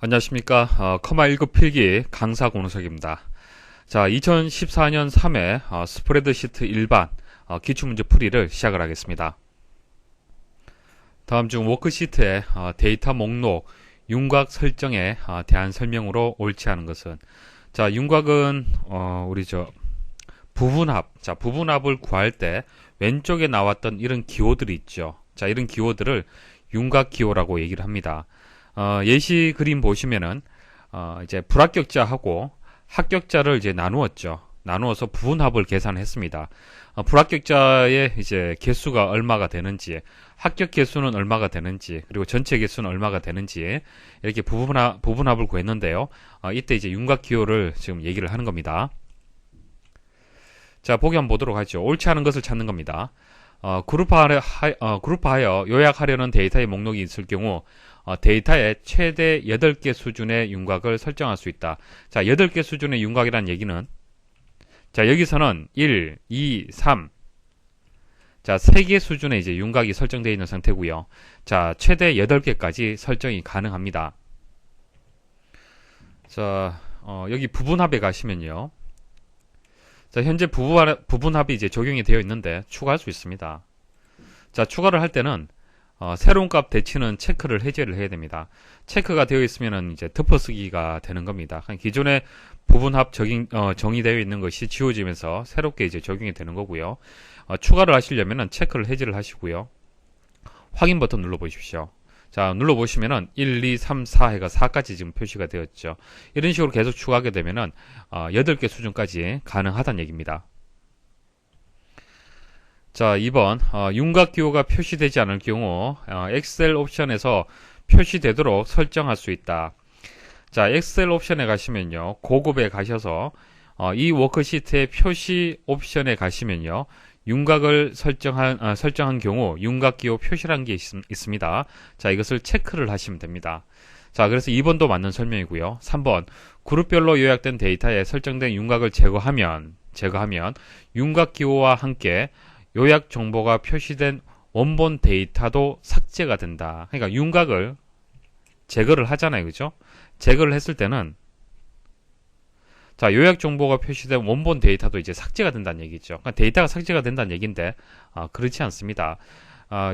안녕하십니까. 커마 1급 필기 강사 공석입니다. 자, 2014년 3회 스프레드시트 일반 기출문제 풀이를 시작을 하겠습니다. 다음 중 워크시트의 데이터 목록 윤곽 설정에 대한 설명으로 옳지 않은 것은, 자, 윤곽은 우리 부분합, 자, 부분합을 구할 때 왼쪽에 나왔던 이런 기호들이 있죠. 자, 이런 기호들을 윤곽 기호라고 얘기를 합니다. 예시 그림 보시면은 이제 불합격자하고 합격자를 이제 나누었죠. 나누어서 부분합을 계산했습니다. 불합격자의 이제 개수가 얼마가 되는지, 합격 개수는 얼마가 되는지, 그리고 전체 개수는 얼마가 되는지 이렇게 부분합을 구했는데요. 이때 이제 윤곽 기호를 지금 얘기를 하는 겁니다. 자, 보기 한번 보도록 하죠. 옳지 않은 것을 찾는 겁니다. 그룹화하여 요약하려는 데이터의 목록이 있을 경우 데이터의 최대 8개 수준의 윤곽을 설정할 수 있다. 자, 8개 수준의 윤곽이란 얘기는, 자, 여기서는 1, 2, 3, 자, 3개 수준의 이제 윤곽이 설정되어 있는 상태고요. 자, 최대 8개까지 설정이 가능합니다. 자, 여기 부분합에 가시면요. 자, 현재 부분합이 이제 적용이 되어 있는데 추가할 수 있습니다. 자, 추가를 할 때는 새로운 값 대치는 체크를 해제를 해야 됩니다. 체크가 되어 있으면 이제 덮어쓰기가 되는 겁니다. 기존의 부분합 정의되어 있는 것이 지워지면서 새롭게 이제 적용이 되는 거고요. 추가를 하시려면 체크를 해제를 하시고요. 확인 버튼 눌러 보십시오. 자, 눌러 보시면은 1, 2, 3, 4 해가 4까지 지금 표시가 되었죠. 이런 식으로 계속 추가하게 되면은 8개 수준까지 가능하다는 얘기입니다. 자, 2번 윤곽 기호가 표시되지 않을 경우 엑셀 옵션에서 표시되도록 설정할 수 있다. 자, 엑셀 옵션에 가시면요, 고급에 가셔서 이 워크시트의 표시 옵션에 가시면요, 윤곽을 설정한 경우 윤곽 기호 표시라는 게 있습니다. 자, 이것을 체크를 하시면 됩니다. 자, 그래서 2번도 맞는 설명이고요. 3번 그룹별로 요약된 데이터에 설정된 윤곽을 제거하면 윤곽 기호와 함께 요약 정보가 표시된 원본 데이터도 삭제가 된다. 그러니까 윤곽을 제거를 하잖아요. 그죠? 제거를 했을 때는, 자, 요약 정보가 표시된 원본 데이터도 이제 삭제가 된다는 얘기죠. 그러니까 데이터가 삭제가 된다는 얘기인데, 그렇지 않습니다.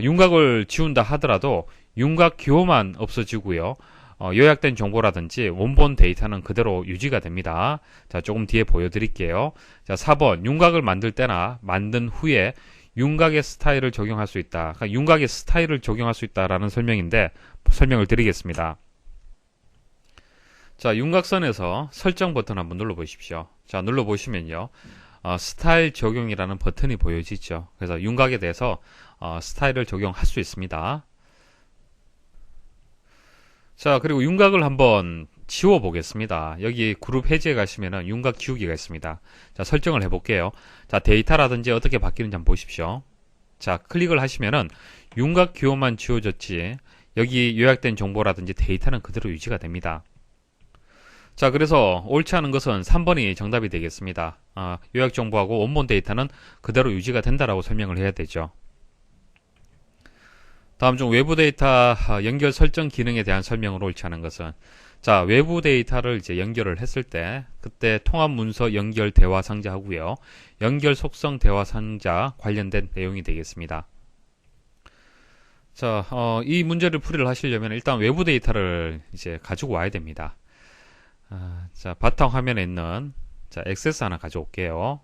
윤곽을 지운다 하더라도 윤곽 기호만 없어지고요. 요약된 정보라든지 원본 데이터는 그대로 유지가 됩니다. 자, 조금 뒤에 보여드릴게요. 자, 4번 윤곽을 만들 때나 만든 후에 윤곽의 스타일을 적용할 수 있다. 그러니까 윤곽의 스타일을 적용할 수 있다라는 설명인데, 설명을 드리겠습니다. 자, 윤곽선에서 설정 버튼 한번 눌러 보십시오. 자, 눌러 보시면요, 스타일 적용이라는 버튼이 보여지죠. 그래서 윤곽에 대해서 스타일을 적용할 수 있습니다. 자, 그리고 윤곽을 한번 지워 보겠습니다. 여기 그룹 해제에 가시면은 윤곽 지우기가 있습니다. 자, 설정을 해볼게요. 자, 데이터라든지 어떻게 바뀌는지 한번 보십시오. 자, 클릭을 하시면은 윤곽 기호만 지워졌지 여기 요약된 정보라든지 데이터는 그대로 유지가 됩니다. 자, 그래서 옳지 않은 것은 3번이 정답이 되겠습니다. 요약 정보하고 원본 데이터는 그대로 유지가 된다라고 설명을 해야 되죠. 다음 중 외부 데이터 연결 설정 기능에 대한 설명으로 옳지 않은 것은, 자, 외부 데이터를 이제 연결을 했을 때 그때 통합 문서 연결 대화 상자 하고요, 연결 속성 대화 상자 관련된 내용이 되겠습니다. 자, 이 문제를 풀이를 하시려면 일단 외부 데이터를 이제 가지고 와야 됩니다. 자, 바탕 화면에 있는, 자, 액세스 하나 가져올게요.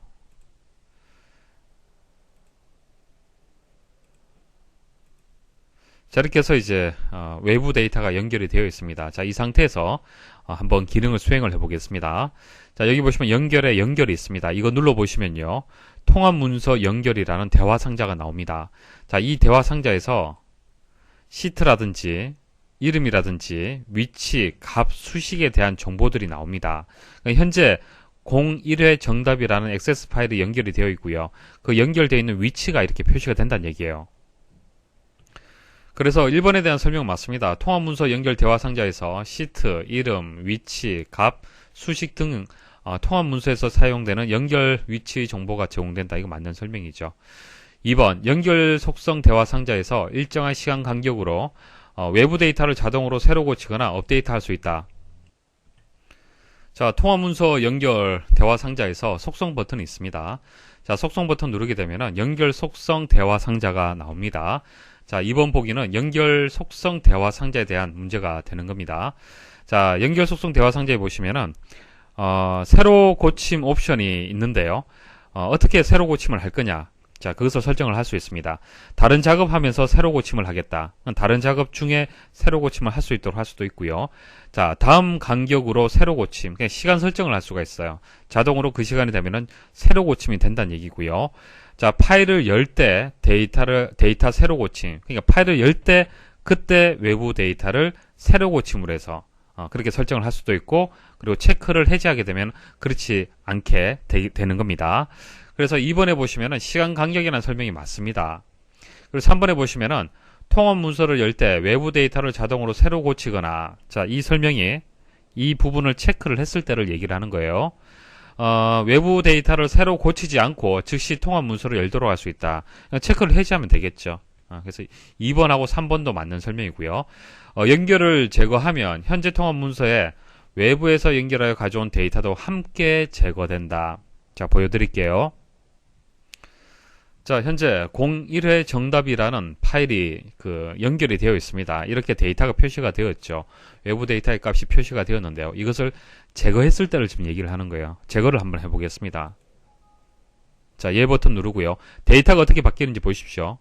자, 이렇게 해서 이제 외부 데이터가 연결이 되어 있습니다. 자, 이 상태에서 한번 기능을 수행을 해 보겠습니다. 자, 여기 보시면 연결에 연결이 있습니다. 이거 눌러 보시면요, 통합 문서 연결이라는 대화 상자가 나옵니다. 자, 이 대화 상자에서 시트라든지 이름이라든지 위치, 값, 수식에 대한 정보들이 나옵니다. 그러니까 현재 01회 정답이라는 액세스 파일이 연결이 되어 있고요, 그 연결되어 있는 위치가 이렇게 표시가 된다는 얘기예요. 그래서 1번에 대한 설명 맞습니다. 통합문서 연결 대화 상자에서 시트, 이름, 위치, 값, 수식 등 통합문서에서 사용되는 연결 위치 정보가 제공된다. 이거 맞는 설명이죠. 2번 연결 속성 대화 상자에서 일정한 시간 간격으로 외부 데이터를 자동으로 새로 고치거나 업데이트 할 수 있다. 자, 통화문서 연결 대화 상자에서 속성 버튼이 있습니다. 자, 속성 버튼 누르게 되면은 연결 속성 대화 상자가 나옵니다. 자, 이번 보기는 연결 속성 대화 상자에 대한 문제가 되는 겁니다. 자, 연결 속성 대화 상자에 보시면은 새로 고침 옵션이 있는데요. 어떻게 새로 고침을 할 거냐? 자, 그것을 설정을 할 수 있습니다. 다른 작업하면서 새로 고침을 하겠다. 다른 작업 중에 새로 고침을 할 수 있도록 할 수도 있고요. 자, 다음 간격으로 새로 고침. 그냥 시간 설정을 할 수가 있어요. 자동으로 그 시간이 되면은 새로 고침이 된다는 얘기고요. 자, 파일을 열 때 데이터 새로 고침. 그러니까 파일을 열 때 그때 외부 데이터를 새로 고침을 해서 그렇게 설정을 할 수도 있고, 그리고 체크를 해제하게 되면 그렇지 않게 되는 겁니다. 그래서 2번에 보시면은 시간 간격이라는 설명이 맞습니다. 그리고 3번에 보시면은 통합 문서를 열 때 외부 데이터를 자동으로 새로 고치거나, 자, 이 설명이 이 부분을 체크를 했을 때를 얘기를 하는 거예요. 외부 데이터를 새로 고치지 않고 즉시 통합 문서를 열도록 할 수 있다. 체크를 해제하면 되겠죠. 그래서 2번하고 3번도 맞는 설명이고요. 연결을 제거하면 현재 통합 문서에 외부에서 연결하여 가져온 데이터도 함께 제거된다. 자, 보여드릴게요. 자, 현재 01회 정답이라는 파일이 연결이 되어 있습니다. 이렇게 데이터가 표시가 되었죠. 외부 데이터의 값이 표시가 되었는데요. 이것을 제거했을 때를 지금 얘기를 하는 거예요. 제거를 한번 해보겠습니다. 자, 예 버튼 누르고요. 데이터가 어떻게 바뀌는지 보십시오.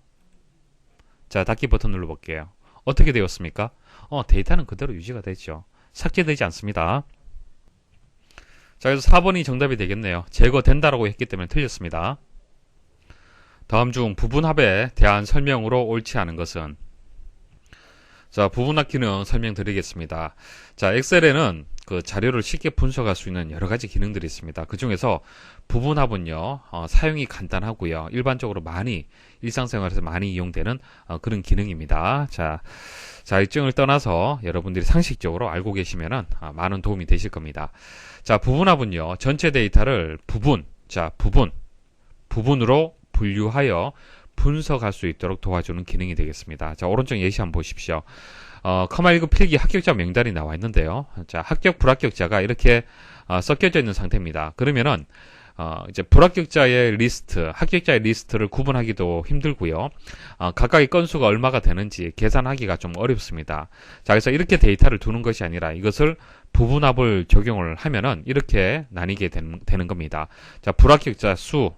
자, 닫기 버튼 눌러볼게요. 어떻게 되었습니까? 데이터는 그대로 유지가 되죠. 삭제되지 않습니다. 자, 그래서 4번이 정답이 되겠네요. 제거된다라고 했기 때문에 틀렸습니다. 다음 중 부분합에 대한 설명으로 옳지 않은 것은? 자, 부분합 기능 설명드리겠습니다. 자, 엑셀에는 자료를 쉽게 분석할 수 있는 여러 가지 기능들이 있습니다. 그 중에서 부분합은요, 사용이 간단하고요. 일반적으로 일상생활에서 많이 이용되는 그런 기능입니다. 자, 자격증을 떠나서 여러분들이 상식적으로 알고 계시면은 많은 도움이 되실 겁니다. 자, 부분합은요, 전체 데이터를 부분으로 분류하여 분석할 수 있도록 도와주는 기능이 되겠습니다. 자, 오른쪽 예시 한번 보십시오. 커마1급 필기 합격자 명단이 나와 있는데요. 자, 합격, 불합격자가 이렇게 섞여져 있는 상태입니다. 그러면은 이제 불합격자의 리스트, 합격자의 리스트를 구분하기도 힘들고요. 각각의 건수가 얼마가 되는지 계산하기가 좀 어렵습니다. 자, 그래서 이렇게 데이터를 두는 것이 아니라 이것을 부분합을 적용을 하면은 이렇게 나뉘게 되는 겁니다. 자, 불합격자 수,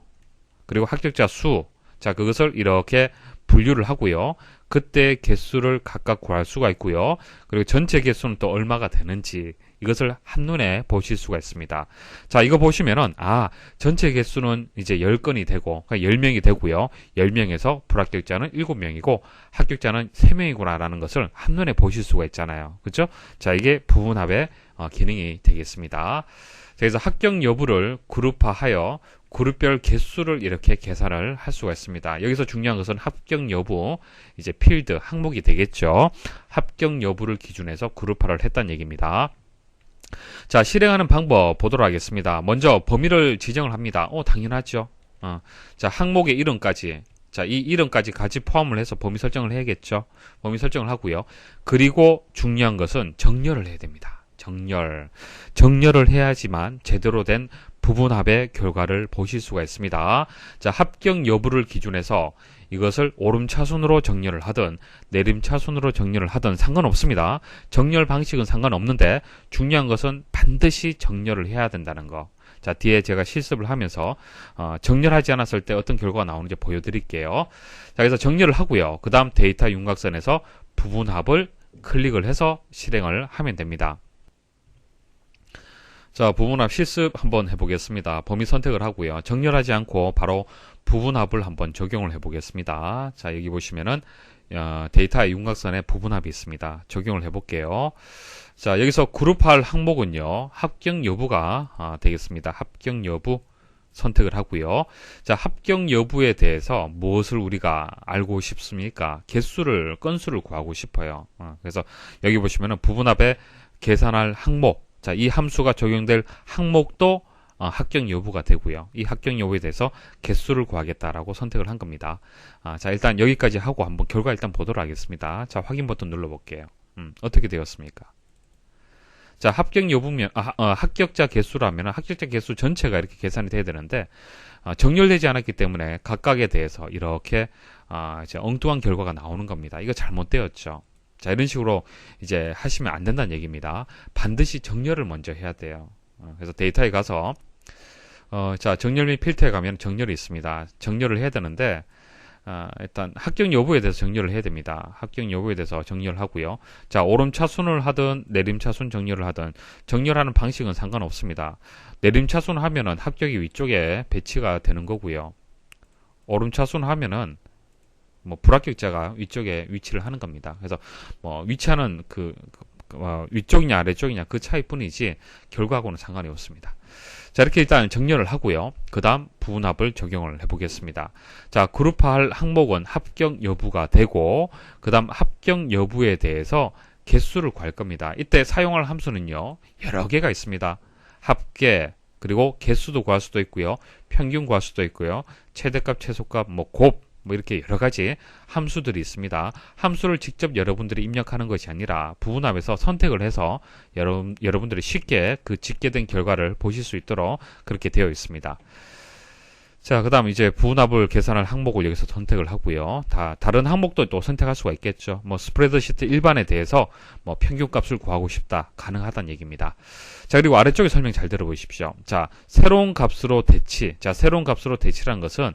그리고 합격자 수, 자, 그것을 이렇게 분류를 하고요. 그때 개수를 각각 구할 수가 있고요. 그리고 전체 개수는 또 얼마가 되는지 이것을 한눈에 보실 수가 있습니다. 자, 이거 보시면은 전체 개수는 이제 10건이 되고 10명이 되고요. 10명에서 불합격자는 7명이고 합격자는 3명이구나 라는 것을 한눈에 보실 수가 있잖아요. 그렇죠? 자, 이게 부분합의 기능이 되겠습니다. 그래서 합격 여부를 그룹화하여 그룹별 개수를 이렇게 계산을 할 수가 있습니다. 여기서 중요한 것은 합격 여부, 이제 필드, 항목이 되겠죠. 합격 여부를 기준해서 그룹화를 했다는 얘기입니다. 자, 실행하는 방법 보도록 하겠습니다. 먼저 범위를 지정을 합니다. 당연하죠. 자, 항목의 이름까지. 자, 이 이름까지 같이 포함을 해서 범위 설정을 해야겠죠. 범위 설정을 하고요. 그리고 중요한 것은 정렬을 해야 됩니다. 정렬을 해야지만 제대로 된 부분합의 결과를 보실 수가 있습니다. 자, 합격 여부를 기준해서 이것을 오름차순으로 정렬을 하든 내림차순으로 정렬을 하든 상관없습니다. 정렬 방식은 상관없는데 중요한 것은 반드시 정렬을 해야 된다는 거. 자, 뒤에 제가 실습을 하면서 정렬하지 않았을 때 어떤 결과가 나오는지 보여드릴게요. 자, 그래서 정렬을 하고요. 그 다음 데이터 윤곽선에서 부분합을 클릭을 해서 실행을 하면 됩니다. 자, 부분합 실습 한번 해보겠습니다. 범위 선택을 하고요. 정렬하지 않고 바로 부분합을 한번 적용을 해보겠습니다. 자, 여기 보시면은 데이터의 윤곽선에 부분합이 있습니다. 적용을 해볼게요. 자, 여기서 그룹할 항목은요, 합격 여부가 되겠습니다. 합격 여부 선택을 하고요. 자, 합격 여부에 대해서 무엇을 우리가 알고 싶습니까? 건수를 구하고 싶어요. 그래서 여기 보시면은 부분합에 계산할 항목, 자, 이 함수가 적용될 항목도 합격 여부가 되고요. 이 합격 여부에 대해서 개수를 구하겠다라고 선택을 한 겁니다. 자, 일단 여기까지 하고 한번 결과 일단 보도록 하겠습니다. 자, 확인 버튼 눌러볼게요. 어떻게 되었습니까? 자, 합격 여부면, 합격자 개수라면 합격자 개수 전체가 이렇게 계산이 돼야 되는데, 정렬되지 않았기 때문에 각각에 대해서 이렇게, 이제 엉뚱한 결과가 나오는 겁니다. 이거 잘못되었죠. 자, 이런 식으로 이제 하시면 안 된다는 얘기입니다. 반드시 정렬을 먼저 해야 돼요. 그래서 데이터에 가서, 자, 정렬 및 필터에 가면 정렬이 있습니다. 정렬을 해야 되는데, 일단 합격 여부에 대해서 정렬을 해야 됩니다. 합격 여부에 대해서 정렬을 하고요. 자, 오름차순을 하든 내림차순 정렬을 하든 정렬하는 방식은 상관없습니다. 내림차순 하면은 합격이 위쪽에 배치가 되는 거고요. 오름차순 하면은 뭐 불합격자가 위쪽에 위치를 하는 겁니다. 그래서 뭐 위치하는 위쪽이냐 아래쪽이냐 그 차이뿐이지 결과하고는 상관이 없습니다. 자, 이렇게 일단 정렬을 하고요. 그 다음 부분합을 적용을 해보겠습니다. 자, 그룹화할 항목은 합격 여부가 되고 그 다음 합격 여부에 대해서 개수를 구할 겁니다. 이때 사용할 함수는요, 여러 개가 있습니다. 합계, 그리고 개수도 구할 수도 있고요. 평균 구할 수도 있고요. 최대값, 최소값, 곱, 이렇게 여러 가지 함수들이 있습니다. 함수를 직접 여러분들이 입력하는 것이 아니라 부분합에서 선택을 해서 여러분들이 쉽게 그 집계된 결과를 보실 수 있도록 그렇게 되어 있습니다. 자, 그 다음 이제 부분합을 계산할 항목을 여기서 선택을 하고요. 다른 항목도 또 선택할 수가 있겠죠. 스프레드시트 일반에 대해서 평균값을 구하고 싶다. 가능하다는 얘기입니다. 자, 그리고 아래쪽에 설명 잘 들어보십시오. 자, 새로운 값으로 대치. 자, 새로운 값으로 대치라는 것은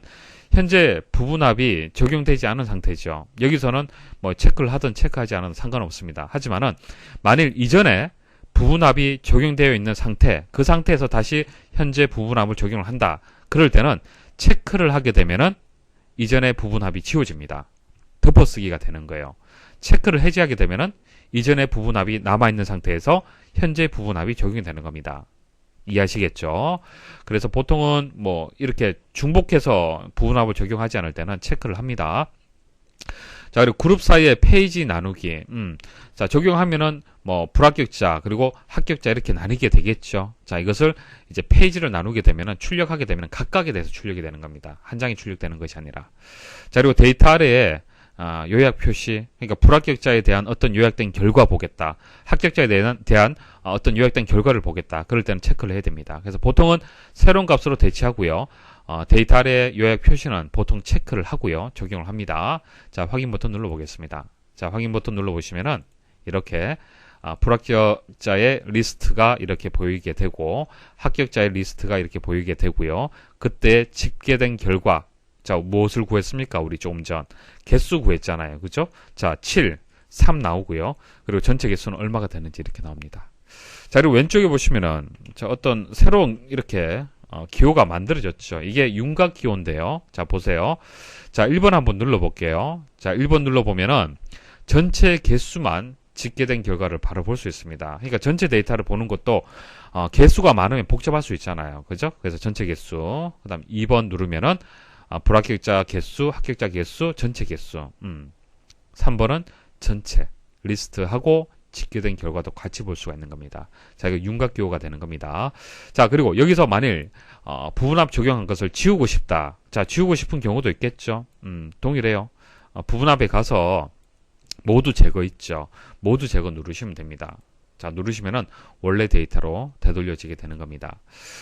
현재 부분합이 적용되지 않은 상태죠. 여기서는 체크를 하든 체크하지 않아도 상관없습니다. 하지만은 만일 이전에 부분합이 적용되어 있는 상태, 그 상태에서 다시 현재 부분합을 적용을 한다. 그럴 때는 체크를 하게 되면은 이전의 부분합이 지워집니다. 덮어쓰기가 되는 거예요. 체크를 해제하게 되면은 이전의 부분합이 남아있는 상태에서 현재 부분합이 적용이 되는 겁니다. 이해하시겠죠? 그래서 보통은 이렇게 중복해서 부분합을 적용하지 않을 때는 체크를 합니다. 자, 그리고 그룹 사이에 페이지 나누기. 자, 적용하면은 불합격자 그리고 합격자 이렇게 나뉘게 되겠죠. 자, 이것을 이제 페이지를 나누게 되면은 출력하게 되면은 각각에 대해서 출력이 되는 겁니다. 한 장이 출력되는 것이 아니라. 자, 그리고 데이터 아래에 요약 표시, 그러니까 불합격자에 대한 어떤 요약된 결과 보겠다. 합격자에 대한 어떤 요약된 결과를 보겠다. 그럴 때는 체크를 해야 됩니다. 그래서 보통은 새로운 값으로 대치하고요. 데이터 아래 요약 표시는 보통 체크를 하고요. 적용을 합니다. 자, 확인 버튼 눌러보겠습니다. 자, 확인 버튼 눌러보시면은 이렇게 불합격자의 리스트가 이렇게 보이게 되고 합격자의 리스트가 이렇게 보이게 되고요. 그때 집계된 결과, 자, 무엇을 구했습니까? 우리 조금 전 개수 구했잖아요. 그죠? 자, 7, 3 나오고요. 그리고 전체 개수는 얼마가 되는지 이렇게 나옵니다. 자, 그리고 왼쪽에 보시면은 자, 어떤 새로운 이렇게 기호가 만들어졌죠. 이게 윤곽 기호인데요. 자, 보세요. 자, 1번 한번 눌러볼게요. 자, 1번 눌러보면은 전체 개수만 집계된 결과를 바로 볼 수 있습니다. 그러니까 전체 데이터를 보는 것도 개수가 많으면 복잡할 수 있잖아요. 그죠? 그래서 전체 개수. 그 다음 2번 누르면은 불합격자 개수, 합격자 개수, 전체 개수. 3번은 전체 리스트하고 집계된 결과도 같이 볼 수가 있는 겁니다. 자, 이거 윤곽기호가 되는 겁니다. 자, 그리고 여기서 만일 부분합 적용한 것을 지우고 싶다. 자, 지우고 싶은 경우도 있겠죠. 동일해요. 부분합에 가서 모두 제거 있죠. 모두 제거 누르시면 됩니다. 자, 누르시면은 원래 데이터로 되돌려지게 되는 겁니다.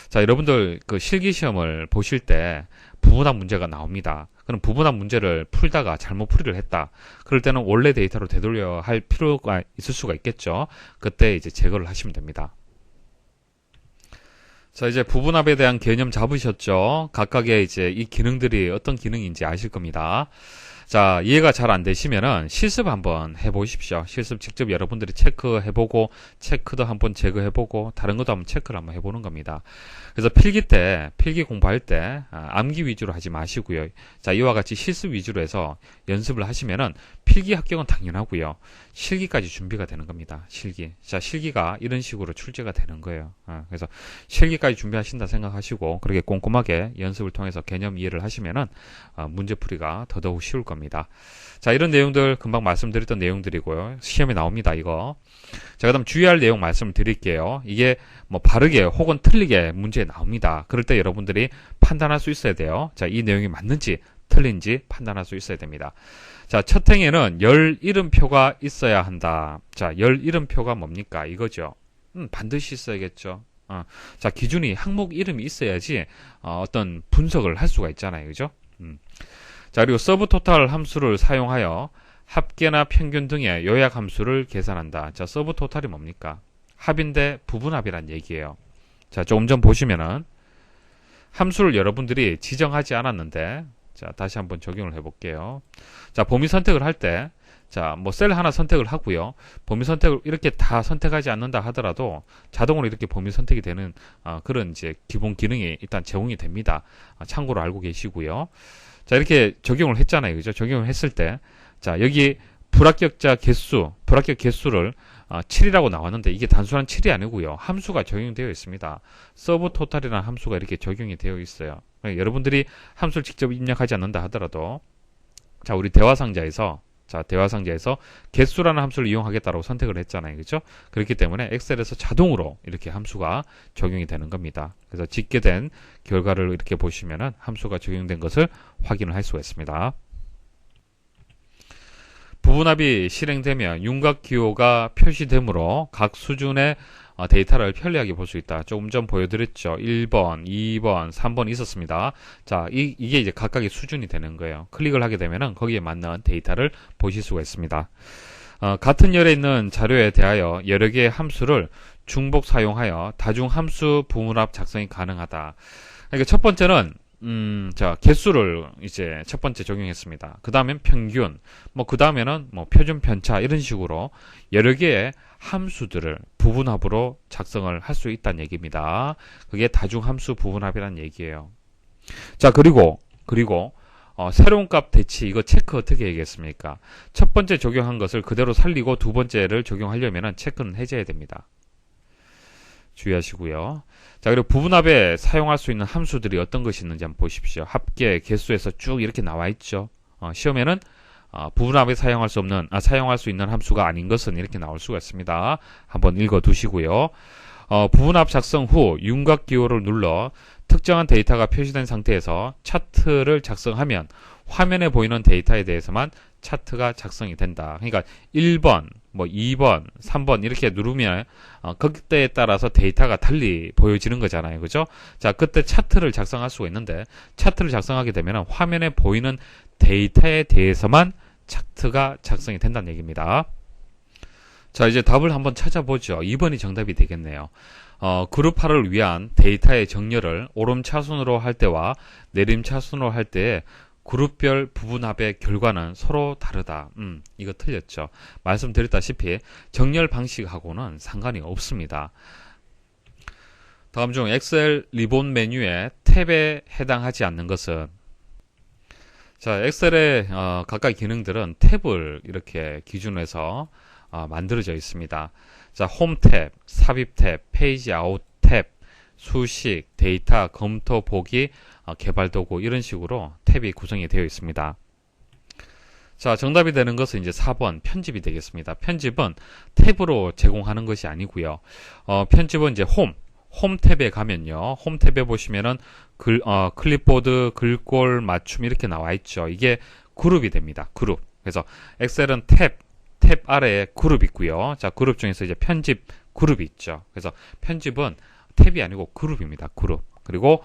자, 여러분들 그 실기시험을 보실 때 부분합 문제가 나옵니다. 그럼 부분합 문제를 풀다가 잘못 풀이를 했다. 그럴 때는 원래 데이터로 되돌려 할 필요가 있을 수가 있겠죠. 그때 이제 제거를 하시면 됩니다. 자, 이제 부분합에 대한 개념 잡으셨죠? 각각의 이제 이 기능들이 어떤 기능인지 아실 겁니다. 자, 이해가 잘 안 되시면은 실습 한번 해보십시오. 실습 직접 여러분들이 체크해보고 체크도 한번 제거해보고 다른 것도 한번 체크를 한번 해보는 겁니다. 그래서 필기 공부할 때 암기 위주로 하지 마시고요. 자, 이와 같이 실습 위주로 해서 연습을 하시면은 필기 합격은 당연하고요. 실기까지 준비가 되는 겁니다. 실기. 자, 실기가 이런 식으로 출제가 되는 거예요. 그래서 실기까지 준비하신다 생각하시고 그렇게 꼼꼼하게 연습을 통해서 개념 이해를 하시면은 문제풀이가 더더욱 쉬울 겁니다. 겁니다. 자, 이런 내용들 금방 말씀드렸던 내용들이고요. 시험에 나옵니다, 이거. 자, 그다음 주의할 내용 말씀을 드릴게요. 이게 뭐 바르게 혹은 틀리게 문제에 나옵니다. 그럴 때 여러분들이 판단할 수 있어야 돼요. 자, 이 내용이 맞는지 틀린지 판단할 수 있어야 됩니다. 자, 첫 행에는 열 이름표가 있어야 한다. 자, 열 이름표가 뭡니까? 이거죠. 반드시 있어야겠죠. 자, 기준이 항목 이름이 있어야지 어떤 분석을 할 수가 있잖아요. 그죠? 자, 그리고 서브토탈 함수를 사용하여 합계나 평균 등의 요약 함수를 계산한다. 자, 서브토탈이 뭡니까? 합인데 부분합이란 얘기예요. 자, 조금 전 보시면은 함수를 여러분들이 지정하지 않았는데, 자, 다시 한번 적용을 해볼게요. 자, 범위 선택을 할 때, 자, 뭐 셀 하나 선택을 하고요. 범위 선택을 이렇게 다 선택하지 않는다 하더라도 자동으로 이렇게 범위 선택이 되는 그런 이제 기본 기능이 일단 제공이 됩니다. 참고로 알고 계시고요. 자, 이렇게 적용을 했잖아요. 그죠? 적용을 했을 때, 자, 여기 불합격 개수를 7이라고 나왔는데 이게 단순한 7이 아니고요. 함수가 적용되어 있습니다. 서브토탈이라는 함수가 이렇게 적용이 되어 있어요. 그러니까 여러분들이 함수를 직접 입력하지 않는다 하더라도, 자, 우리 대화상자에서 개수라는 함수를 이용하겠다라고 선택을 했잖아요. 그죠? 그렇기 때문에 엑셀에서 자동으로 이렇게 함수가 적용이 되는 겁니다. 그래서 집계된 결과를 이렇게 보시면은 함수가 적용된 것을 확인을 할 수가 있습니다. 부분합이 실행되면 윤곽기호가 표시되므로 각 수준의 데이터를 편리하게 볼 수 있다. 조금 전 보여드렸죠. 1번, 2번, 3번 있었습니다. 자, 이게 이제 각각의 수준이 되는 거예요. 클릭을 하게 되면은 거기에 맞는 데이터를 보실 수가 있습니다. 같은 열에 있는 자료에 대하여 여러 개의 함수를 중복 사용하여 다중 함수 부분합 작성이 가능하다. 그러니까 첫 번째는 자, 개수를 이제 첫 번째 적용했습니다. 그 다음엔 평균, 뭐 그 다음에는 뭐 표준 편차 이런 식으로 여러 개의 함수들을 부분합으로 작성을 할 수 있다는 얘기입니다. 그게 다중함수 부분합이라는 얘기예요. 자, 그리고 새로운 값 대치 이거 체크 어떻게 얘기했습니까? 첫 번째 적용한 것을 그대로 살리고 두 번째를 적용하려면 체크는 해줘야 됩니다. 주의하시고요. 자, 그리고 부분합에 사용할 수 있는 함수들이 어떤 것이 있는지 한번 보십시오. 합계, 개수에서 쭉 이렇게 나와 있죠. 시험에는 부분합에 사용할 수 있는 함수가 아닌 것은 이렇게 나올 수가 있습니다. 한번 읽어 두시고요. 부분합 작성 후 윤곽기호를 눌러 특정한 데이터가 표시된 상태에서 차트를 작성하면 화면에 보이는 데이터에 대해서만 차트가 작성이 된다. 그러니까 1번, 뭐 2번, 3번 이렇게 누르면 그때에 따라서 데이터가 달리 보여지는 거잖아요. 그죠? 자, 그때 차트를 작성할 수가 있는데 차트를 작성하게 되면 화면에 보이는 데이터에 대해서만 차트가 작성이 된다는 얘기입니다. 자, 이제 답을 한번 찾아보죠. 2번이 정답이 되겠네요. 그룹화를 위한 데이터의 정렬을 오름차순으로 할 때와 내림차순으로 할 때의 그룹별 부분합의 결과는 서로 다르다. 이거 틀렸죠. 말씀드렸다시피 정렬 방식하고는 상관이 없습니다. 다음 중 엑셀 리본 메뉴의 탭에 해당하지 않는 것은, 자, 엑셀의 각각 기능들은 탭을 이렇게 기준으로 해서 만들어져 있습니다. 자, 홈 탭, 삽입 탭, 페이지 아웃 탭, 수식, 데이터, 검토, 보기, 개발 도구 이런 식으로 탭이 구성이 되어 있습니다. 자, 정답이 되는 것은 이제 4번 편집이 되겠습니다. 편집은 탭으로 제공하는 것이 아니고요. 편집은 이제 홈 탭에 가면요. 홈 탭에 보시면은 클립보드, 글꼴, 맞춤 이렇게 나와 있죠. 이게 그룹이 됩니다. 그룹. 그래서 엑셀은 탭 아래에 그룹 있고요. 자, 그룹 중에서 이제 편집 그룹이 있죠. 그래서 편집은 탭이 아니고 그룹입니다. 그룹. 그리고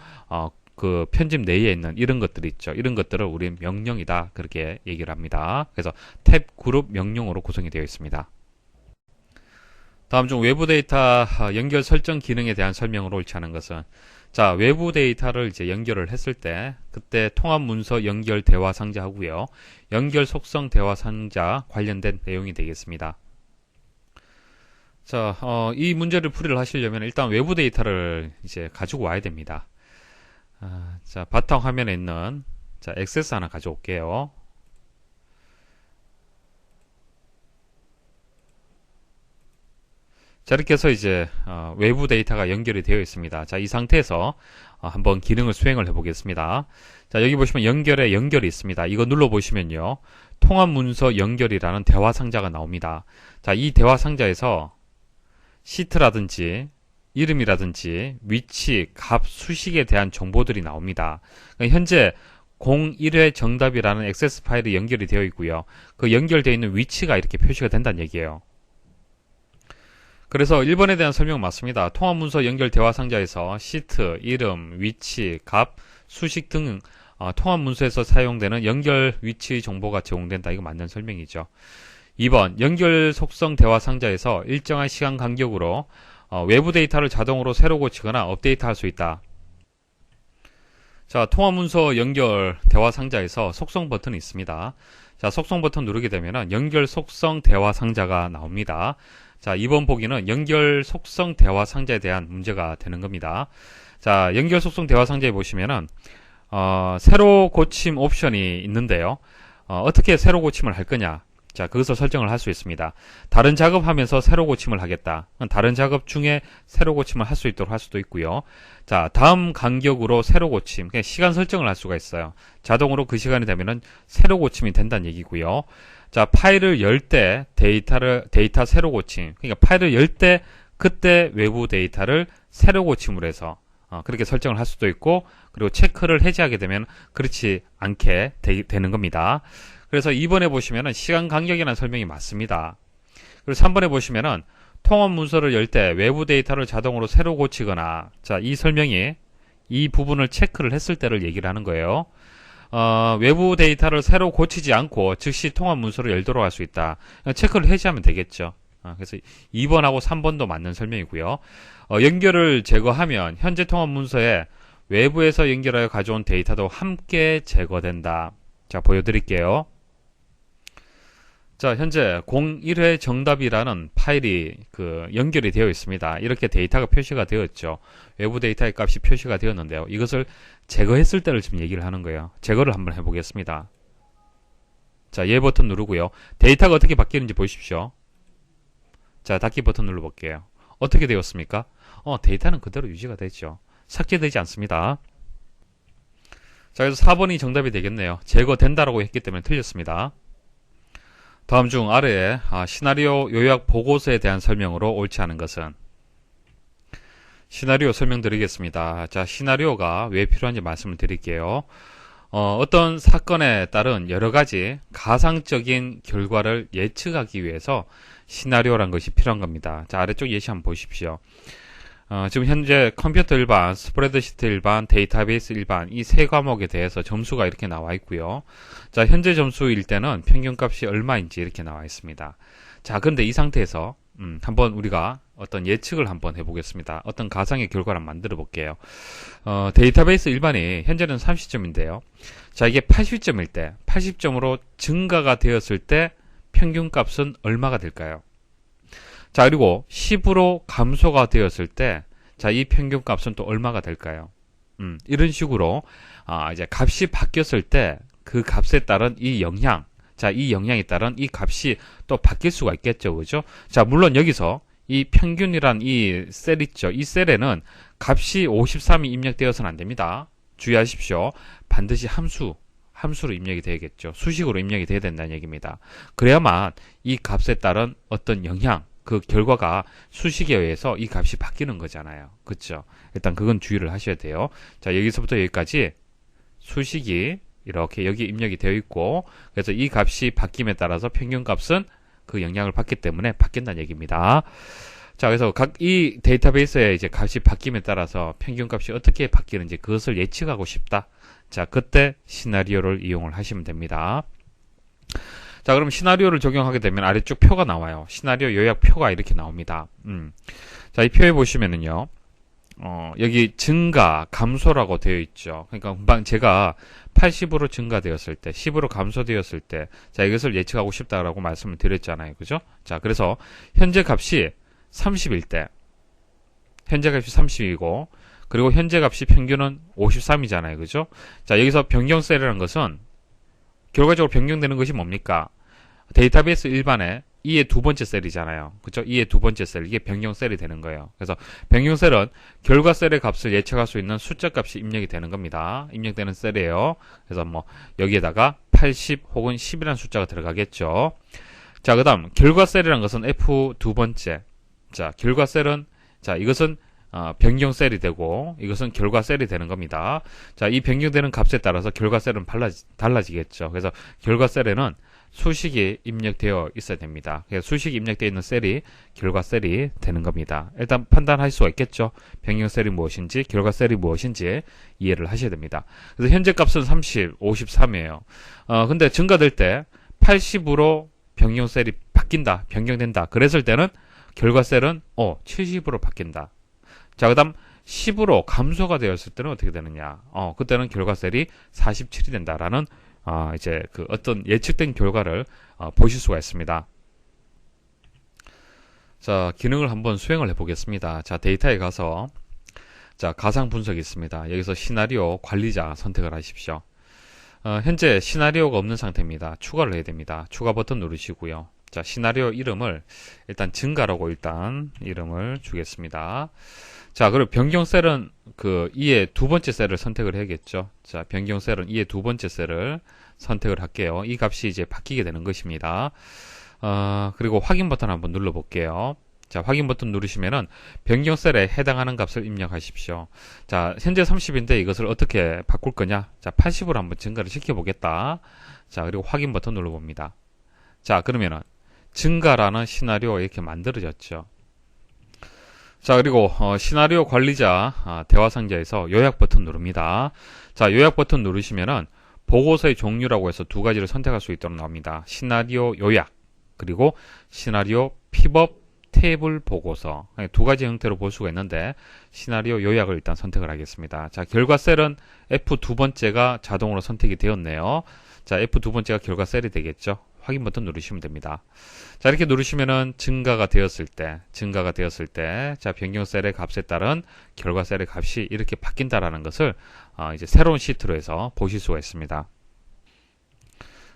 그 편집 내에 있는 이런 것들이 있죠. 이런 것들을 우리 명령이다. 그렇게 얘기를 합니다. 그래서 탭 그룹 명령으로 구성이 되어 있습니다. 다음 중 외부 데이터 연결 설정 기능에 대한 설명으로 옳지 않은 것은, 자, 외부 데이터를 이제 연결을 했을 때 그때 통합 문서 연결 대화 상자 하고요. 연결 속성 대화 상자 관련된 내용이 되겠습니다. 자, 이 문제를 풀이를 하시려면 일단 외부 데이터를 이제 가지고 와야 됩니다. 자, 바탕 화면에 있는 자, 액세스 하나 가져올게요. 자, 이렇게 해서 이제 외부 데이터가 연결이 되어 있습니다. 자, 이 상태에서 한번 기능을 수행을 해 보겠습니다. 자, 여기 보시면 연결에 연결이 있습니다. 이거 눌러 보시면요, 통합 문서 연결이라는 대화 상자가 나옵니다. 자, 이 대화 상자에서 시트라든지 이름이라든지 위치, 값, 수식에 대한 정보들이 나옵니다. 그러니까 현재 01회 정답이라는 액세스 파일이 연결이 되어 있고요. 그 연결되어 있는 위치가 이렇게 표시가 된다는 얘기예요. 그래서 1번에 대한 설명은 맞습니다. 통합문서 연결 대화 상자에서 시트, 이름, 위치, 값, 수식 등 통합문서에서 사용되는 연결 위치 정보가 제공된다. 이거 맞는 설명이죠. 2번, 연결 속성 대화 상자에서 일정한 시간 간격으로 외부 데이터를 자동으로 새로 고치거나 업데이트할 수 있다. 자, 통합문서 연결 대화 상자에서 속성 버튼이 있습니다. 자, 속성 버튼 누르게 되면 연결 속성 대화 상자가 나옵니다. 자, 이번 보기는 연결 속성 대화 상자에 대한 문제가 되는 겁니다. 자, 연결 속성 대화 상자에 보시면은 새로 고침 옵션이 있는데요. 어떻게 새로 고침을 할 거냐? 자, 그것을 설정을 할 수 있습니다. 다른 작업하면서 새로 고침을 하겠다. 다른 작업 중에 새로 고침을 할 수 있도록 할 수도 있고요. 자, 다음 간격으로 새로 고침, 그냥 시간 설정을 할 수가 있어요. 자동으로 그 시간이 되면은 새로 고침이 된다는 얘기고요. 자, 파일을 열 때 데이터 새로 고침, 그러니까 파일을 열 때 그때 외부 데이터를 새로 고침을 해서 그렇게 설정을 할 수도 있고, 그리고 체크를 해제하게 되면 그렇지 않게 되는 겁니다. 그래서 2번에 보시면은 시간 간격이라는 설명이 맞습니다. 그리고 3번에 보시면은 통합 문서를 열 때 외부 데이터를 자동으로 새로 고치거나, 자, 이 설명이 이 부분을 체크를 했을 때를 얘기를 하는 거예요. 외부 데이터를 새로 고치지 않고 즉시 통합 문서를 열도록 할 수 있다. 체크를 해제하면 되겠죠. 그래서 2번하고 3번도 맞는 설명이고요. 연결을 제거하면 현재 통합 문서에 외부에서 연결하여 가져온 데이터도 함께 제거된다. 자, 보여드릴게요. 자, 현재 01회 정답이라는 파일이 연결이 되어 있습니다. 이렇게 데이터가 표시가 되었죠. 외부 데이터의 값이 표시가 되었는데요. 이것을 제거했을 때를 지금 얘기를 하는 거예요. 제거를 한번 해보겠습니다. 자, 예 버튼 누르고요. 데이터가 어떻게 바뀌는지 보십시오. 자, 닫기 버튼 눌러볼게요. 어떻게 되었습니까? 데이터는 그대로 유지가 되죠. 삭제되지 않습니다. 자, 그래서 4번이 정답이 되겠네요. 제거된다라고 했기 때문에 틀렸습니다. 다음 중 아래에 시나리오 요약 보고서에 대한 설명으로 옳지 않은 것은? 시나리오 설명드리겠습니다. 자, 시나리오가 왜 필요한지 말씀을 드릴게요. 어떤 사건에 따른 여러가지 가상적인 결과를 예측하기 위해서 시나리오란 것이 필요한 겁니다. 자, 아래쪽 예시 한번 보십시오. 지금 현재 컴퓨터 일반, 스프레드시트 일반, 데이터베이스 일반 이 세 과목에 대해서 점수가 이렇게 나와 있고요. 자, 현재 점수일 때는 평균값이 얼마인지 이렇게 나와 있습니다. 자, 그런데 이 상태에서 한번 우리가 어떤 예측을 한번 해보겠습니다. 어떤 가상의 결과를 만들어 볼게요. 데이터베이스 일반이 현재는 30점인데요. 자, 이게 80점일 때, 80점으로 증가가 되었을 때 평균값은 얼마가 될까요? 자, 그리고 10으로 감소가 되었을 때, 자, 이 평균값은 또 얼마가 될까요? 이런 식으로, 이제 값이 바뀌었을 때, 그 값에 따른 이 영향, 자, 이 영향에 따른 이 값이 또 바뀔 수가 있겠죠. 그죠? 자, 물론 여기서 이 평균이란 이 셀 있죠. 이 셀에는 값이 53이 입력되어서는 안 됩니다. 주의하십시오. 반드시 함수로 입력이 되겠죠. 수식으로 입력이 돼야 된다는 얘기입니다. 그래야만 이 값에 따른 어떤 영향, 그 결과가 수식에 의해서 이 값이 바뀌는 거잖아요. 그렇죠? 일단 그건 주의를 하셔야 돼요. 자, 여기서부터 여기까지 수식이 이렇게 여기 입력이 되어 있고, 그래서 이 값이 바뀜에 따라서 평균값은 그 영향을 받기 때문에 바뀐다는 얘기입니다. 자, 그래서 이 데이터베이스의 이제 값이 바뀜에 따라서 평균값이 어떻게 바뀌는지 그것을 예측하고 싶다. 자, 그때 시나리오를 이용을 하시면 됩니다. 자, 그럼 시나리오를 적용하게 되면 아래쪽 표가 나와요. 시나리오 요약표가 이렇게 나옵니다. 자, 이 표에 보시면은요, 여기 증가, 감소라고 되어 있죠. 그러니까 금방 제가 80으로 증가되었을 때, 10으로 감소되었을 때, 자, 이것을 예측하고 싶다라고 말씀을 드렸잖아요. 그죠? 자, 그래서 현재 값이 30일 때, 현재 값이 30이고, 그리고 현재 값이 평균은 53이잖아요. 그죠? 자, 여기서 변경셀이라는 것은 결과적으로 변경되는 것이 뭡니까? 데이터베이스 일반에 E의 두 번째 셀이잖아요. 그쵸? E의 두 번째 셀. 이게 변경 셀이 되는 거예요. 그래서 변경 셀은 결과 셀의 값을 예측할 수 있는 숫자 값이 입력이 되는 겁니다. 입력되는 셀이에요. 그래서 뭐 여기에다가 80 혹은 10이라는 숫자가 들어가겠죠. 자, 그 다음 결과 셀이라는 것은 F 두 번째. 자, 결과 셀은 자, 이것은 변경 셀이 되고 이것은 결과 셀이 되는 겁니다. 자, 이 변경되는 값에 따라서 결과 셀은 달라지겠죠. 그래서 결과 셀에는 수식이 입력되어 있어야 됩니다. 그래서 수식이 입력되어 있는 셀이 결과 셀이 되는 겁니다. 일단 판단할 수가 있겠죠. 변경 셀이 무엇인지 결과 셀이 무엇인지 이해를 하셔야 됩니다. 그래서 현재 값은 30, 53이에요. 근데 증가될 때 80으로 변경 셀이 바뀐다, 변경된다. 그랬을 때는 결과 셀은 70으로 바뀐다. 자, 그 다음 10으로 감소가 되었을 때는 어떻게 되느냐. 그때는 결과 셀이 47이 된다라는 이제 그 어떤 예측된 결과를 보실 수가 있습니다. 자, 기능을 한번 수행을 해 보겠습니다. 자, 데이터에 가서 자, 가상 분석이 있습니다. 여기서 시나리오 관리자 선택을 하십시오. 현재 시나리오가 없는 상태입니다. 추가를 해야 됩니다. 추가 버튼 누르시고요. 자, 시나리오 이름을 일단 증가라고 일단 이름을 주겠습니다. 자, 그리고 변경 셀은 그 E의 두 번째 셀을 선택을 해야겠죠. 자, 변경 셀은 E의 두 번째 셀을 선택을 할게요. 이 값이 이제 바뀌게 되는 것입니다. 그리고 확인 버튼 한번 눌러 볼게요. 자, 확인 버튼 누르시면은 변경 셀에 해당하는 값을 입력하십시오. 자, 현재 30인데 이것을 어떻게 바꿀 거냐? 자, 80으로 한번 증가를 시켜 보겠다. 자, 그리고 확인 버튼 눌러 봅니다. 자, 그러면은 증가라는 시나리오 이렇게 만들어졌죠. 자, 그리고 시나리오 관리자 대화 상자에서 요약 버튼 누릅니다. 자, 요약 버튼 누르시면은 보고서의 종류라고 해서 두 가지를 선택할 수 있도록 나옵니다. 시나리오 요약 그리고 시나리오 픽업 테이블 보고서 두 가지 형태로 볼 수가 있는데 시나리오 요약을 일단 선택을 하겠습니다. 자, 결과 셀은 F 두 번째가 자동으로 선택이 되었네요. 자, F 두 번째가 결과 셀이 되겠죠. 확인 버튼 누르시면 됩니다. 자, 이렇게 누르시면은 증가가 되었을 때, 자, 변경 셀의 값에 따른 결과 셀의 값이 이렇게 바뀐다라는 것을 이제 새로운 시트로 해서 보실 수가 있습니다.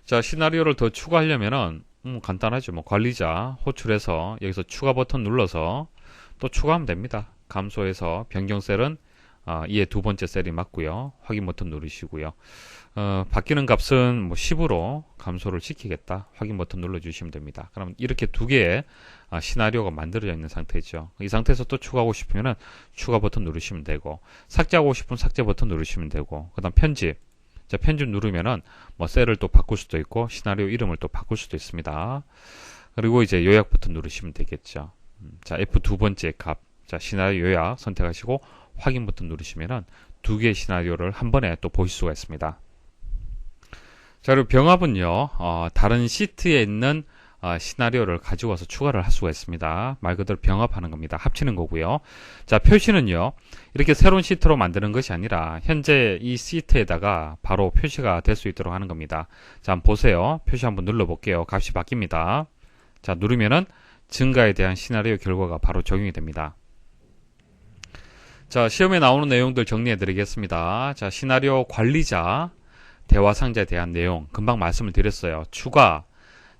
자, 시나리오를 더 추가하려면은 간단하죠. 뭐 관리자 호출해서 여기서 추가 버튼 눌러서 또 추가하면 됩니다. 감소해서 변경 셀은 이에 두 번째 셀이 맞고요. 확인 버튼 누르시고요. 바뀌는 값은 뭐 10으로 감소를 시키겠다. 확인 버튼 눌러주시면 됩니다. 그럼 이렇게 두 개의 시나리오가 만들어져 있는 상태죠. 이 상태에서 또 추가하고 싶으면 추가 버튼 누르시면 되고, 삭제하고 싶으면 삭제 버튼 누르시면 되고, 그 다음 편집. 자, 편집 누르면은 뭐 셀을 또 바꿀 수도 있고, 시나리오 이름을 또 바꿀 수도 있습니다. 그리고 이제 요약 버튼 누르시면 되겠죠. 자, F 두 번째 값. 자, 시나리오 요약 선택하시고, 확인 버튼 누르시면은 두 개의 시나리오를 한 번에 또 보실 수가 있습니다. 자, 그리고 병합은요, 다른 시트에 있는 시나리오를 가지고 와서 추가를 할 수가 있습니다. 말 그대로 병합하는 겁니다. 합치는 거고요. 자, 표시는요, 이렇게 새로운 시트로 만드는 것이 아니라 현재 이 시트에다가 바로 표시가 될 수 있도록 하는 겁니다. 자, 한번 보세요. 표시 한번 눌러 볼게요. 값이 바뀝니다. 자, 누르면은 증가에 대한 시나리오 결과가 바로 적용이 됩니다. 자, 시험에 나오는 내용들 정리해 드리겠습니다. 자, 시나리오 관리자 대화 상자에 대한 내용 금방 말씀을 드렸어요. 추가,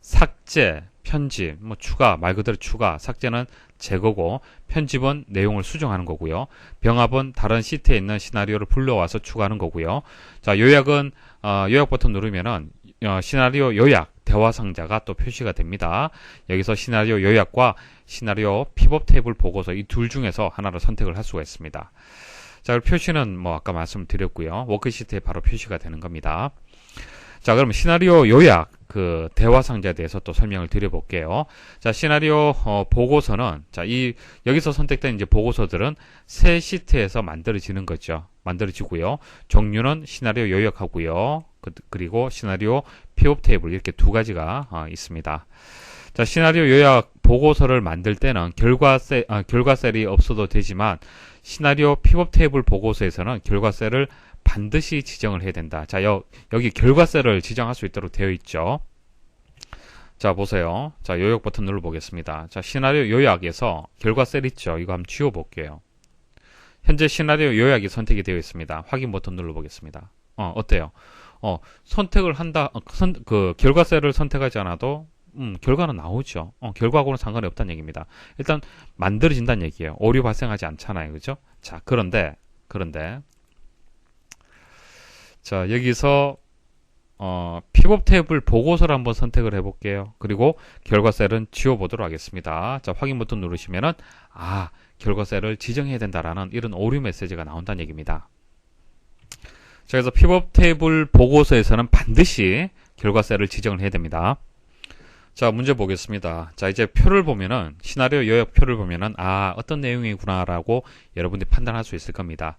삭제, 편집, 뭐 추가, 말 그대로 추가, 삭제는 제거고 편집은 내용을 수정하는 거고요. 병합은 다른 시트에 있는 시나리오를 불러와서 추가하는 거고요. 자, 요약은 요약 버튼 누르면은 시나리오 요약 대화 상자가 또 표시가 됩니다. 여기서 시나리오 요약과 시나리오 픽업 테이블 보고서 이 둘 중에서 하나를 선택을 할 수가 있습니다. 자, 표시는 뭐 아까 말씀드렸고요. 워크시트에 바로 표시가 되는 겁니다. 자, 그럼 시나리오 요약 그 대화 상자에 대해서 또 설명을 드려볼게요. 자, 시나리오 보고서는 자, 여기서 선택된 이제 보고서들은 새 시트에서 만들어지는 거죠. 만들어지고요. 종류는 시나리오 요약하고요. 그리고 시나리오 픽업 테이블 이렇게 두 가지가 있습니다. 자, 시나리오 요약 보고서를 만들 때는 결과 셀이 없어도 되지만 시나리오 픽업 테이블 보고서에서는 결과 셀을 반드시 지정을 해야 된다. 자, 여기 결과 셀을 지정할 수 있도록 되어 있죠. 자, 보세요. 자, 요약 버튼 눌러 보겠습니다. 자, 시나리오 요약에서 결과 셀 있죠. 이거 한번 지워 볼게요. 현재 시나리오 요약이 선택이 되어 있습니다. 확인 버튼 눌러 보겠습니다. 어때요? 선택을 한다, 결과 셀을 선택하지 않아도 결과는 나오죠. 결과하고는 상관이 없다는 얘기입니다. 일단 만들어진다는 얘기예요. 오류 발생하지 않잖아요. 그죠? 자, 그런데 자, 여기서 피벗 테이블 보고서를 한번 선택을 해볼게요. 그리고 결과 셀은 지워보도록 하겠습니다. 자, 확인 버튼 누르시면은 결과 셀을 지정해야 된다라는 이런 오류 메시지가 나온다는 얘기입니다. 자, 그래서 피벗 테이블 보고서에서는 반드시 결과 셀을 지정을 해야 됩니다. 자, 문제 보겠습니다. 자, 이제 표를 보면은, 시나리오 요약표를 보면은, 어떤 내용이구나라고 여러분들이 판단할 수 있을 겁니다.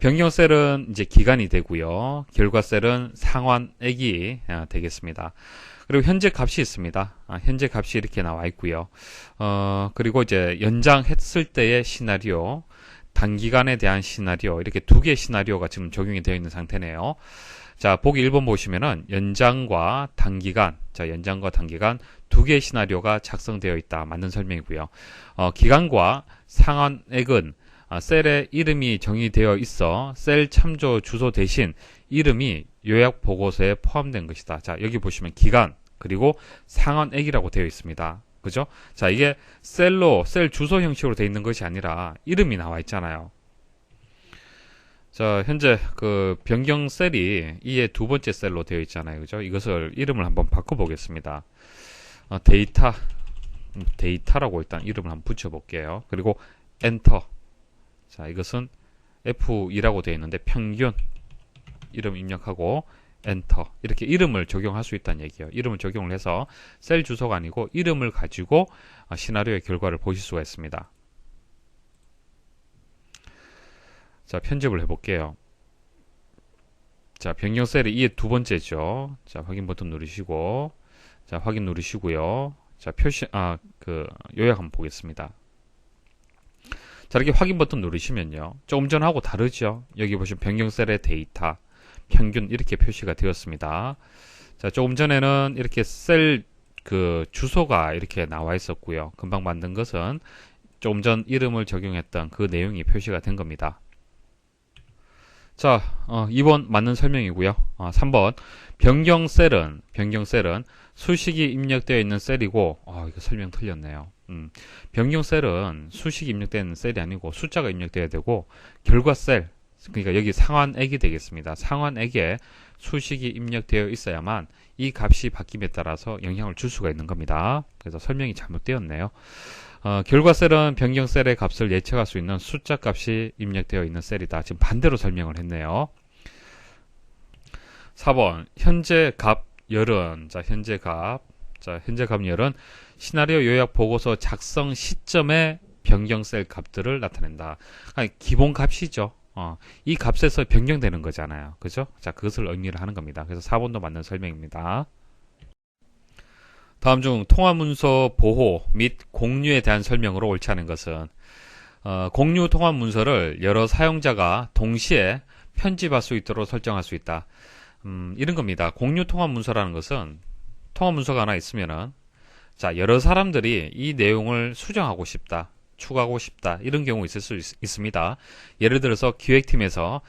변경 셀은 이제 기간이 되고요. 결과 셀은 상환액이 되겠습니다. 그리고 현재 값이 있습니다. 현재 값이 이렇게 나와 있고요. 그리고 이제 연장했을 때의 시나리오, 단기간에 대한 시나리오, 이렇게 두 개의 시나리오가 지금 적용이 되어 있는 상태네요. 자, 보기 1번 보시면은 연장과 단기간 두 개의 시나리오가 작성되어 있다. 맞는 설명이고요. 기간과 상환액은 셀에 이름이 정의되어 있어 셀 참조 주소 대신 이름이 요약 보고서에 포함된 것이다. 자, 여기 보시면 기간 그리고 상환액이라고 되어 있습니다. 그죠? 자, 이게 셀 주소 형식으로 되어 있는 것이 아니라 이름이 나와 있잖아요. 자, 현재 그 변경 셀이 이의 두 번째 셀로 되어 있잖아요. 그죠? 이것을 이름을 한번 바꿔 보겠습니다. 데이터라고 일단 이름을 한번 붙여 볼게요. 그리고 엔터. 자, 이것은 F2라고 되어 있는데 평균 이름 입력하고 엔터. 이렇게 이름을 적용할 수 있다는 얘기예요. 이름을 적용을 해서 셀 주소가 아니고 이름을 가지고 시나리오의 결과를 보실 수가 있습니다. 자, 편집을 해볼게요. 자, 변경 셀이 이게 두 번째죠. 자, 확인 버튼 누르시고, 자, 확인 누르시고요. 자, 요약 한번 보겠습니다. 자, 이렇게 확인 버튼 누르시면요. 조금 전하고 다르죠? 여기 보시면 변경 셀의 데이터, 평균 이렇게 표시가 되었습니다. 자, 조금 전에는 이렇게 셀 주소가 이렇게 나와 있었고요. 금방 만든 것은 조금 전 이름을 적용했던 그 내용이 표시가 된 겁니다. 자, 2번 맞는 설명이고요. 3번 변경 셀은 수식이 입력되어 있는 셀이고 이거 설명 틀렸네요. 변경 셀은 수식이 입력되어 있는 셀이 아니고 숫자가 입력되어야 되고 결과 셀, 그러니까 여기 상환액이 되겠습니다. 상환액에 수식이 입력되어 있어야만 이 값이 바뀜에 따라서 영향을 줄 수가 있는 겁니다. 그래서 설명이 잘못되었네요. 결과 셀은 변경 셀의 값을 예측할 수 있는 숫자 값이 입력되어 있는 셀이다. 지금 반대로 설명을 했네요. 4번 현재 값 열은 현재 값 열은 시나리오 요약 보고서 작성 시점의 변경 셀 값들을 나타낸다. 기본 값이죠. 이 값에서 변경되는 거잖아요. 그죠? 자, 그것을 의미를 하는 겁니다. 그래서 4번도 맞는 설명입니다. 다음 중 통화 문서 보호 및 공유에 대한 설명으로 옳지 않은 것은 공유 통화 문서를 여러 사용자가 동시에 편집할 수 있도록 설정할 수 있다. 이런 겁니다. 공유 통화 문서라는 것은 통화 문서가 하나 있으면은 자, 여러 사람들이 이 내용을 수정하고 싶다. 추가하고 싶다. 이런 경우 있을 수 있습니다. 예를 들어서 기획팀에서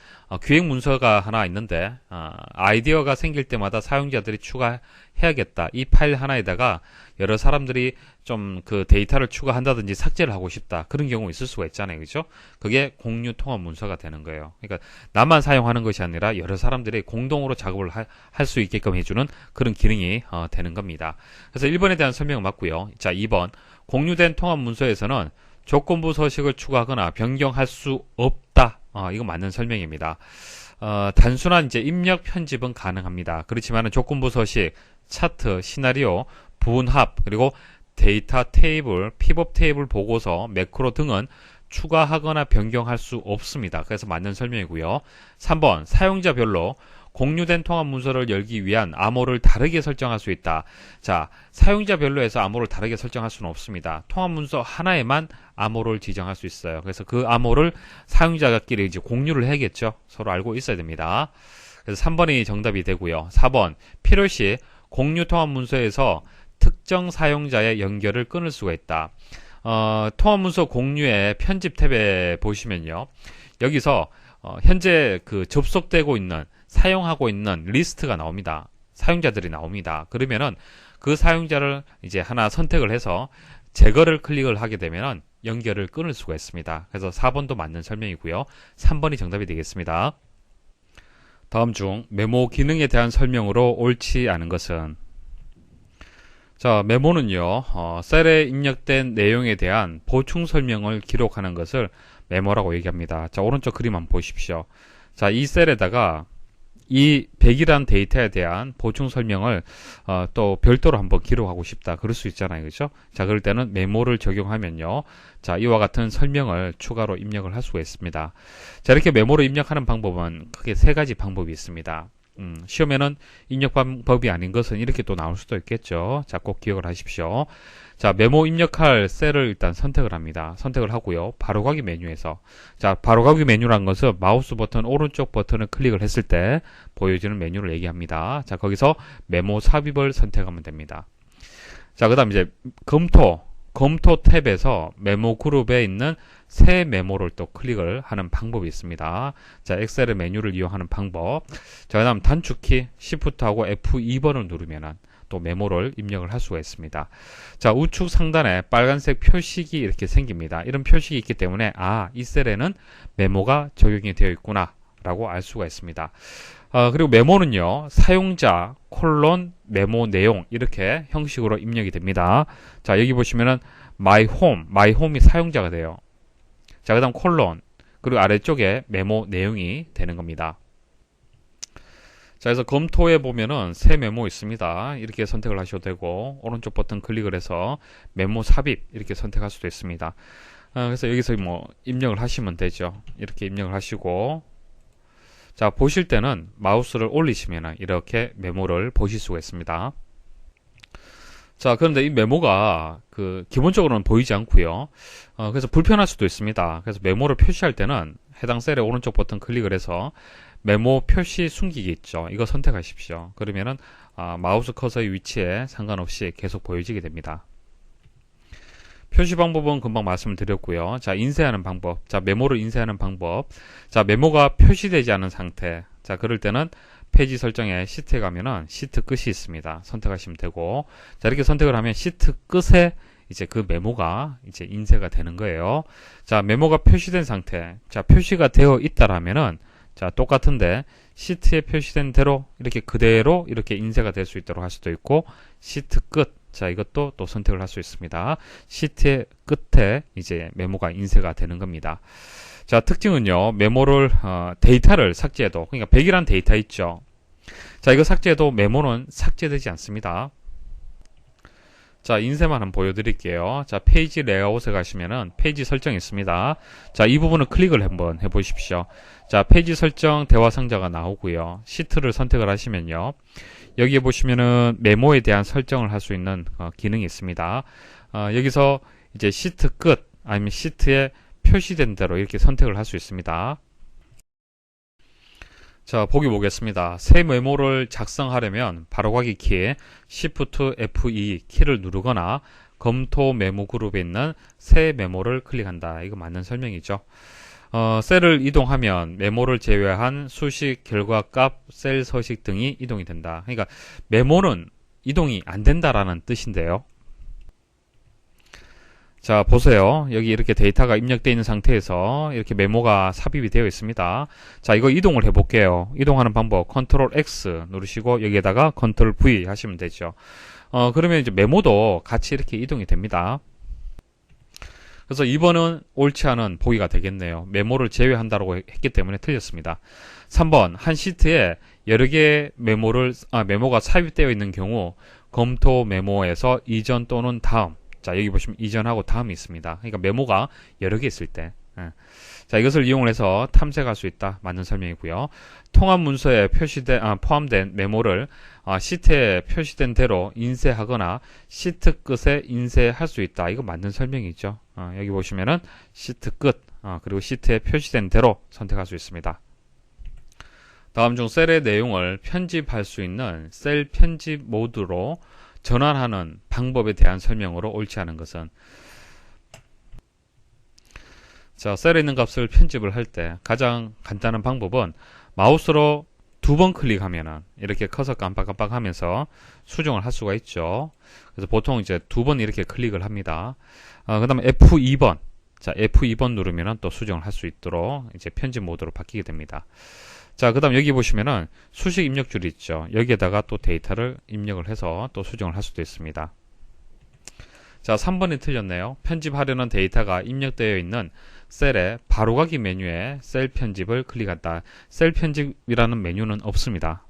기획 문서가 하나 있는데 아이디어가 생길 때마다 사용자들이 추가해야겠다. 이 파일 하나에다가 여러 사람들이 좀 그 데이터를 추가한다든지 삭제를 하고 싶다. 그런 경우 있을 수가 있잖아요. 그죠? 그게 공유 통합 문서가 되는 거예요. 그러니까 나만 사용하는 것이 아니라 여러 사람들이 공동으로 작업을 할 수 있게끔 해주는 그런 기능이 되는 겁니다. 그래서 1번에 대한 설명은 맞고요. 자, 2번 공유된 통합 문서에서는 조건부 서식을 추가하거나 변경할 수 없다. 이거 맞는 설명입니다. 단순한 이제 입력 편집은 가능합니다. 그렇지만 조건부 서식, 차트, 시나리오, 분합, 그리고 데이터 테이블, 피벗 테이블 보고서, 매크로 등은 추가하거나 변경할 수 없습니다. 그래서 맞는 설명이고요. 3번 사용자별로 공유된 통합 문서를 열기 위한 암호를 다르게 설정할 수 있다. 자, 사용자별로 해서 암호를 다르게 설정할 수는 없습니다. 통합 문서 하나에만 암호를 지정할 수 있어요. 그래서 그 암호를 사용자끼리 이제 공유를 해야겠죠. 서로 알고 있어야 됩니다. 그래서 3번이 정답이 되고요. 4번 필요시 공유 통합 문서에서 특정 사용자의 연결을 끊을 수가 있다. 통합 문서 공유의 편집 탭에 보시면요. 여기서 현재 그 접속되고 있는 사용하고 있는 리스트가 나옵니다. 사용자들이 나옵니다. 그러면은 그 사용자를 이제 하나 선택을 해서 제거를 클릭을 하게 되면 연결을 끊을 수가 있습니다. 그래서 4번도 맞는 설명이고요. 3번이 정답이 되겠습니다. 다음 중 메모 기능에 대한 설명으로 옳지 않은 것은? 자, 메모는요, 셀에 입력된 내용에 대한 보충 설명을 기록하는 것을 메모라고 얘기합니다. 자, 오른쪽 그림 한번 보십시오. 자, 이 셀에다가 이 100이란 데이터에 대한 보충 설명을 또 별도로 한번 기록하고 싶다. 그럴 수 있잖아요. 그죠? 자, 그럴 때는 메모를 적용하면요. 자, 이와 같은 설명을 추가로 입력을 할 수가 있습니다. 자, 이렇게 메모를 입력하는 방법은 크게 세 가지 방법이 있습니다. 시험에는 입력 방법이 아닌 것은 이렇게 또 나올 수도 있겠죠. 자, 꼭 기억을 하십시오. 자, 메모 입력할 셀을 일단 선택을 합니다. 선택을 하고요. 바로가기 메뉴에서, 자, 바로가기 메뉴란 것은 마우스 버튼 오른쪽 버튼을 클릭을 했을 때 보여지는 메뉴를 얘기합니다. 자, 거기서 메모 삽입을 선택하면 됩니다. 자, 그 다음 이제 검토 탭에서 메모 그룹에 있는 새 메모를 또 클릭을 하는 방법이 있습니다. 자, 엑셀의 메뉴를 이용하는 방법. 자, 그 다음 단축키 Shift하고 F2번을 누르면은 또 메모를 입력을 할 수가 있습니다. 자, 우측 상단에 빨간색 표식이 이렇게 생깁니다. 이런 표식이 있기 때문에 이 셀에는 메모가 적용이 되어 있구나 라고 알 수가 있습니다. 그리고 메모는요, 사용자, 메모 내용, 이렇게 형식으로 입력이 됩니다. 자, 여기 보시면은 my home이 사용자가 돼요. 자, 그 다음 그리고 아래쪽에 메모 내용이 되는 겁니다. 자, 그래서 검토에 보면은 새 메모 있습니다. 이렇게 선택을 하셔도 되고, 오른쪽 버튼 클릭을 해서 메모 삽입, 이렇게 선택할 수도 있습니다. 그래서 여기서 뭐 입력을 하시면 되죠. 이렇게 입력을 하시고, 자, 보실 때는 마우스를 올리시면 이렇게 메모를 보실 수가 있습니다. 자, 그런데 이 메모가 기본적으로는 보이지 않고요. 그래서 불편할 수도 있습니다. 그래서 메모를 표시할 때는 해당 셀의 오른쪽 버튼 클릭을 해서 메모 표시 숨기기 있죠. 이거 선택하십시오. 그러면은 마우스 커서의 위치에 상관없이 계속 보여지게 됩니다. 표시 방법은 금방 말씀드렸고요. 자, 인쇄하는 방법. 자, 메모를 인쇄하는 방법. 자, 메모가 표시되지 않은 상태. 자, 그럴 때는 페이지 설정에 시트에 가면은 시트 끝이 있습니다. 선택하시면 되고. 자, 이렇게 선택을 하면 시트 끝에 이제 그 메모가 이제 인쇄가 되는 거예요. 자, 메모가 표시된 상태. 자, 표시가 되어 있다라면은 자, 똑같은데 시트에 표시된 대로 이렇게 그대로 이렇게 인쇄가 될 수 있도록 할 수도 있고, 시트 끝. 자, 이것도 또 선택을 할 수 있습니다. 시트의 끝에 이제 메모가 인쇄가 되는 겁니다. 자, 특징은요, 메모를, 데이터를 삭제해도, 그러니까 100이란 데이터 있죠. 자, 이거 삭제해도 메모는 삭제되지 않습니다. 자, 인쇄만 한번 보여드릴게요. 자, 페이지 레이아웃에 가시면은 페이지 설정이 있습니다. 자, 이 부분을 클릭을 한번 해보십시오. 자, 페이지 설정 대화 상자가 나오고요. 시트를 선택을 하시면요. 여기에 보시면은 메모에 대한 설정을 할 수 있는 기능이 있습니다. 여기서 이제 시트 끝 아니면 시트에 표시된 대로 이렇게 선택을 할 수 있습니다. 자, 보기 보겠습니다. 새 메모를 작성하려면 바로가기 키에 Shift F2 키를 누르거나 검토 메모 그룹에 있는 새 메모를 클릭한다. 이거 맞는 설명이죠. 셀을 이동하면 메모를 제외한 수식, 결과값, 셀 서식 등이 이동이 된다. 그러니까 메모는 이동이 안 된다라는 뜻인데요. 자, 보세요. 여기 이렇게 데이터가 입력되어 있는 상태에서 이렇게 메모가 삽입이 되어 있습니다. 자, 이거 이동을 해볼게요. 이동하는 방법 컨트롤 X 누르시고 여기에다가 컨트롤 V 하시면 되죠. 그러면 이제 메모도 같이 이렇게 이동이 됩니다. 그래서 2번은 옳지 않은 보기가 되겠네요. 메모를 제외한다고 했기 때문에 틀렸습니다. 3번 한 시트에 여러 개의 메모가 삽입되어 있는 경우 검토 메모에서 이전 또는 다음. 자, 여기 보시면 이전하고 다음이 있습니다. 그러니까 메모가 여러 개 있을 때. 자, 이것을 이용을 해서 탐색할 수 있다. 맞는 설명이고요. 통합 문서에 포함된 메모를 시트에 표시된 대로 인쇄하거나 시트 끝에 인쇄할 수 있다. 이거 맞는 설명이죠. 여기 보시면은 시트 끝, 그리고 시트에 표시된 대로 선택할 수 있습니다. 다음 중 셀의 내용을 편집할 수 있는 셀 편집 모드로 전환하는 방법에 대한 설명으로 옳지 않은 것은? 자, 셀에 있는 값을 편집을 할 때 가장 간단한 방법은 마우스로 두 번 클릭하면은 이렇게 커서 깜빡깜빡 하면서 수정을 할 수가 있죠. 그래서 보통 이제 두 번 이렇게 클릭을 합니다. 그 다음에 F2번. 자, F2번 누르면은 또 수정을 할 수 있도록 이제 편집 모드로 바뀌게 됩니다. 자, 그 다음 여기 보시면은 수식 입력줄이 있죠. 여기에다가 또 데이터를 입력을 해서 또 수정을 할 수도 있습니다. 자, 3번이 틀렸네요. 편집하려는 데이터가 입력되어 있는 셀의 바로가기 메뉴에 셀 편집을 클릭한다. 셀 편집이라는 메뉴는 없습니다.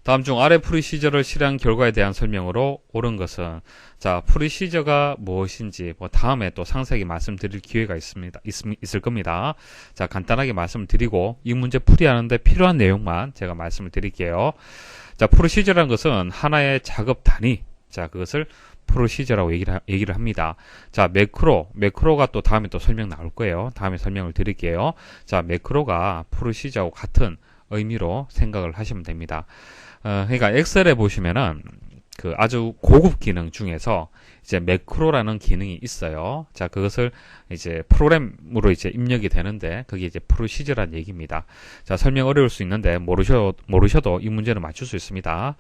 다음 중 아래 프로시저를 실행 결과에 대한 설명으로 옳은 것은, 자, 프로시저가 무엇인지 다음에 또 상세하게 말씀드릴 기회가 있을 겁니다. 자, 간단하게 말씀을 드리고 이 문제 풀이하는데 필요한 내용만 제가 말씀을 드릴게요. 자, 프로시저라는 것은 하나의 작업 단위, 자, 그것을 프로시저라고 얘기를 합니다. 자, 매크로가 또 다음에 또 설명 나올 거예요. 다음에 설명을 드릴게요. 자, 매크로가 프로시저하고 같은 의미로 생각을 하시면 됩니다. 그러니까 엑셀에 보시면은 그 아주 고급 기능 중에서 이제 매크로라는 기능이 있어요. 자, 그것을 이제 프로그램으로 이제 입력이 되는데 그게 이제 프로시저란 얘기입니다. 자, 설명 어려울 수 있는데 모르셔도 이 문제는 맞출 수 있습니다.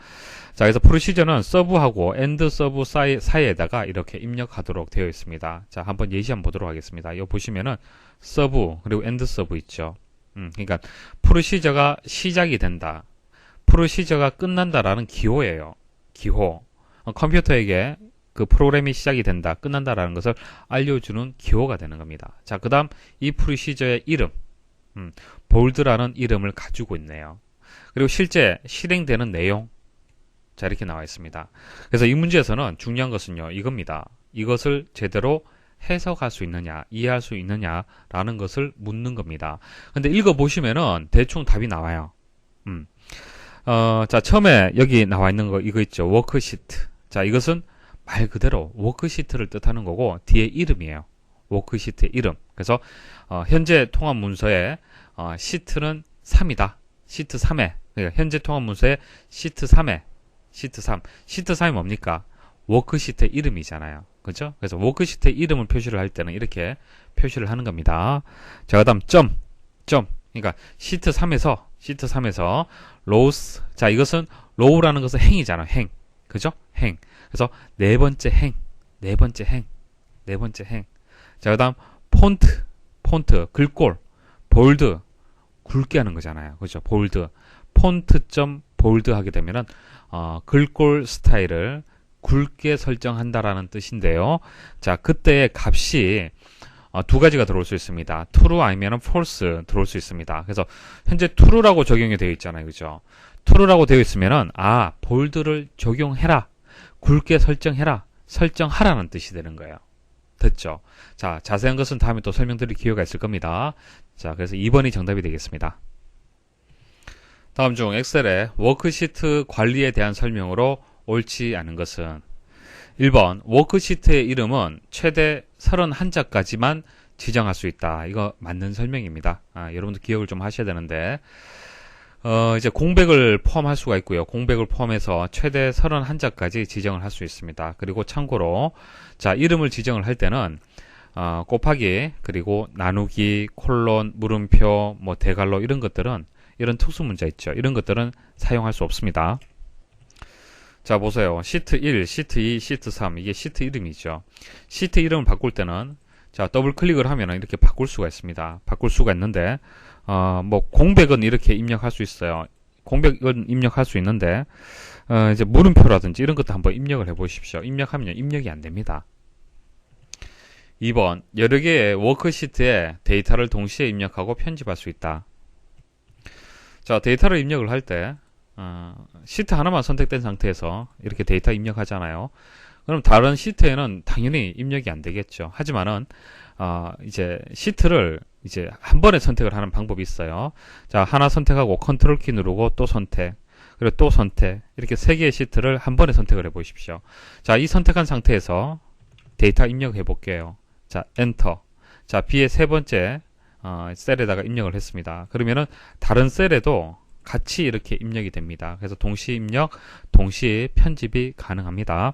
자, 그래서 프로시저는 서브하고 엔드 서브 사이에다가 이렇게 입력하도록 되어 있습니다. 자, 한번 예시 한번 보도록 하겠습니다. 여기 보시면은 서브 그리고 엔드 서브 있죠. 그러니까 프로시저가 시작이 된다. 프로시저가 끝난다라는 기호예요. 기호. 컴퓨터에게 그 프로그램이 시작이 된다, 끝난다라는 것을 알려주는 기호가 되는 겁니다. 자, 그 다음 이 프로시저의 이름, 볼드라는 이름을 가지고 있네요. 그리고 실제 실행되는 내용, 자, 이렇게 나와 있습니다. 그래서 이 문제에서는 중요한 것은요, 이겁니다. 이것을 제대로 해석할 수 있느냐, 이해할 수 있느냐라는 것을 묻는 겁니다. 근데 읽어보시면은 대충 답이 나와요. 자, 처음에 여기 나와 있는 거 이거 있죠. 워크시트. 자, 이것은 말 그대로 워크시트를 뜻하는 거고 뒤에 이름이에요. 워크시트의 이름. 그래서 현재 통합 문서에 시트는 3이다. 시트 3에. 그러니까 현재 통합 문서에 시트 3에. 시트 3. 시트 3이 뭡니까? 워크시트의 이름이잖아요. 그죠? 그래서 워크시트의 이름을 표시를 할 때는 이렇게 표시를 하는 겁니다. 자, 그다음 점. 그러니까 시트 3에서 로우스. 자, 이것은 로우라는 것은 행이잖아요. 행. 그죠? 행. 그래서 네 번째 행. 자, 그다음 폰트, 글꼴, 볼드, 굵게 하는 거잖아요. 그죠? 볼드. 폰트.볼드 하게 되면은 글꼴 스타일을 굵게 설정한다라는 뜻인데요. 자, 그때의 값이 두 가지가 들어올 수 있습니다. true 아니면 false 들어올 수 있습니다. 그래서 현재 true라고 적용이 되어 있잖아요. 그죠? true라고 되어 있으면은 볼드를 적용해라. 굵게 설정하라는 뜻이 되는 거예요. 됐죠? 자, 자세한 것은 다음에 또 설명드릴 기회가 있을 겁니다. 자, 그래서 2번이 정답이 되겠습니다. 다음 중 엑셀의 워크시트 관리에 대한 설명으로 옳지 않은 것은 1번 워크시트의 이름은 최대 31자까지만 지정할 수 있다. 이거 맞는 설명입니다. 여러분들 기억을 좀 하셔야 되는데 이제 공백을 포함할 수가 있고요. 공백을 포함해서 최대 31자까지 지정을 할 수 있습니다. 그리고 참고로 자, 이름을 지정을 할 때는 곱하기 그리고 나누기 콜론 물음표 대괄호 이런 것들은 이런 특수 문자 있죠. 이런 것들은 사용할 수 없습니다. 자, 보세요. 시트 1, 시트 2, 시트 3 이게 시트 이름이죠. 시트 이름을 바꿀 때는 자, 더블 클릭을 하면 이렇게 바꿀 수가 있습니다. 바꿀 수가 있는데 공백은 이렇게 입력할 수 있어요. 공백은 입력할 수 있는데 이제 물음표라든지 이런 것도 한번 입력을 해 보십시오. 입력하면 입력이 안 됩니다. 2번 여러 개의 워크시트에 데이터를 동시에 입력하고 편집할 수 있다. 자, 데이터를 입력을 할 때 시트 하나만 선택된 상태에서 이렇게 데이터 입력하잖아요. 그럼 다른 시트에는 당연히 입력이 안 되겠죠. 하지만은 이제 시트를 이제 한 번에 선택을 하는 방법이 있어요. 자, 하나 선택하고 컨트롤 키 누르고 또 선택, 그리고 또 선택, 이렇게 세 개의 시트를 한 번에 선택을 해 보십시오. 자, 이 선택한 상태에서 데이터 입력해 볼게요. 자, 엔터. 자, B의 세 번째 셀에다가 입력을 했습니다. 그러면은 다른 셀에도 같이 이렇게 입력이 됩니다. 그래서 동시 입력, 동시 편집이 가능합니다.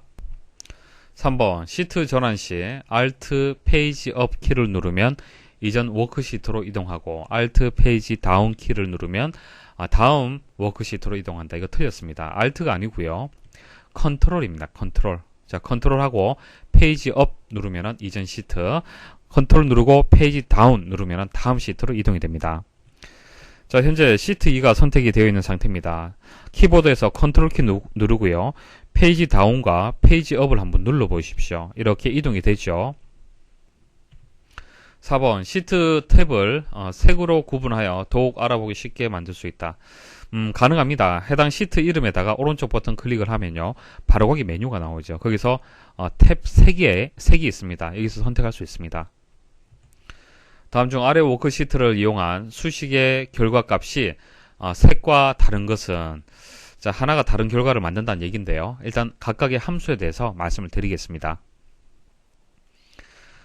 3번 시트 전환 시 Alt 페이지 업 키를 누르면 이전 워크시트로 이동하고 Alt 페이지 다운 키를 누르면 다음 워크시트로 이동한다. 이거 틀렸습니다. Alt가 아니고요. 컨트롤입니다. 컨트롤. 자, 컨트롤하고 페이지 업 누르면은 이전 시트, 컨트롤 누르고 페이지 다운 누르면은 다음 시트로 이동이 됩니다. 자, 현재 시트 2가 선택이 되어 있는 상태입니다. 키보드에서 컨트롤 키 누르고요. 페이지 다운과 페이지 업을 한번 눌러 보십시오. 이렇게 이동이 되죠. 4번 시트 탭을 색으로 구분하여 더욱 알아보기 쉽게 만들 수 있다. 가능합니다. 해당 시트 이름에다가 오른쪽 버튼 클릭을 하면요. 바로가기 메뉴가 나오죠. 거기서 탭 3개 있습니다. 여기서 선택할 수 있습니다. 다음 중 아래 워크시트를 이용한 수식의 결과값이 색과 다른 것은, 자, 하나가 다른 결과를 만든다는 얘기인데요. 일단 각각의 함수에 대해서 말씀을 드리겠습니다.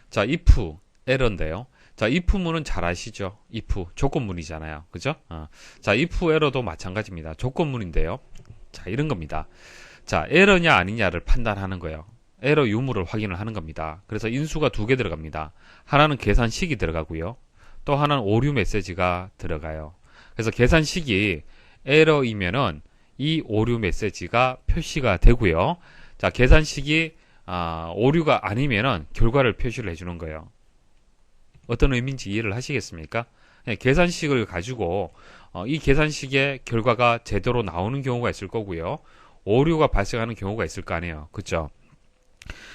자, if 에러인데요. 자, if문은 잘 아시죠? if 조건문이잖아요. 그죠? 자, if 에러도 마찬가지입니다. 조건문인데요. 자, 이런 겁니다. 자, 에러냐 아니냐를 판단하는 거예요. 에러 유무를 확인을 하는 겁니다. 그래서 인수가 2개 들어갑니다. 하나는 계산식이 들어가고요. 또 하나는 오류 메시지가 들어가요. 그래서 계산식이 에러이면은 이 오류 메시지가 표시가 되고요. 자, 계산식이 오류가 아니면은 결과를 표시를 해주는 거예요. 어떤 의미인지 이해를 하시겠습니까? 계산식을 가지고 이 계산식의 결과가 제대로 나오는 경우가 있을 거고요. 오류가 발생하는 경우가 있을 거 아니에요. 그렇죠?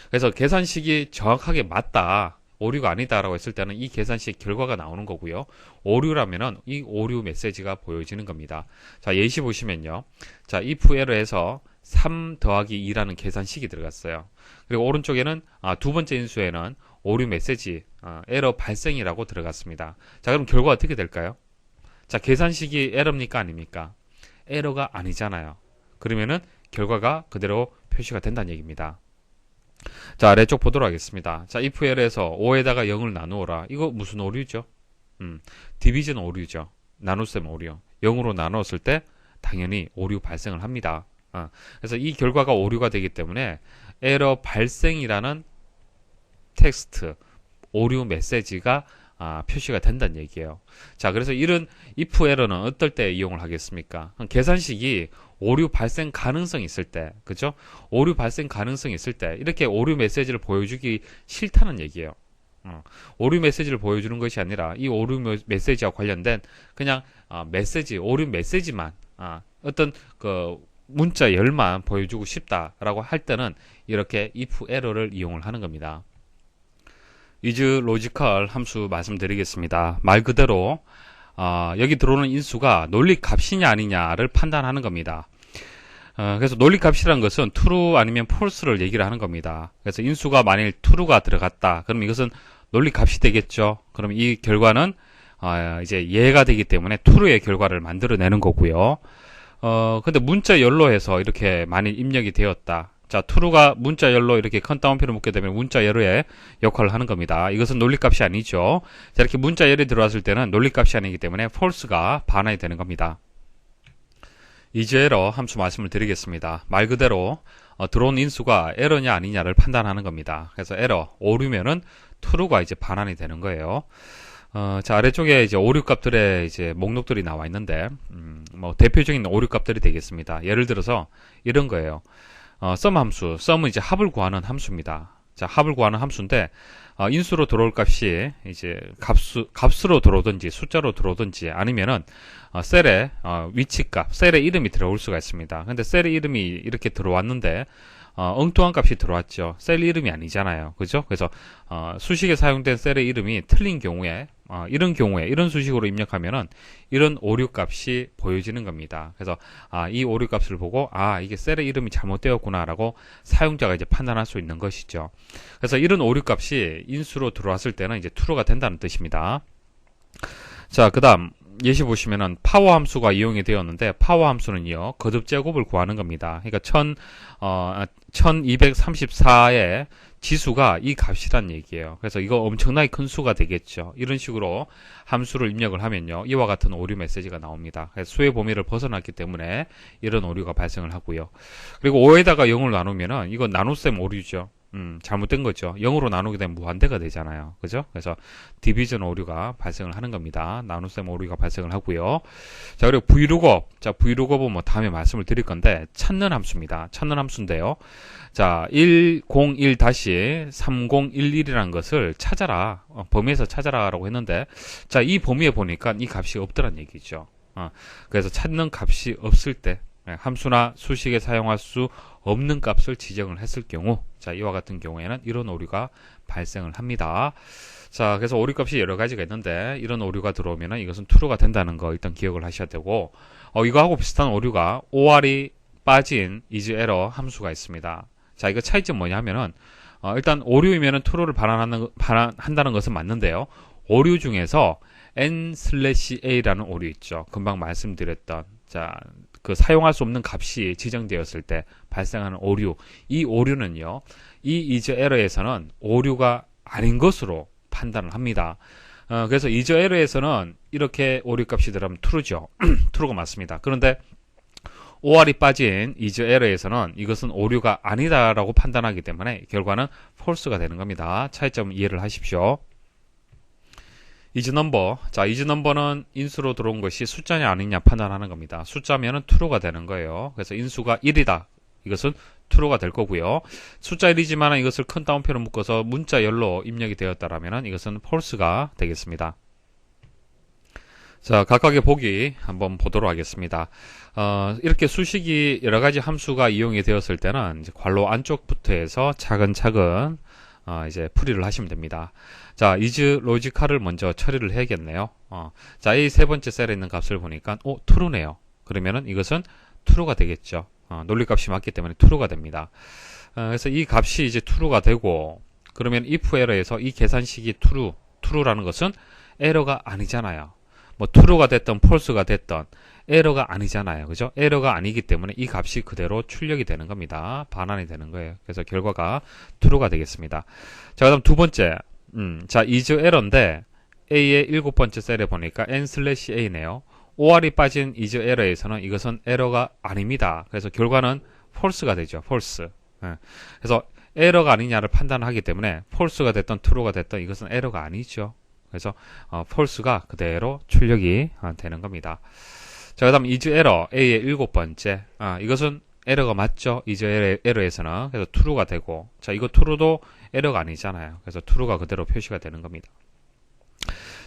그래서 계산식이 정확하게 맞다, 오류가 아니다라고 했을 때는 이 계산식 결과가 나오는 거고요. 오류라면은 이 오류 메시지가 보여지는 겁니다. 자, 예시 보시면요. 자, if 에러에서 3 더하기 2라는 계산식이 들어갔어요. 그리고 오른쪽에는 두 번째 인수에는 오류 메시지, 에러 발생이라고 들어갔습니다. 자, 그럼 결과 어떻게 될까요? 자, 계산식이 에러입니까 아닙니까? 에러가 아니잖아요. 그러면은 결과가 그대로 표시가 된다는 얘기입니다. 자, 아래쪽 보도록 하겠습니다. 자, if 에러에서 5에다가 0을 나누어라. 이거 무슨 오류죠? 디비전 오류죠. 나눗셈 오류. 0으로 나누었을 때 당연히 오류 발생을 합니다. 그래서 이 결과가 오류가 되기 때문에 에러 발생이라는 텍스트, 오류 메시지가 표시가 된다는 얘기예요. 자, 그래서 이런 if 에러는 어떨 때 이용을 하겠습니까? 계산식이 오류 발생 가능성이 있을 때, 그죠? 오류 발생 가능성이 있을 때 이렇게 오류 메시지를 보여주기 싫다는 얘기예요. 오류 메시지를 보여주는 것이 아니라 이 오류 메시지와 관련된 그냥 메시지, 오류 메시지만 어떤 그 문자열만 보여주고 싶다라고 할 때는 이렇게 if 에러를 이용을 하는 겁니다. is logical 함수 말씀드리겠습니다. 말 그대로 여기 들어오는 인수가 논리 값이냐 아니냐를 판단하는 겁니다. 그래서 논리 값이란 것은 true 아니면 false를 얘기를 하는 겁니다. 그래서 인수가 만일 true가 들어갔다, 그럼 이것은 논리 값이 되겠죠. 그럼 이 결과는 이제 예가 되기 때문에 true의 결과를 만들어내는 거고요. 근데 문자열로 해서 이렇게 만일 입력이 되었다. 자, true가 문자열로 이렇게 큰 따옴표를 묶게 되면 문자열의 역할을 하는 겁니다. 이것은 논리값이 아니죠. 자, 이렇게 문자열이 들어왔을 때는 논리값이 아니기 때문에 false가 반환이 되는 겁니다. is error 함수 말씀을 드리겠습니다. 말 그대로 들어온 인수가 에러냐 아니냐를 판단하는 겁니다. 그래서 에러, 오류면은 true가 이제 반환이 되는 거예요. 자, 아래쪽에 이제 오류값들의 이제 목록들이 나와 있는데, 뭐 대표적인 오류값들이 되겠습니다. 예를 들어서 이런 거예요. sum 함수, sum은 이제 합을 구하는 함수입니다. 자, 합을 구하는 함수인데, 인수로 들어올 값이 이제 값으로 들어오든지 숫자로 들어오든지 아니면은 셀의 위치값, 셀의 이름이 들어올 수가 있습니다. 근데 셀의 이름이 이렇게 들어왔는데 엉뚱한 값이 들어왔죠. 셀 이름이 아니잖아요. 그죠? 그래서 수식에 사용된 셀의 이름이 틀린 경우에 이런 경우에 이런 수식으로 입력하면은 이런 오류 값이 보여지는 겁니다. 그래서 이 오류 값을 보고 이게 셀의 이름이 잘못되었구나라고 사용자가 이제 판단할 수 있는 것이죠. 그래서 이런 오류 값이 인수로 들어왔을 때는 이제 true가 된다는 뜻입니다. 자, 그다음 예시 보시면은 파워 함수가 이용이 되었는데, 파워 함수는요 거듭 제곱을 구하는 겁니다. 그러니까 1234의 지수가 이 값이란 얘기예요. 그래서 이거 엄청나게 큰 수가 되겠죠. 이런 식으로 함수를 입력을 하면요 이와 같은 오류 메시지가 나옵니다. 그래서 수의 범위를 벗어났기 때문에 이런 오류가 발생을 하고요. 그리고 5에다가 0을 나누면은 이거 나눗셈 오류죠. 잘못된 거죠. 0으로 나누게 되면 무한대가 되잖아요. 그죠? 그래서 디비전 오류가 발생을 하는 겁니다. 나눗셈 오류가 발생을 하고요. 자, 그리고 vlookup. 자, vlookup은 뭐 다음에 말씀을 드릴 건데, 찾는 함수입니다. 찾는 함수인데요. 자, 101-3011이라는 것을 찾아라. 범위에서 찾아라라고 했는데, 자, 이 범위에 보니까 이 값이 없더란 얘기죠. 그래서 찾는 값이 없을 때, 함수나 수식에 사용할 수 없는 값을 지정을 했을 경우, 자, 이와 같은 경우에는 이런 오류가 발생을 합니다. 자, 그래서 오류 값이 여러 가지가 있는데, 이런 오류가 들어오면은 이것은 true가 된다는 거 일단 기억을 하셔야 되고, 이거하고 비슷한 오류가 OR이 빠진 isError 함수가 있습니다. 자, 이거 차이점 뭐냐면은, 일단 오류이면은 true를 반환한다는 것은 맞는데요. 오류 중에서 n/a라는 오류 있죠. 금방 말씀드렸던, 자, 그 사용할 수 없는 값이 지정되었을 때 발생하는 오류. 이 오류는요, 이 isError에서는 오류가 아닌 것으로 판단을 합니다. 그래서 isError에서는 이렇게 오류 값이 들어가면 true죠. true가 맞습니다. 그런데 OR이 빠진 isError에서는 이것은 오류가 아니다라고 판단하기 때문에 결과는 false가 되는 겁니다. 차이점 이해를 하십시오. isNumber. 자, isNumber는 인수로 들어온 것이 숫자냐 아니냐 판단하는 겁니다. 숫자면은 true가 되는 거예요. 그래서 인수가 1이다. 이것은 true가 될 거고요. 숫자 1이지만 이것을 큰 따옴표로 묶어서 문자 열로 입력이 되었다라면 이것은 false가 되겠습니다. 자, 각각의 보기 한번 보도록 하겠습니다. 이렇게 수식이 여러 가지 함수가 이용이 되었을 때는 이제 괄호 안쪽부터 해서 차근차근 이제 풀이를 하시면 됩니다. 자, isLogical을 먼저 처리를 해야겠네요. 자, 이 세 번째 셀에 있는 값을 보니까, true네요. 그러면은 이것은 true가 되겠죠. 논리값이 맞기 때문에 true가 됩니다. 그래서 이 값이 이제 true가 되고, 그러면 if error에서 이 계산식이 true라는 것은 에러가 아니잖아요. 뭐 true가 됐던 false가 됐던 에러가 아니잖아요. 그죠? 에러가 아니기 때문에 이 값이 그대로 출력이 되는 겁니다. 반환이 되는 거예요. 그래서 결과가 true가 되겠습니다. 자, 그다음 두 번째. 자, isError인데 A의 7번째 셀에 보니까 n/a네요. OR이 빠진 isError에서는 이것은 에러가 아닙니다. 그래서 결과는 false가 되죠. false. 그래서 에러가 아니냐를 판단하기 때문에 false가 됐던 true가 됐던 이것은 에러가 아니죠. 그래서 false가 그대로 출력이 되는 겁니다. 자, 그 다음 isError A의 7번째. 이것은 에러가 맞죠? isError에서는. 그래서 true가 되고, 자, 이거 true도 에러가 아니잖아요. 그래서 true가 그대로 표시가 되는 겁니다.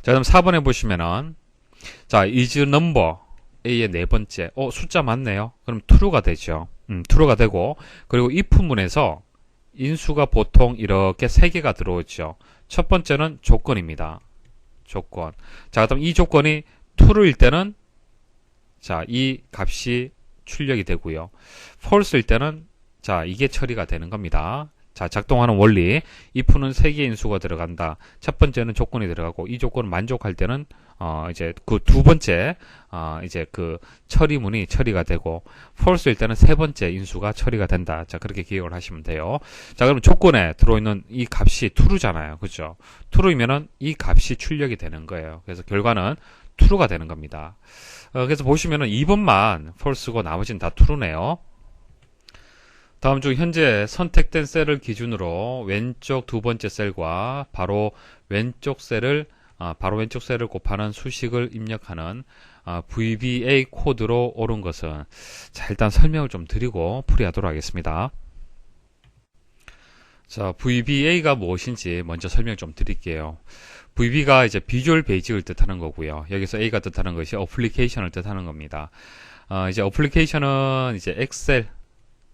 자, 그다음 4번에 보시면은, 자, isNumber A의 4번째. 숫자 맞네요. 그럼 true가 되죠. true가 되고, 그리고 if문에서 인수가 보통 이렇게 3개가 들어오죠. 첫 번째는 조건입니다. 조건. 자, 그다음 이 조건이 true일 때는, 자, 이 값이 출력이 되고요. false일 때는, 자, 이게 처리가 되는 겁니다. 자, 작동하는 원리. if는 3개의 인수가 들어간다. 첫 번째는 조건이 들어가고, 이 조건을 만족할 때는, 이제 그 두 번째, 이제 그 처리문이 처리가 되고, false일 때는 세 번째 인수가 처리가 된다. 자, 그렇게 기억을 하시면 돼요. 자, 그럼 조건에 들어있는 이 값이 true잖아요. 그죠? true이면은 이 값이 출력이 되는 거예요. 그래서 결과는 true가 되는 겁니다. 그래서 보시면은 2번만 false고 나머지는 다 true네요. 다음 중 현재 선택된 셀을 기준으로 왼쪽 두 번째 셀과 바로 왼쪽 셀을 곱하는 수식을 입력하는 VBA 코드로 옳은 것은, 자, 일단 설명을 좀 드리고 풀이하도록 하겠습니다. 자, VBA가 무엇인지 먼저 설명 좀 드릴게요. VB가 이제 비주얼 베이직을 뜻하는 거고요. 여기서 A가 뜻하는 것이 어플리케이션을 뜻하는 겁니다. 이제 어플리케이션은 이제 엑셀,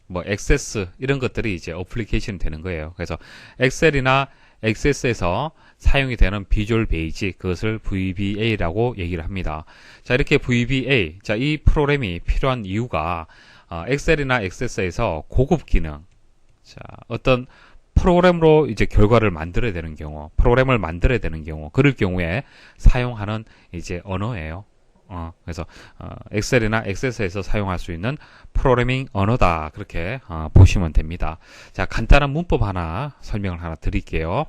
뭐 액세스 이런 것들이 이제 어플리케이션이 되는 거예요. 그래서 엑셀이나 액세스에서 사용이 되는 비주얼 베이직, 그것을 VBA라고 얘기를 합니다. 자, 이렇게 VBA, 자, 이 프로그램이 필요한 이유가 엑셀이나 액세스에서 고급 기능, 자, 어떤 프로그램으로 이제 결과를 만들어야 되는 경우, 프로그램을 만들어야 되는 경우, 그럴 경우에 사용하는 이제 언어예요. 그래서 엑셀이나 액세스에서 사용할 수 있는 프로그래밍 언어다, 그렇게 보시면 됩니다. 자, 간단한 문법 하나 설명을 하나 드릴게요.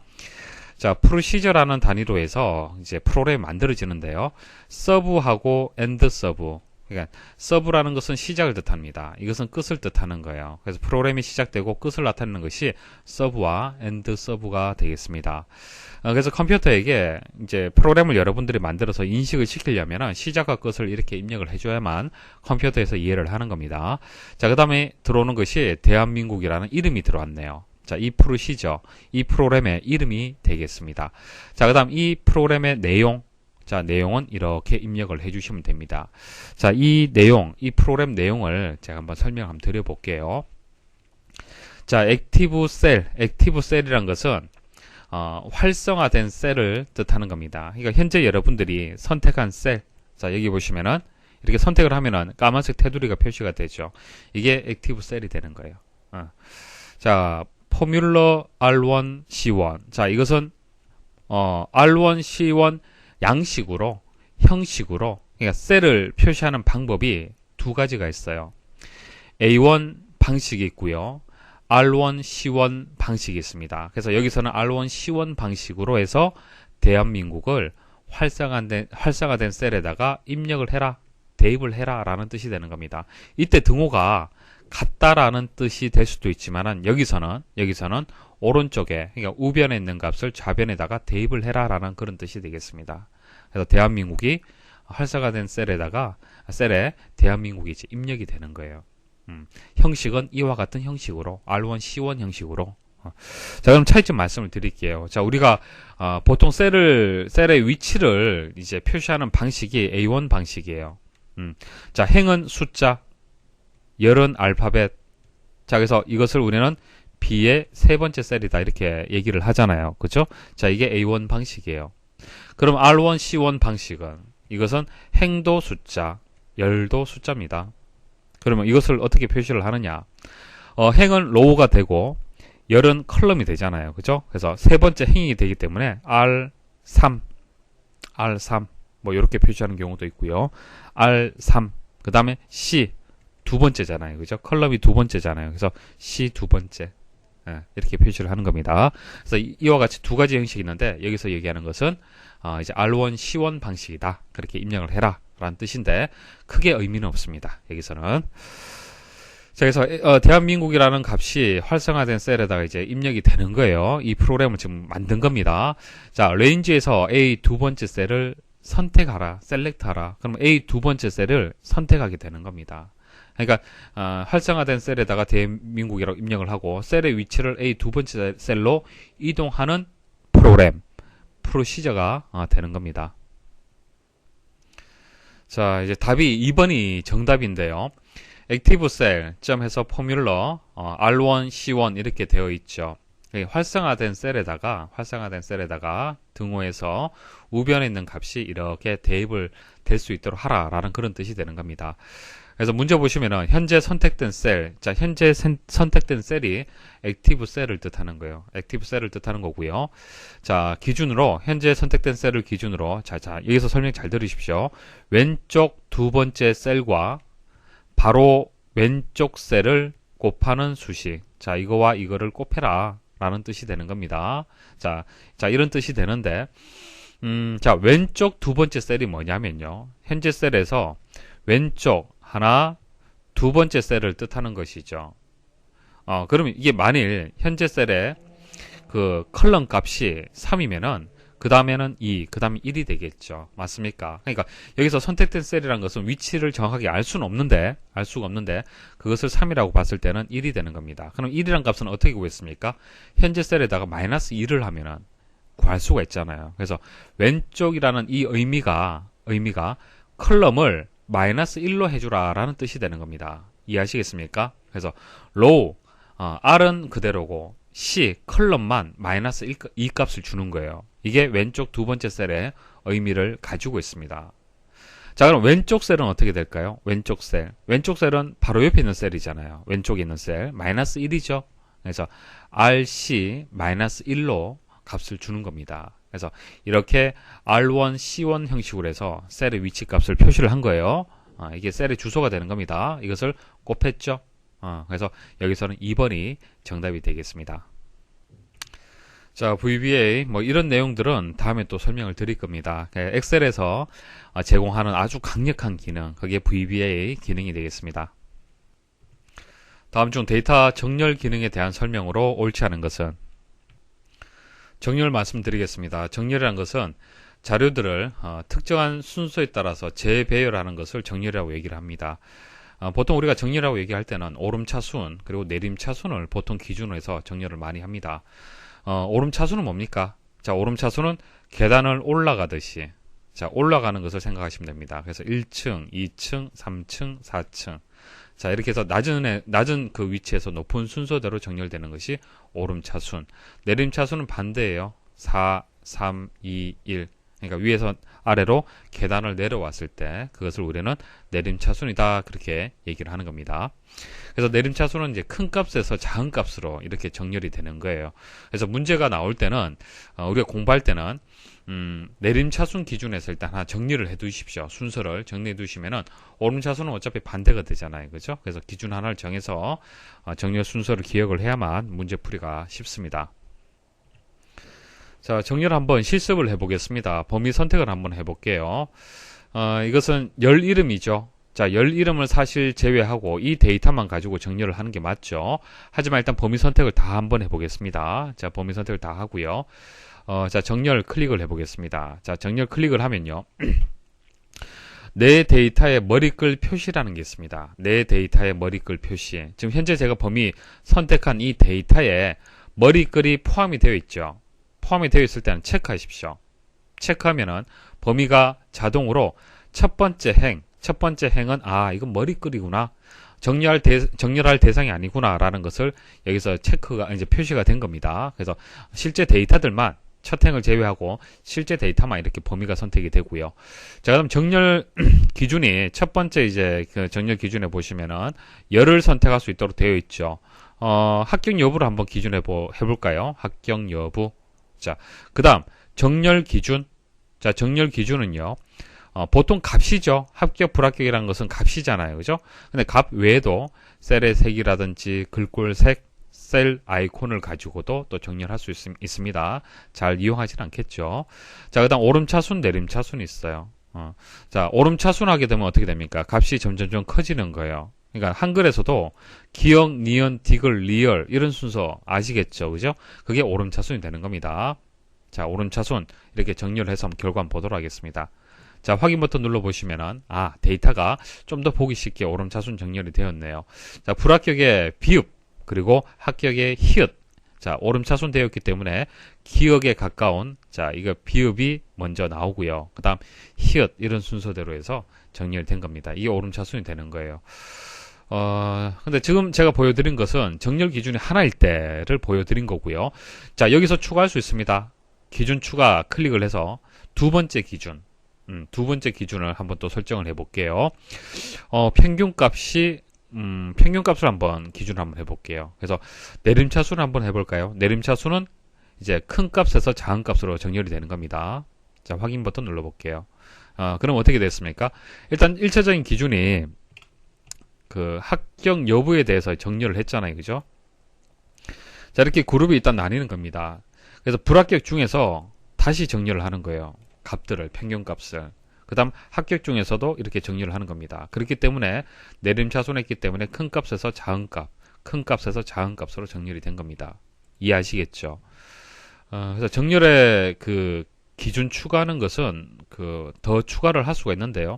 자, 프로시저라는 단위로 해서 이제 프로그램이 만들어지는데요. 서브하고 엔드 서브, 그러니까 서브라는 것은 시작을 뜻합니다. 이것은 끝을 뜻하는 거예요. 그래서 프로그램이 시작되고 끝을 나타내는 것이 서브와 엔드 서브가 되겠습니다. 그래서 컴퓨터에게 이제 프로그램을 여러분들이 만들어서 인식을 시키려면 시작과 끝을 이렇게 입력을 해줘야만 컴퓨터에서 이해를 하는 겁니다. 자, 그 다음에 들어오는 것이 대한민국이라는 이름이 들어왔네요. 자, 이 프로시저, 이 프로그램의 이름이 되겠습니다. 자, 그 다음 이 프로그램의 내용, 자, 내용은 이렇게 입력을 해주시면 됩니다. 자, 이 내용, 이 프로그램 내용을 제가 한번 설명 한번 드려볼게요. 자, 액티브 셀이란 것은 활성화된 셀을 뜻하는 겁니다. 그러니까 현재 여러분들이 선택한 셀, 자, 여기 보시면은 이렇게 선택을 하면은 까만색 테두리가 표시가 되죠. 이게 액티브 셀이 되는 거예요. 자, 포뮬러 R1, C1. 자, 이것은 R1, C1 양식으로, 형식으로, 그러니까 셀을 표시하는 방법이 두 가지가 있어요. A1 방식이 있고요. R1, C1 방식이 있습니다. 그래서 여기서는 R1, C1 방식으로 해서 대한민국을 활성화된 셀에다가 입력을 해라, 대입을 해라 라는 뜻이 되는 겁니다. 이때 등호가 같다라는 뜻이 될 수도 있지만은 여기서는 오른쪽에, 그러니까 우변에 있는 값을 좌변에다가 대입을 해라 라는 그런 뜻이 되겠습니다. 그래서 대한민국이 활성화된 셀에 대한민국이 이제 입력이 되는 거예요. 형식은 이와 같은 형식으로 R1, C1 형식으로. 자, 그럼 차이점 말씀을 드릴게요. 자, 우리가 보통 셀의 위치를 이제 표시하는 방식이 A1 방식이에요. 자, 행은 숫자, 열은 알파벳. 자, 그래서 이것을 우리는 B의 세 번째 셀이다 이렇게 얘기를 하잖아요. 그죠? 자, 이게 A1 방식이에요. 그럼 R1, C1 방식은 이것은 행도 숫자, 열도 숫자입니다. 그러면 이것을 어떻게 표시를 하느냐? 행은 로우가 되고 열은 컬럼이 되잖아요. 그죠? 그래서 세 번째 행이 되기 때문에 R3 뭐 이렇게 표시하는 경우도 있고요. R3 그 다음에 C 두 번째잖아요. 그죠? 컬럼이 두 번째잖아요. 그래서 C 두 번째. 이렇게 표시를 하는 겁니다. 그래서 이와 같이 두 가지 형식이 있는데 여기서 얘기하는 것은 이제 R1, C1 방식이다. 그렇게 입력을 해라 라는 뜻인데 크게 의미는 없습니다. 여기서는. 자, 그래서 대한민국이라는 값이 활성화된 셀에다가 이제 입력이 되는 거예요. 이 프로그램을 지금 만든 겁니다. 자, 레인지에서 A 두 번째 셀을 선택하라, 셀렉트하라. 그럼 A 두 번째 셀을 선택하게 되는 겁니다. 그러니까 활성화된 셀에다가 대한민국이라고 입력을 하고 셀의 위치를 A 두 번째 셀로 이동하는 프로시저가 되는 겁니다. 자, 이제 답이 2번이 정답인데요. 액티브 셀 점해서 포뮬러 R1, C1 이렇게 되어 있죠. 활성화된 셀에다가 등호에서 우변에 있는 값이 이렇게 대입을 될 수 있도록 하라라는 그런 뜻이 되는 겁니다. 그래서 문제 보시면은 현재 선택된 셀, 자, 현재 선택된 셀이 액티브 셀을 뜻하는 거예요. 액티브 셀을 뜻하는 거고요. 자, 기준으로 현재 선택된 셀을 기준으로 자, 여기서 설명 잘 들으십시오. 왼쪽 두 번째 셀과 바로 왼쪽 셀을 곱하는 수식. 자, 이거와 이거를 곱해라 라는 뜻이 되는 겁니다. 자, 이런 뜻이 되는데 자, 왼쪽 두 번째 셀이 뭐냐면요. 현재 셀에서 왼쪽 하나, 두 번째 셀을 뜻하는 것이죠. 그러면 이게 만일 현재 셀의 그 컬럼 값이 3이면은 그 다음에는 2, 그 다음에 1이 되겠죠. 맞습니까? 그러니까 여기서 선택된 셀이라는 것은 위치를 정확하게 알 수가 없는데 그것을 3이라고 봤을 때는 1이 되는 겁니다. 그럼 1이란 값은 어떻게 구했습니까? 현재 셀에다가 마이너스 2를 하면은 구할 수가 있잖아요. 그래서 왼쪽이라는 이 의미가 컬럼을 마이너스 1로 해주라 라는 뜻이 되는 겁니다. 이해하시겠습니까? 그래서 로우, R은 그대로고 C, 컬럼만 마이너스 2 값을 주는 거예요. 이게 왼쪽 두 번째 셀의 의미를 가지고 있습니다. 자, 그럼 왼쪽 셀은 어떻게 될까요? 왼쪽 셀은 바로 옆에 있는 셀이잖아요. 왼쪽에 있는 셀, 마이너스 1이죠. 그래서 RC 마이너스 1로 값을 주는 겁니다. 그래서 이렇게 R1, C1 형식으로 해서 셀의 위치 값을 표시를 한 거예요. 이게 셀의 주소가 되는 겁니다. 이것을 곱했죠. 그래서 여기서는 2번이 정답이 되겠습니다. 자, VBA 뭐 이런 내용들은 다음에 또 설명을 드릴 겁니다. 엑셀에서 제공하는 아주 강력한 기능, 그게 VBA 기능이 되겠습니다. 다음 중 데이터 정렬 기능에 대한 설명으로 옳지 않은 것은? 정렬 말씀드리겠습니다. 정렬이라는 것은 자료들을 특정한 순서에 따라서 재배열하는 것을 정렬이라고 얘기를 합니다. 보통 우리가 정렬이라고 얘기할 때는 오름차순 그리고 내림차순을 보통 기준으로 해서 정렬을 많이 합니다. 오름차순은 뭡니까? 자, 오름차순은 계단을 올라가듯이 자, 올라가는 것을 생각하시면 됩니다. 그래서 1층, 2층, 3층, 4층. 자, 이렇게 해서 낮은 그 위치에서 높은 순서대로 정렬되는 것이 오름차순. 내림차순은 반대예요. 4, 3, 2, 1. 그러니까 위에서 아래로 계단을 내려왔을 때 그것을 우리는 내림차순이다 그렇게 얘기를 하는 겁니다. 그래서 내림차순은 이제 큰 값에서 작은 값으로 이렇게 정렬이 되는 거예요. 그래서 문제가 나올 때는 우리가 공부할 때는 내림차순 기준에서 일단 하나 정리를 해 두십시오. 순서를 정리해 두시면은 오름차순은 어차피 반대가 되잖아요. 그죠? 그래서 기준 하나를 정해서 정렬 순서를 기억을 해야만 문제풀이가 쉽습니다. 자, 정렬 한번 실습을 해보겠습니다. 범위 선택을 한번 해볼게요. 이것은 열 이름이죠. 자, 열 이름을 사실 제외하고 이 데이터만 가지고 정렬을 하는 게 맞죠. 하지만 일단 범위 선택을 다 한번 해보겠습니다. 자, 범위 선택을 다 하고요. 자, 정렬 클릭을 해보겠습니다. 자, 정렬 클릭을 하면요. 내 데이터의 머리글 표시라는 게 있습니다. 내 데이터의 머리글 표시. 지금 현재 제가 범위 선택한 이 데이터에 머리글이 포함이 되어 있죠. 포함이 되어 있을 때는 체크하십시오. 체크하면은 범위가 자동으로 첫 번째 행은 이건 머리글이구나. 정렬할 대상이 아니구나 라는 것을 여기서 체크가 이제 표시가 된 겁니다. 그래서 실제 데이터들만 첫 행을 제외하고 실제 데이터만 이렇게 범위가 선택이 되고요. 자, 그럼 정렬 기준이 첫 번째 이제 그 정렬 기준에 보시면은 열을 선택할 수 있도록 되어 있죠. 합격 여부를 한번 기준해 볼까요? 합격 여부. 자, 그 다음 정렬 기준. 자, 정렬 기준은요. 보통 값이죠. 합격, 불합격이라는 것은 값이잖아요. 그죠? 근데 값 외에도 셀의 색이라든지 글꼴 색, 셀 아이콘을 가지고도 또 정렬할 수 있습니다. 잘 이용하진 않겠죠. 자, 그 다음 오름차순, 내림차순이 있어요. 자, 오름차순 하게 되면 어떻게 됩니까? 값이 점점 커지는 거예요. 그러니까 한글에서도 기역, 니은, 디귿, 리얼 이런 순서 아시겠죠? 그죠? 그게 오름차순이 되는 겁니다. 자, 오름차순 이렇게 정렬해서 결과 한번 보도록 하겠습니다. 자, 확인 버튼 눌러보시면은 데이터가 좀 더 보기 쉽게 오름차순 정렬이 되었네요. 자, 불합격의 비읍 그리고 합격의 히읗. 자, 오름차순 되었기 때문에 기역에 가까운 자, 이거 비읍이 먼저 나오고요. 그 다음 히읗 이런 순서대로 해서 정렬된 겁니다. 이게 오름차순이 되는 거예요. 근데 지금 제가 보여드린 것은 정렬 기준이 하나일 때를 보여드린 거고요. 자, 여기서 추가할 수 있습니다. 기준 추가 클릭을 해서 두 번째 기준. 두 번째 기준을 한번 또 설정을 해 볼게요. 평균값이 평균값을 한번 기준을 한번 해볼게요. 그래서 내림차수를 한번 해볼까요? 내림차수는 이제 큰 값에서 작은 값으로 정렬이 되는 겁니다. 자, 확인 버튼 눌러볼게요. 그럼 어떻게 됐습니까? 일단 1차적인 기준이 그 합격 여부에 대해서 정렬을 했잖아요. 그죠? 자, 이렇게 그룹이 일단 나뉘는 겁니다. 그래서 불합격 중에서 다시 정렬을 하는 거예요. 값들을, 평균값을. 그 다음 합격 중에서도 이렇게 정렬을 하는 겁니다. 그렇기 때문에 내림차순했기 때문에 큰 값에서 작은 값, 큰 값에서 작은 값으로 정렬이 된 겁니다. 이해하시겠죠? 그래서 정렬의 그 기준 추가하는 것은 더 추가를 할 수가 있는데요.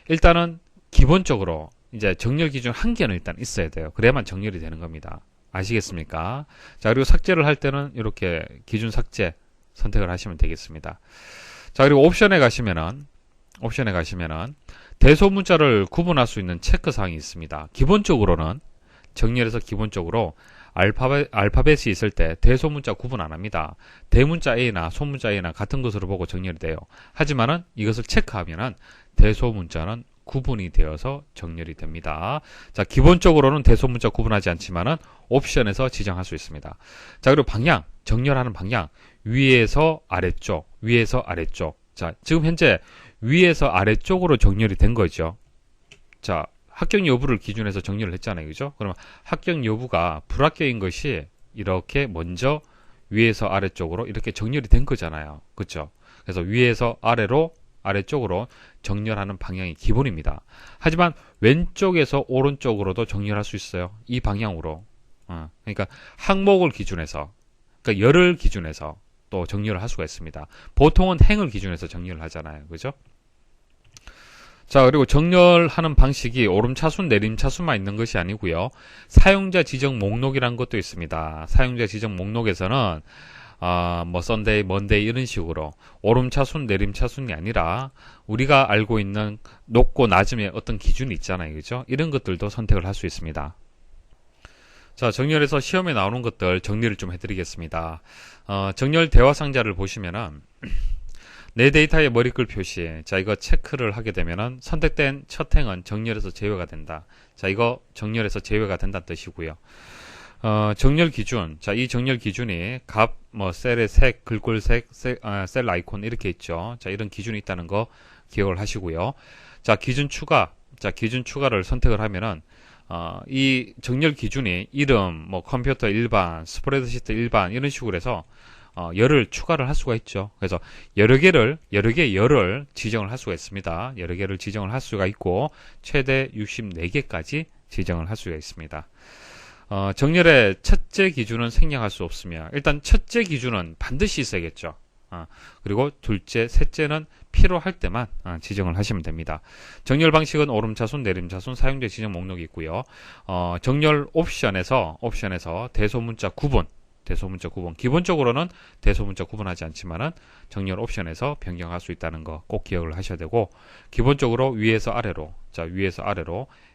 일단은 기본적으로 이제 정렬 기준 한 개는 일단 있어야 돼요. 그래야만 정렬이 되는 겁니다. 아시겠습니까? 자, 그리고 삭제를 할 때는 이렇게 기준 삭제 선택을 하시면 되겠습니다. 자, 그리고 옵션에 가시면은 대소문자를 구분할 수 있는 체크사항이 있습니다. 기본적으로는 정렬에서 기본적으로 알파벳이 있을 때 대소문자 구분 안 합니다. 대문자 A나 소문자 A나 같은 것으로 보고 정렬이 돼요. 하지만은 이것을 체크하면은 대소문자는 구분이 되어서 정렬이 됩니다. 자, 기본적으로는 대소문자 구분하지 않지만은 옵션에서 지정할 수 있습니다. 자, 그리고 방향, 정렬하는 방향, 위에서 아래쪽, 위에서 아래쪽. 자, 지금 현재 위에서 아래쪽으로 정렬이 된 거죠. 자, 합격 여부를 기준해서 정렬을 했잖아요. 그죠? 그러면 합격 여부가 불합격인 것이 이렇게 먼저 위에서 아래쪽으로 이렇게 정렬이 된 거잖아요. 그렇죠? 그래서 위에서 아래로 아래쪽으로 정렬하는 방향이 기본입니다. 하지만 왼쪽에서 오른쪽으로도 정렬할 수 있어요. 이 방향으로. 그러니까 항목을 기준해서, 그러니까 열을 기준해서 또 정렬을 할 수가 있습니다. 보통은 행을 기준해서 정렬을 하잖아요. 그죠? 자, 그리고 정렬하는 방식이 오름차순, 내림차순만 있는 것이 아니고요. 사용자 지정 목록이라는 것도 있습니다. 사용자 지정 목록에서는 뭐 썬데이, 먼데이 이런 식으로 오름차순, 내림차순이 아니라 우리가 알고 있는 높고 낮음의 어떤 기준이 있잖아요. 그죠? 이런 것들도 선택을 할 수 있습니다. 자, 정렬해서 시험에 나오는 것들 정리를 좀 해드리겠습니다. 정렬 대화 상자를 보시면은 내 데이터의 머리글 표시. 자, 이거 체크를 하게 되면은 선택된 첫 행은 정렬에서 제외가 된다. 자, 이거 정렬에서 제외가 된다는 뜻이고요. 정렬 기준. 자, 이 정렬 기준이 값, 뭐, 셀의 색, 글꼴색, 셀 아이콘 이렇게 있죠. 자, 이런 기준이 있다는 거 기억을 하시고요. 자, 기준 추가. 자, 기준 추가를 선택을 하면은 이 정렬 기준이 이름, 뭐, 컴퓨터 일반, 스프레드시트 일반 이런 식으로 해서 열을 추가를 할 수가 있죠. 그래서 여러 개의 열을 지정을 할 수가 있습니다. 여러 개를 지정을 할 수가 있고 최대 64개까지 지정을 할 수가 있습니다. 정렬의 첫째 기준은 생략할 수 없으며 일단 첫째 기준은 반드시 있어야겠죠. 그리고 둘째, 셋째는 필요할 때만 지정을 하시면 됩니다. 정렬 방식은 오름차순, 내림차순, 사용자 지정 목록이 있고요. 정렬 옵션에서 대소문자 구분 기본적으로는 대소문자 구분하지 않지만은 정렬 옵션에서 변경할 수 있다는 거 꼭 기억을 하셔야 되고 기본적으로 위에서 아래로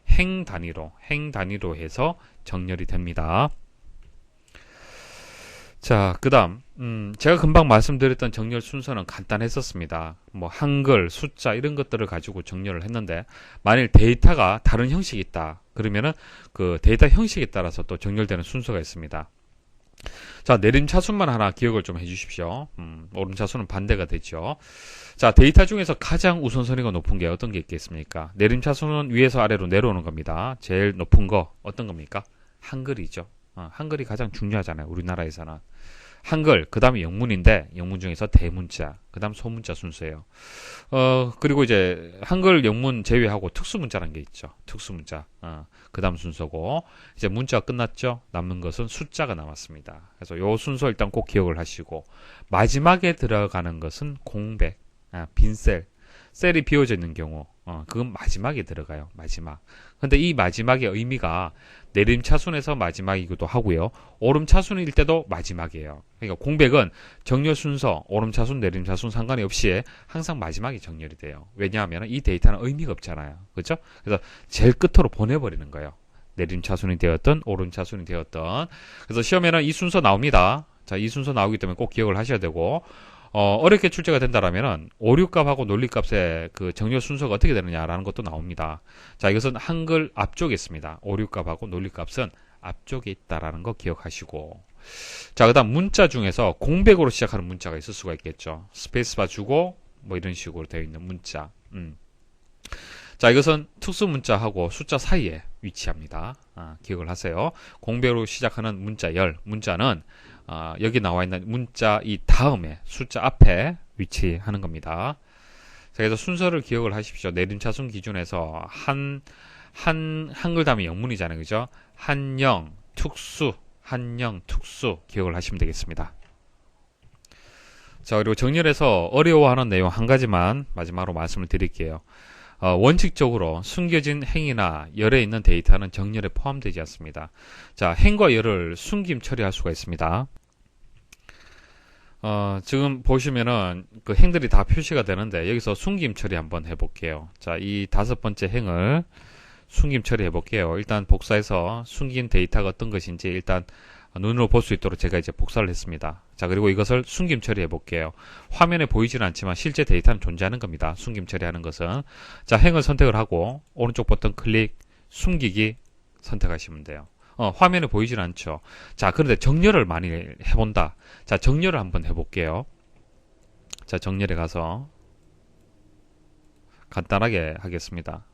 행 단위로 해서 정렬이 됩니다. 자, 그다음 제가 금방 말씀드렸던 정렬 순서는 간단했었습니다. 뭐 한글, 숫자 이런 것들을 가지고 정렬을 했는데 만일 데이터가 다른 형식이 있다. 그러면은 그 데이터 형식에 따라서 또 정렬되는 순서가 있습니다. 자, 내림차순만 하나 기억을 좀 해주십시오. 오름차순은 반대가 되죠. 자, 데이터 중에서 가장 우선순위가 높은 게 어떤 게 있겠습니까? 내림차순은 위에서 아래로 내려오는 겁니다. 제일 높은 거 어떤 겁니까? 한글이죠. 한글이 가장 중요하잖아요. 우리나라에서는. 한글, 그 다음에 영문인데 영문 중에서 대문자, 그 다음 소문자 순서예요. 그리고 이제 한글, 영문 제외하고 특수문자라는 게 있죠. 특수문자. 그 다음 순서고 이제 문자가 끝났죠. 남는 것은 숫자가 남았습니다. 그래서 요 순서 일단 꼭 기억을 하시고 마지막에 들어가는 것은 공백, 빈 셀이 비워져 있는 경우 그건 마지막에 들어가요. 마지막. 근데 이 마지막의 의미가 내림차순에서 마지막이기도 하고요. 오름차순일 때도 마지막이에요. 그러니까 공백은 정렬 순서, 오름차순, 내림차순 상관이 없이 항상 마지막에 정렬이 돼요. 왜냐하면 이 데이터는 의미가 없잖아요. 그렇죠? 그래서 제일 끝으로 보내버리는 거예요. 내림차순이 되었든 오름차순이 되었든. 그래서 시험에는 이 순서 나옵니다. 자, 이 순서 나오기 때문에 꼭 기억을 하셔야 되고 어렵게 출제가 된다라면은 오류값하고 논리값의 그 정렬 순서가 어떻게 되느냐라는 것도 나옵니다. 자, 이것은 한글 앞쪽에 있습니다. 오류값하고 논리값은 앞쪽에 있다라는 거 기억하시고. 자, 그다음 문자 중에서 공백으로 시작하는 문자가 있을 수가 있겠죠. 스페이스바 주고 뭐 이런 식으로 되어 있는 문자. 자, 이것은 특수 문자하고 숫자 사이에 위치합니다. 기억을 하세요. 공백으로 시작하는 문자는 여기 나와 있는 문자 이 다음에 숫자 앞에 위치하는 겁니다. 자, 그래서 순서를 기억을 하십시오. 내림차순 기준에서 한글 다음에 영문이잖아요. 그죠? 한영, 특수 기억을 하시면 되겠습니다. 자, 그리고 정렬해서 어려워하는 내용 한 가지만 마지막으로 말씀을 드릴게요. 원칙적으로 숨겨진 행이나 열에 있는 데이터는 정렬에 포함되지 않습니다. 자, 행과 열을 숨김 처리할 수가 있습니다. 지금 보시면은 그 행들이 다 표시가 되는데 여기서 숨김 처리 한번 해볼게요. 자, 이 5번째 행을 숨김 처리 해볼게요. 일단 복사해서 숨긴 데이터가 어떤 것인지 일단 눈으로 볼 수 있도록 제가 이제 복사를 했습니다. 자, 그리고 이것을 숨김 처리해 볼게요. 화면에 보이지는 않지만 실제 데이터는 존재하는 겁니다. 숨김 처리하는 것은. 자, 행을 선택을 하고 오른쪽 버튼 클릭, 숨기기 선택하시면 돼요. 화면에 보이지는 않죠. 자, 그런데 정렬을 많이 해본다. 자, 정렬을 한번 해볼게요. 자, 정렬에 가서 간단하게 하겠습니다.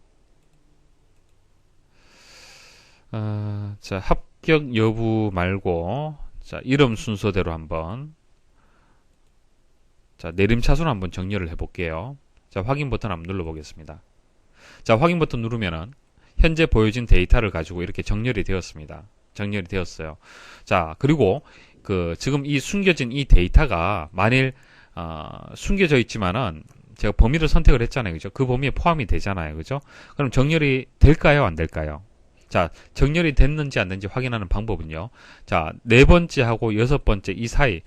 자, 합격 여부 말고 자, 이름 순서대로 한번, 자, 내림차순 한번 정렬을 해볼게요. 자, 확인 버튼 한번 눌러보겠습니다. 자, 확인 버튼 누르면은 현재 보여진 데이터를 가지고 이렇게 정렬이 되었습니다. 정렬이 되었어요. 자, 그리고 지금 이 숨겨진 이 데이터가 만일 숨겨져 있지만은 제가 범위를 선택을 했잖아요. 그죠? 그 범위에 포함이 되잖아요. 그죠? 그럼 정렬이 될까요? 안 될까요? 자, 정렬이 됐는지 안 됐는지 확인하는 방법은요. 자, 네 번째하고 여섯 번째 이 사이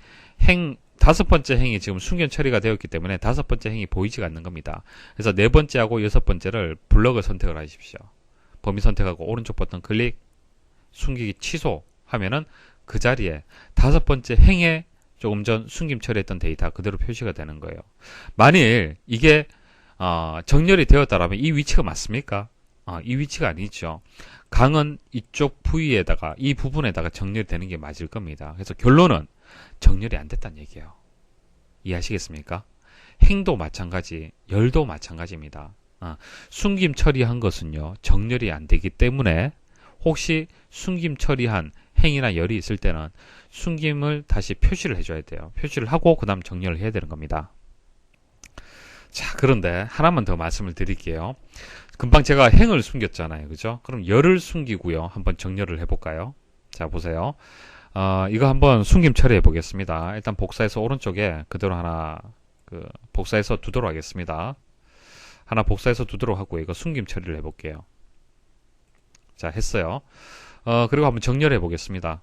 다섯 번째 행이 지금 순견 처리가 되었기 때문에 다섯 번째 행이 보이지가 않는 겁니다. 그래서 네 번째하고 여섯 번째를 블럭을 선택을 하십시오. 범위 선택하고 오른쪽 버튼 클릭, 숨기기 취소 하면은 그 자리에 다섯 번째 행에 조금 전 숨김 처리했던 데이터 그대로 표시가 되는 거예요. 만일 이게 정렬이 되었다라면 이 위치가 맞습니까? 이 위치가 아니죠. 강은 이쪽 부위에다가 이 부분에다가 정렬이 되는 게 맞을 겁니다. 그래서 결론은 정렬이 안 됐다는 얘기예요. 이해하시겠습니까? 행도 마찬가지, 열도 마찬가지입니다. 숨김 처리한 것은요, 정렬이 안 되기 때문에 혹시 숨김 처리한 행이나 열이 있을 때는 숨김을 다시 표시를 해줘야 돼요. 표시를 하고 그 다음 정렬을 해야 되는 겁니다. 자, 그런데 하나만 더 말씀을 드릴게요. 금방 제가 행을 숨겼잖아요. 그죠? 그럼 열을 숨기고요. 한번 정렬을 해볼까요? 자, 보세요. 이거 한번 숨김 처리해 보겠습니다. 일단 복사해서 오른쪽에 그대로 하나 복사해서 두도록 하겠습니다. 하나 복사해서 두도록 하고 이거 숨김 처리를 해볼게요. 자, 했어요. 그리고 한번 정렬해 보겠습니다.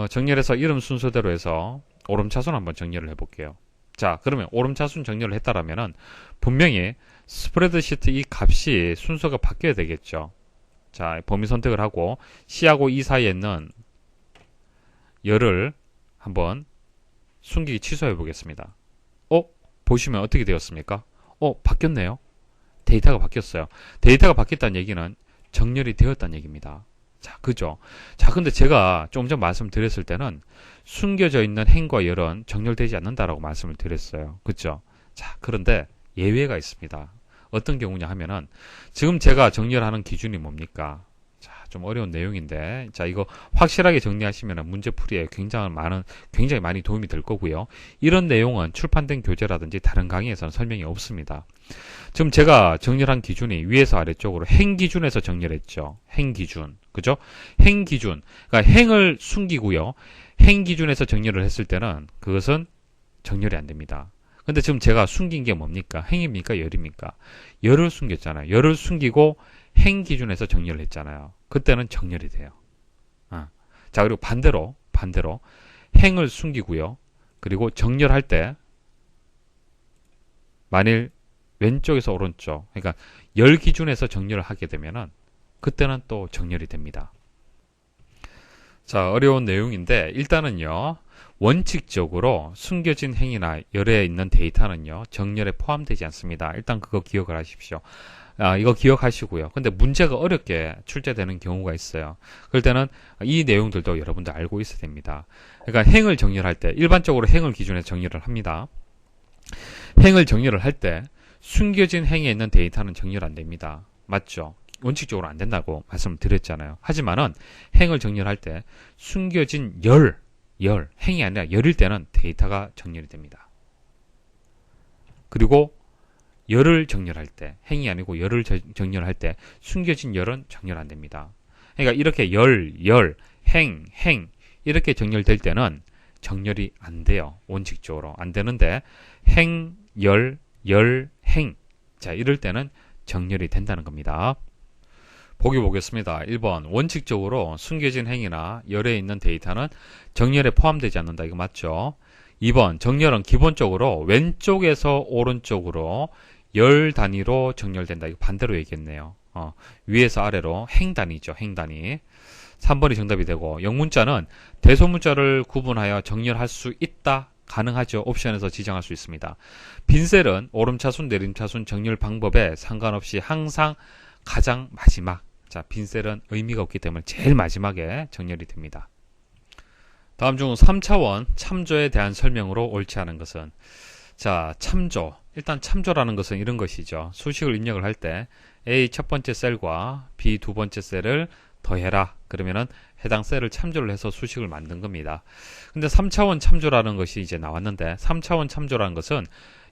정렬해서 이름 순서대로 해서 오름차순 한번 정렬을 해볼게요. 자, 그러면 오름차순 정렬을 했다라면은 분명히 스프레드시트 이 값이 순서가 바뀌어야 되겠죠. 자, 범위 선택을 하고 C하고 E 사이에 있는 열을 한번 숨기기 취소해 보겠습니다. 보시면 어떻게 되었습니까? 바뀌었네요. 데이터가 바뀌었어요. 데이터가 바뀌었다는 얘기는 정렬이 되었다는 얘기입니다. 자, 그죠? 자, 근데 제가 좀 전 말씀드렸을 때는 숨겨져 있는 행과 열은 정렬되지 않는다라고 말씀을 드렸어요. 그죠? 자, 그런데 예외가 있습니다. 어떤 경우냐 하면은 지금 제가 정렬하는 기준이 뭡니까? 자, 좀 어려운 내용인데, 자, 이거 확실하게 정리하시면 문제풀이에 굉장히 많이 도움이 될 거고요. 이런 내용은 출판된 교재라든지 다른 강의에서는 설명이 없습니다. 지금 제가 정렬한 기준이 위에서 아래쪽으로 행 기준에서 정렬했죠. 행 기준. 그죠? 행 기준. 그러니까 행을 숨기고요. 행 기준에서 정렬을 했을 때는 그것은 정렬이 안 됩니다. 근데 지금 제가 숨긴 게 뭡니까? 행입니까? 열입니까? 열을 숨겼잖아요. 열을 숨기고 행 기준에서 정렬을 했잖아요. 그때는 정렬이 돼요. 자, 그리고 반대로 행을 숨기고요. 그리고 정렬할 때 만일 왼쪽에서 오른쪽, 그러니까 열 기준에서 정렬을 하게 되면은 그때는 또 정렬이 됩니다. 자, 어려운 내용인데 일단은요. 원칙적으로 숨겨진 행이나 열에 있는 데이터는요. 정렬에 포함되지 않습니다. 일단 그거 기억을 하십시오. 이거 기억하시고요. 근데 문제가 어렵게 출제되는 경우가 있어요. 그럴 때는 이 내용들도 여러분들 알고 있어야 됩니다. 그러니까 행을 정렬할 때 일반적으로 행을 기준에 정렬을 합니다. 행을 정렬을 할 때 숨겨진 행에 있는 데이터는 정렬 안 됩니다. 맞죠? 원칙적으로 안 된다고 말씀드렸잖아요. 하지만은 행을 정렬할 때 숨겨진 행이 아니라 열일 때는 데이터가 정렬이 됩니다. 그리고 열을 정렬할 때, 행이 아니고 열을 정렬할 때 숨겨진 열은 정렬 안 됩니다. 그러니까 이렇게 행 이렇게 정렬될 때는 정렬이 안 돼요. 원칙적으로 안 되는데 행, 행 자, 이럴 때는 정렬이 된다는 겁니다. 보기 보겠습니다. 1번 원칙적으로 숨겨진 행이나 열에 있는 데이터는 정렬에 포함되지 않는다. 이거 맞죠? 2번 정렬은 기본적으로 왼쪽에서 오른쪽으로 열 단위로 정렬된다. 이거 반대로 얘기했네요. 위에서 아래로 행 단위죠. 행 단위. 3번이 정답이 되고 영문자는 대소문자를 구분하여 정렬할 수 있다. 가능하죠. 옵션에서 지정할 수 있습니다. 빈셀은 오름차순, 내림차순 정렬 방법에 상관없이 항상 가장 마지막. 자, 빈셀은 의미가 없기 때문에 제일 마지막에 정렬이 됩니다. 다음 중 3차원 참조에 대한 설명으로 옳지 않은 것은 자, 참조. 일단 참조라는 것은 이런 것이죠. 수식을 입력을 할 때 A 첫 번째 셀과 B 두 번째 셀을 더해라. 그러면은 해당 셀을 참조를 해서 수식을 만든 겁니다. 근데 3차원 참조라는 것이 이제 나왔는데 3차원 참조라는 것은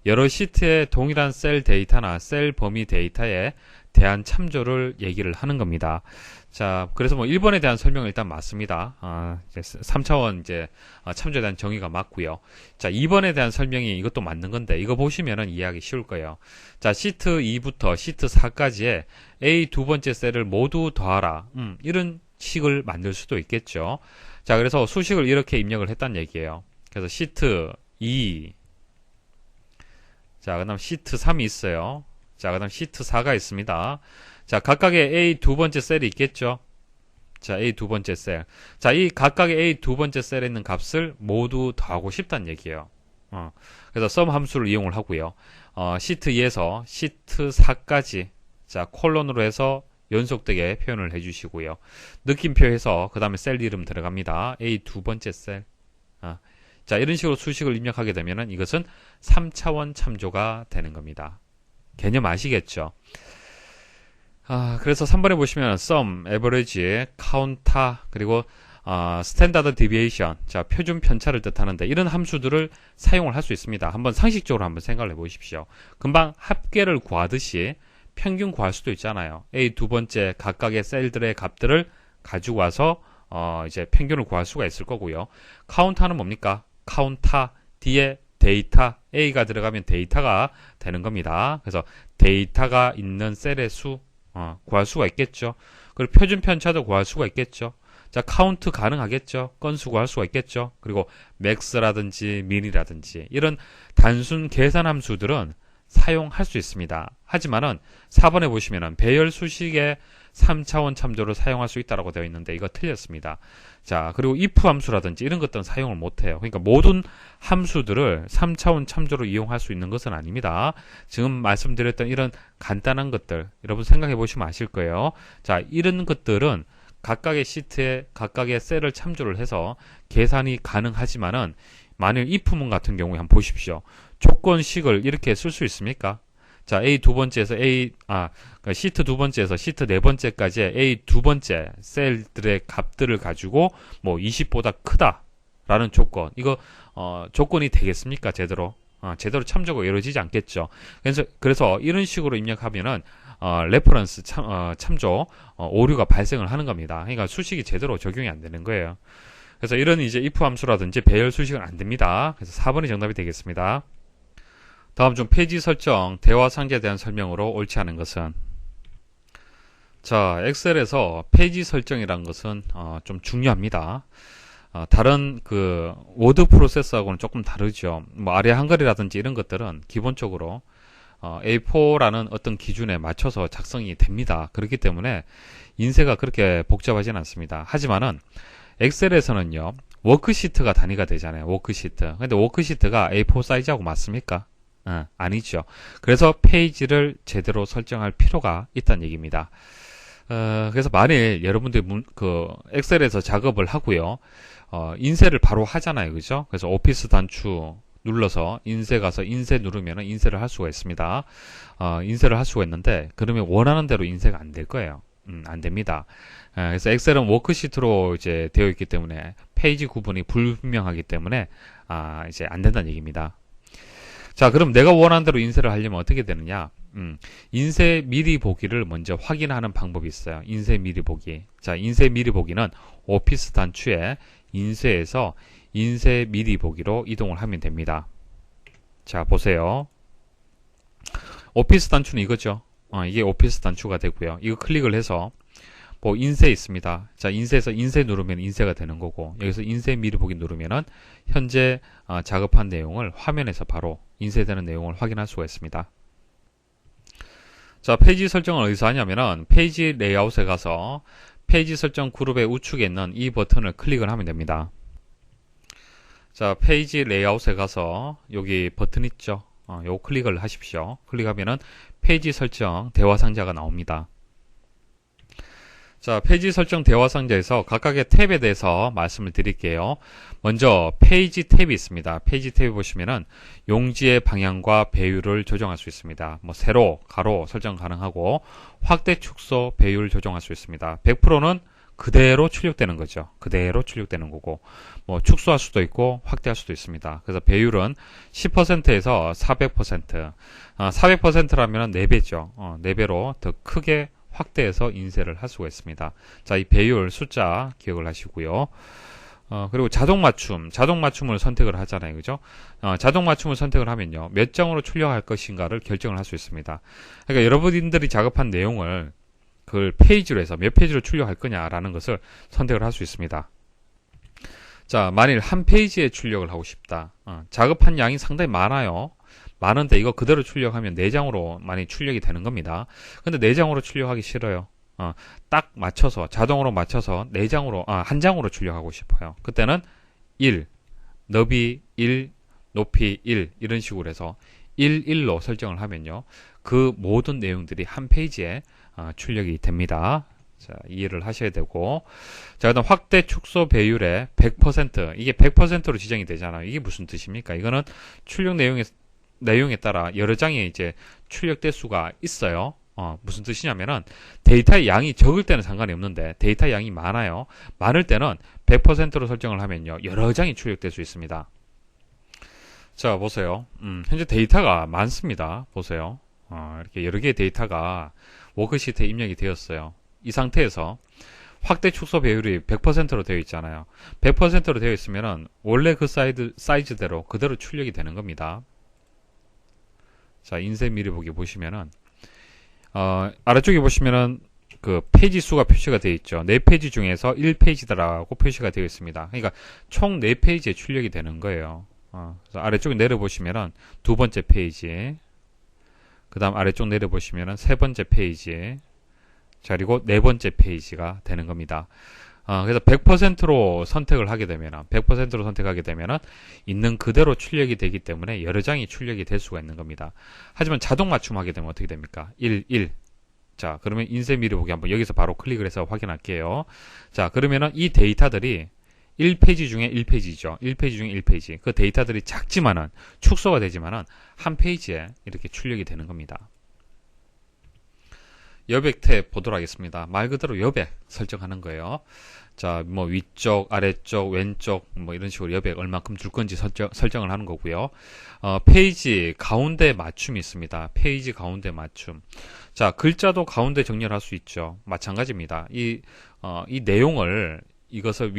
여러 시트의 동일한 셀 데이터나 셀 범위 데이터에 대한 참조를 얘기를 하는 겁니다. 자, 그래서 뭐 1번에 대한 설명은 일단 맞습니다. 3차원 이제 참조에 대한 정의가 맞고요. 자, 2번에 대한 설명이 이것도 맞는 건데 이거 보시면은 이해하기 쉬울 거예요. 자, 시트 2부터 시트 4까지의 A 두 번째 셀을 모두 더하라. 이런 식을 만들 수도 있겠죠. 자, 그래서 수식을 이렇게 입력을 했다는 얘기예요. 그래서 시트 2, 자, 그 다음 시트 3이 있어요. 자, 그 다음 시트 4가 있습니다. 자, 각각의 A 두 번째 셀이 있겠죠. 자, A 두 번째 셀. 자, 이 각각의 A 두 번째 셀에 있는 값을 모두 더하고 싶다는 얘기예요. 그래서 sum 함수를 이용을 하고요. 시트 2에서 시트 4까지, 자, 콜론으로 해서 연속되게 표현을 해주시고요. 느낌표에서 그 다음에 셀 이름 들어갑니다. A 두 번째 셀. 자, 이런 식으로 수식을 입력하게 되면은 이것은 3차원 참조가 되는 겁니다. 개념 아시겠죠? 그래서 3번에 보시면 sum, average, counter, 그리고 standard deviation, 자, 표준 편차를 뜻하는데 이런 함수들을 사용을 할 수 있습니다. 한번 상식적으로 한번 생각을 해보십시오. 금방 합계를 구하듯이 평균 구할 수도 있잖아요. A 두 번째 각각의 셀들의 값들을 가지고 와서 이제 평균을 구할 수가 있을 거고요. 카운터는 뭡니까? 카운터 뒤에 데이터 A가 들어가면 데이터가 되는 겁니다. 그래서 데이터가 있는 셀의 수 구할 수가 있겠죠. 그리고 표준 편차도 구할 수가 있겠죠. 자, 카운트 가능하겠죠. 건수 구할 수가 있겠죠. 그리고 맥스라든지 민이라든지 이런 단순 계산 함수들은 사용할 수 있습니다. 하지만은 4번에 보시면은 배열 수식의 3차원 참조를 사용할 수 있다고 되어 있는데 이거 틀렸습니다. 자, 그리고 if 함수라든지 이런 것들은 사용을 못해요. 그러니까 모든 함수들을 3차원 참조로 이용할 수 있는 것은 아닙니다. 지금 말씀드렸던 이런 간단한 것들 여러분 생각해 보시면 아실 거예요. 자, 이런 것들은 각각의 시트에 각각의 셀을 참조를 해서 계산이 가능하지만은 만일 if문 같은 경우에 한번 보십시오. 조건식을 이렇게 쓸 수 있습니까? 자, A 두 번째에서 시트 두 번째에서 시트 네 번째까지의 A 두 번째 셀들의 값들을 가지고 뭐 20보다 크다라는 조건. 이거 조건이 되겠습니까? 제대로 제대로 참조가 이루어지지 않겠죠. 그래서 이런 식으로 입력하면은 레퍼런스 참조 오류가 발생을 하는 겁니다. 그러니까 수식이 제대로 적용이 안 되는 거예요. 그래서 이런 이제 if 함수라든지 배열 수식은 안 됩니다. 그래서 4번이 정답이 되겠습니다. 다음 중 페이지 설정, 대화 상자에 대한 설명으로 옳지 않은 것은? 자, 엑셀에서 페이지 설정이라는 것은 좀 중요합니다. 다른 그 워드 프로세서하고는 조금 다르죠. 뭐 아래 한글이라든지 이런 것들은 기본적으로 A4라는 어떤 기준에 맞춰서 작성이 됩니다. 그렇기 때문에 인쇄가 그렇게 복잡하지는 않습니다. 하지만은 엑셀에서는요, 워크시트가 단위가 되잖아요. 워크시트. 근데 워크시트가 A4 사이즈하고 맞습니까? 아니죠. 그래서 페이지를 제대로 설정할 필요가 있다는 얘기입니다. 그래서 만일 여러분들이 엑셀에서 작업을 하고요, 인쇄를 바로 하잖아요. 그죠? 그래서 오피스 단추 눌러서 인쇄 가서 인쇄 누르면 인쇄를 할 수가 있습니다. 인쇄를 할 수가 있는데, 그러면 원하는 대로 인쇄가 안 될 거예요. 안 됩니다. 그래서 엑셀은 워크시트로 이제 되어 있기 때문에 페이지 구분이 불분명하기 때문에 이제 안 된다는 얘기입니다. 자, 그럼 내가 원하는 대로 인쇄를 하려면 어떻게 되느냐? 인쇄 미리 보기를 먼저 확인하는 방법이 있어요. 인쇄 미리 보기. 자, 인쇄 미리 보기는 오피스 단추에 인쇄에서 인쇄 미리 보기로 이동을 하면 됩니다. 자, 보세요. 오피스 단추는 이거죠. 이게 오피스 단추가 되고요. 이거 클릭을 해서 뭐 인쇄 있습니다. 자, 인쇄에서 인쇄 누르면 인쇄가 되는 거고, 여기서 인쇄 미리 보기 누르면은 현재 작업한 내용을 화면에서 바로 인쇄되는 내용을 확인할 수가 있습니다. 자, 페이지 설정을 어디서 하냐면은 페이지 레이아웃에 가서 페이지 설정 그룹의 우측에 있는 이 버튼을 클릭을 하면 됩니다. 자, 페이지 레이아웃에 가서 여기 버튼 있죠. 요거 클릭을 하십시오. 클릭하면은 페이지 설정 대화 상자가 나옵니다. 자, 페이지 설정 대화 상자에서 각각의 탭에 대해서 말씀을 드릴게요. 먼저 페이지 탭이 있습니다. 페이지 탭에 보시면은 용지의 방향과 배율을 조정할 수 있습니다. 뭐 세로, 가로 설정 가능하고 확대, 축소, 배율 조정할 수 있습니다. 100%는 그대로 출력되는 거죠. 그대로 출력되는 거고, 뭐 축소할 수도 있고 확대할 수도 있습니다. 그래서 배율은 10%에서 400%, 400%라면 4배죠. 4배로 더 크게 확대해서 인쇄를 할 수가 있습니다. 자, 이 배율 숫자 기억을 하시고요. 그리고 자동 맞춤을 선택을 하잖아요. 그죠? 자동 맞춤을 선택을 하면요. 몇 장으로 출력할 것인가를 결정을 할 수 있습니다. 그러니까 여러분들이 작업한 내용을 그걸 페이지로 해서 몇 페이지로 출력할 거냐라는 것을 선택을 할 수 있습니다. 자, 만일 한 페이지에 출력을 하고 싶다. 작업한 양이 상당히 많아요. 많은데 이거 그대로 출력하면 4장으로 많이 출력이 되는 겁니다. 근데 4장으로 출력하기 싫어요. 딱 맞춰서 자동으로 맞춰서 4장으로 한 장으로 출력하고 싶어요. 그때는 1, 너비 1, 높이 1 이런 식으로 해서 1, 1로 설정을 하면요. 그 모든 내용들이 한 페이지에 출력이 됩니다. 자, 이해를 하셔야 되고. 자, 그다음 확대 축소 배율의 100%. 이게 100%로 지정이 되잖아요. 이게 무슨 뜻입니까? 이거는 출력 내용에 따라 여러 장이 이제 출력될 수가 있어요. 무슨 뜻이냐면은 데이터의 양이 적을 때는 상관이 없는데 데이터의 양이 많아요. 많을 때는 100%로 설정을 하면요. 여러 장이 출력될 수 있습니다. 자, 보세요. 현재 데이터가 많습니다. 보세요. 이렇게 여러 개의 데이터가 워크시트에 입력이 되었어요. 이 상태에서 확대 축소 배율이 100%로 되어 있잖아요. 100%로 되어 있으면은 원래 그 사이즈대로 그대로 출력이 되는 겁니다. 자, 인쇄 미리 보기 보시면은 아래쪽에 보시면은 그 페이지 수가 표시가 되어 있죠. 4페이지 중에서 1페이지다라고 표시가 되어 있습니다. 그러니까 총 4페이지에 출력이 되는 거예요. 그래서 아래쪽에 내려보시면은 두 번째 페이지, 그 다음 아래쪽 내려보시면은 세 번째 페이지, 자, 그리고 네 번째 페이지가 되는 겁니다. 그래서 100%로 선택을 하게 되면은, 100%로 선택하게 되면은, 있는 그대로 출력이 되기 때문에 여러 장이 출력이 될 수가 있는 겁니다. 하지만 자동 맞춤하게 되면 어떻게 됩니까? 1, 1. 자, 그러면 인쇄 미리 보기 한번 여기서 바로 클릭을 해서 확인할게요. 자, 그러면은 이 데이터들이 1페이지 중에 1페이지죠. 1페이지 중에 1페이지. 그 데이터들이 작지만은, 축소가 되지만은, 한 페이지에 이렇게 출력이 되는 겁니다. 여백 탭 보도록 하겠습니다. 말 그대로 여백 설정하는 거예요. 자, 뭐 위쪽, 아래쪽, 왼쪽 뭐 이런 식으로 여백 얼만큼 줄 건지 설정을 하는 거고요. 페이지 가운데 맞춤이 있습니다. 페이지 가운데 맞춤. 자, 글자도 가운데 정렬할 수 있죠. 마찬가지입니다. 이 내용을 이것을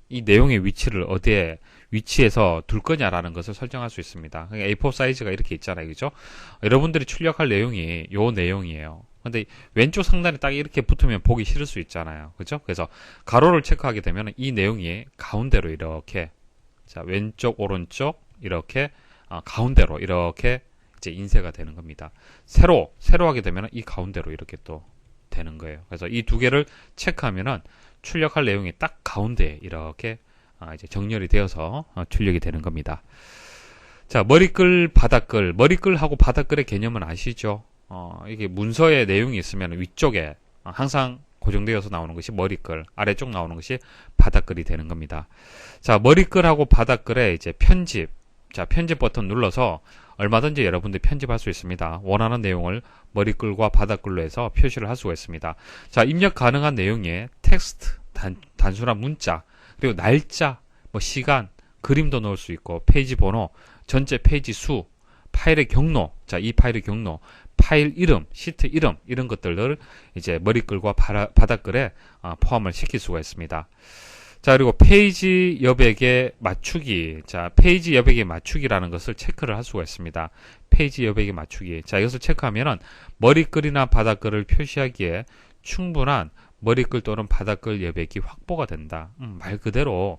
이 내용의 위치를 어디에 위치에서 둘 거냐라는 것을 설정할 수 있습니다. 그러니까 A4 사이즈가 이렇게 있잖아요. 그죠? 여러분들이 출력할 내용이 요 내용이에요. 근데 왼쪽 상단에 딱 이렇게 붙으면 보기 싫을 수 있잖아요. 그죠? 그래서 가로를 체크하게 되면 이 내용이 가운데로 이렇게, 자, 왼쪽, 오른쪽, 이렇게, 가운데로 이렇게 이제 인쇄가 되는 겁니다. 세로 하게 되면 이 가운데로 이렇게 또 되는 거예요. 그래서 이 두 개를 체크하면은 출력할 내용이 딱 가운데에 이렇게 이제 정렬이 되어서 출력이 되는 겁니다. 자, 머리글, 바닥글. 머리글하고 바닥글의 개념은 아시죠? 이게 문서에 내용이 있으면 위쪽에 항상 고정되어서 나오는 것이 머리글, 아래쪽 나오는 것이 바닥글이 되는 겁니다. 자, 머리글하고 바닥글의 이제 편집. 자, 편집 버튼 눌러서 얼마든지 여러분들 편집할 수 있습니다. 원하는 내용을 머리글과 바닥글로 해서 표시를 할 수가 있습니다. 자, 입력 가능한 내용에 텍스트, 단순한 문자, 그리고 날짜, 뭐 시간, 그림도 넣을 수 있고, 페이지 번호, 전체 페이지 수, 파일의 경로, 자, 이 파일의 경로, 파일 이름, 시트 이름, 이런 것들을 이제 머리글과 바닥글에 포함을 시킬 수가 있습니다. 자, 그리고 페이지 여백의 맞추기. 자, 페이지 여백의 맞추기라는 것을 체크를 할 수가 있습니다. 페이지 여백의 맞추기. 자, 이것을 체크하면은 머리글이나 바닥글을 표시하기에 충분한 머리글 또는 바닥글 여백이 확보가 된다. 말 그대로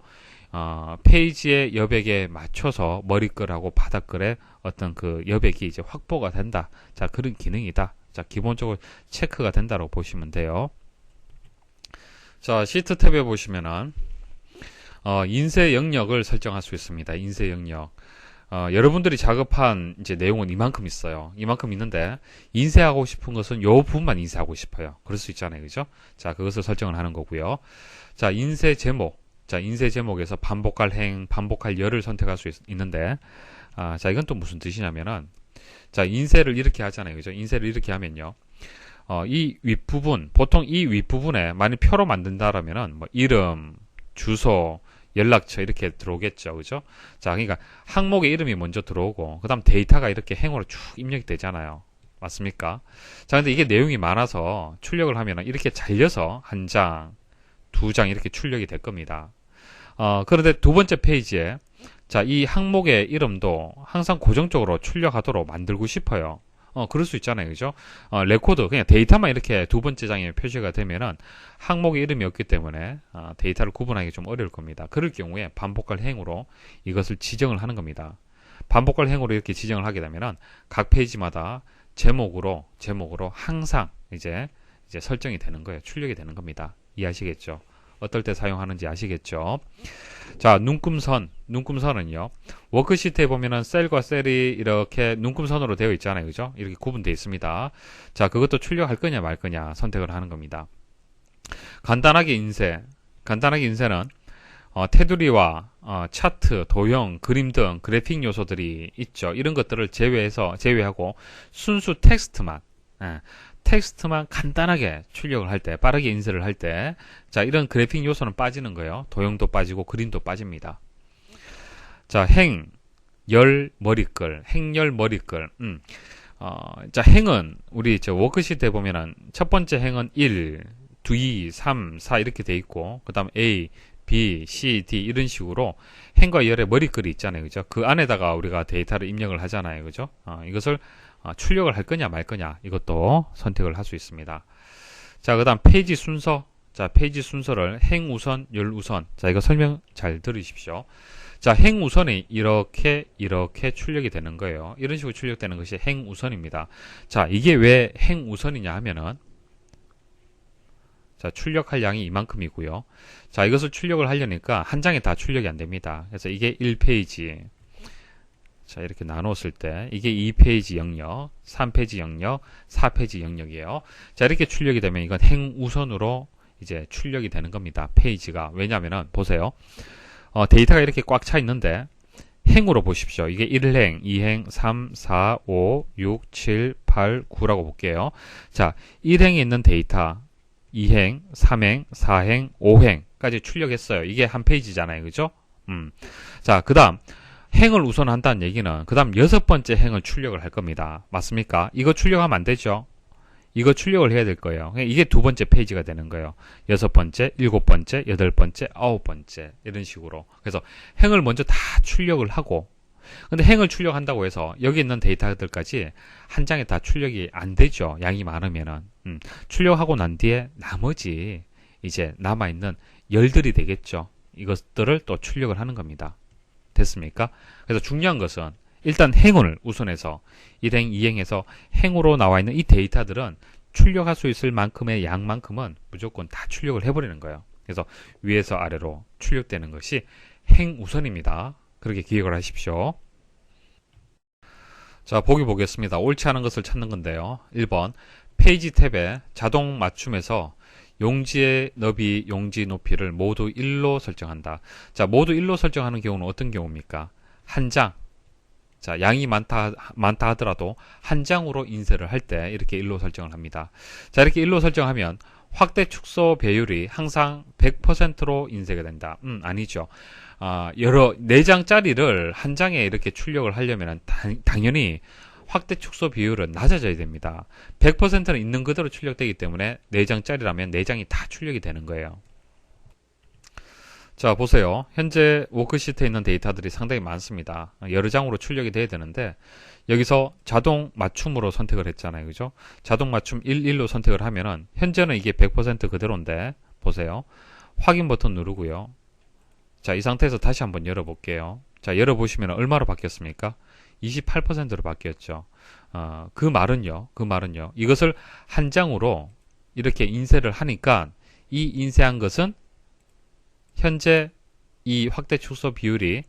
페이지의 여백에 맞춰서 머리글하고 바닥글의 어떤 그 여백이 이제 확보가 된다. 자, 그런 기능이다. 자, 기본적으로 체크가 된다고 보시면 돼요. 자, 시트 탭에 보시면은 인쇄 영역을 설정할 수 있습니다. 인쇄 영역. 여러분들이 작업한 이제 내용은 이만큼 있어요. 이만큼 있는데 인쇄하고 싶은 것은 요 부분만 인쇄하고 싶어요. 그럴 수 있잖아요. 그죠? 자, 그것을 설정을 하는 거고요. 자, 인쇄 제목. 자, 인쇄 제목에서 반복할 행, 반복할 열을 선택할 수 있는데, 자, 이건 또 무슨 뜻이냐면은, 자, 인쇄를 이렇게 하잖아요. 그죠? 인쇄를 이렇게 하면요. 이 윗부분, 보통 이 윗부분에 만약 표로 만든다라면은 뭐 이름, 주소, 연락처 이렇게 들어오겠죠. 그죠? 자, 그러니까 항목의 이름이 먼저 들어오고 그다음 데이터가 이렇게 행으로 쭉 입력이 되잖아요. 맞습니까? 자, 근데 이게 내용이 많아서 출력을 하면은 이렇게 잘려서 한 장, 두 장 이렇게 출력이 될 겁니다. 그런데 두 번째 페이지에 자, 이 항목의 이름도 항상 고정적으로 출력하도록 만들고 싶어요. 그럴 수 있잖아요. 그죠? 레코드, 그냥 데이터만 이렇게 두 번째 장에 표시가 되면은 항목의 이름이 없기 때문에 데이터를 구분하기 좀 어려울 겁니다. 그럴 경우에 반복할 행으로 이것을 지정을 하는 겁니다. 반복할 행으로 이렇게 지정을 하게 되면은 각 페이지마다 제목으로 항상 이제 설정이 되는 거예요. 출력이 되는 겁니다. 이해하시겠죠? 어떨 때 사용하는지 아시겠죠? 자, 눈금선은요. 워크시트에 보면은 셀과 셀이 이렇게 눈금선으로 되어 있잖아요. 그죠? 이렇게 구분되어 있습니다. 자, 그것도 출력할 거냐 말 거냐 선택을 하는 겁니다. 간단하게 인쇄는 테두리와 차트, 도형, 그림 등 그래픽 요소들이 있죠. 이런 것들을 제외하고 순수 텍스트만 간단하게 출력을 할 때, 빠르게 인쇄를 할 때, 자, 이런 그래픽 요소는 빠지는 거예요. 도형도 빠지고 그림도 빠집니다. 자, 행열 머리글. 자, 행은 우리 워크시트에 보면은 첫 번째 행은 1, 2, 3, 4 이렇게 돼 있고, 그 다음 A, B, C, D 이런 식으로 행과 열의 머리글이 있잖아요. 그죠? 그 안에다가 우리가 데이터를 입력을 하잖아요. 그죠? 이것을 출력을 할 거냐 말 거냐 이것도 선택을 할 수 있습니다. 자, 그 다음 페이지 순서. 자, 페이지 순서를 행우선, 열우선. 자, 이거 설명 잘 들으십시오. 자, 행우선이 이렇게 출력이 되는 거예요. 이런 식으로 출력되는 것이 행우선입니다. 자, 이게 왜 행우선이냐 하면은 자, 출력할 양이 이만큼이고요. 자, 이것을 출력을 하려니까 한 장에 다 출력이 안 됩니다. 그래서 이게 1페이지. 자, 이렇게 나눴을 때 이게 2페이지 영역, 3페이지 영역, 4페이지 영역이에요. 자, 이렇게 출력이 되면 이건 행우선으로 이제 출력이 되는 겁니다. 페이지가. 왜냐면은 보세요. 데이터가 이렇게 꽉 차 있는데 행으로 보십시오. 이게 1행, 2행, 3, 4, 5, 6, 7, 8, 9라고 볼게요. 자, 1행에 있는 데이터 2행, 3행, 4행, 5행까지 출력했어요. 이게 한 페이지잖아요. 그죠? 자, 그 다음 행을 우선 한다는 얘기는 그 다음 6번째 행을 출력을 할 겁니다. 맞습니까? 이거 출력하면 안 되죠? 이거 출력을 해야 될 거예요. 이게 두 번째 페이지가 되는 거예요. 6번째, 7번째, 8번째, 9번째 이런 식으로. 그래서 행을 먼저 다 출력을 하고 근데 행을 출력한다고 해서 여기 있는 데이터들까지 한 장에 다 출력이 안 되죠. 양이 많으면은. 출력하고 난 뒤에 나머지 이제 남아있는 열들이 되겠죠. 이것들을 또 출력을 하는 겁니다. 됐습니까? 그래서 중요한 것은 일단 행을 우선해서 1행, 2행에서 행으로 나와 있는 이 데이터들은 출력할 수 있을 만큼의 양만큼은 무조건 다 출력을 해버리는 거예요. 그래서 위에서 아래로 출력되는 것이 행 우선입니다. 그렇게 기억을 하십시오. 자, 보기 보겠습니다. 옳지 않은 것을 찾는 건데요. 1번 페이지 탭에 자동 맞춤에서 용지의 너비, 용지 높이를 모두 1로 설정한다. 자, 모두 1로 설정하는 경우는 어떤 경우입니까? 한 장. 자, 양이 많다 하더라도 한 장으로 인쇄를 할 때 이렇게 1로 설정을 합니다. 자, 이렇게 1로 설정하면 확대 축소 배율이 항상 100%로 인쇄가 된다. 아니죠. 여러 4장짜리를 한 장에 이렇게 출력을 하려면 당연히 확대 축소 비율은 낮아져야 됩니다. 100%는 있는 그대로 출력되기 때문에 4장짜리라면 4장이 다 출력이 되는 거예요. 자, 보세요. 현재 워크시트에 있는 데이터들이 상당히 많습니다. 여러 장으로 출력이 돼야 되는데 여기서 자동 맞춤으로 선택을 했잖아요. 그죠? 자동 맞춤 1로 선택을 하면은 현재는 이게 100% 그대로인데 보세요. 확인 버튼 누르고요. 자, 이 상태에서 다시 한번 열어볼게요. 자, 열어보시면 얼마로 바뀌었습니까? 28%로 바뀌었죠. 그 말은요. 이것을 한 장으로 이렇게 인쇄를 하니까 이 인쇄한 것은 현재 이 확대 축소 배율이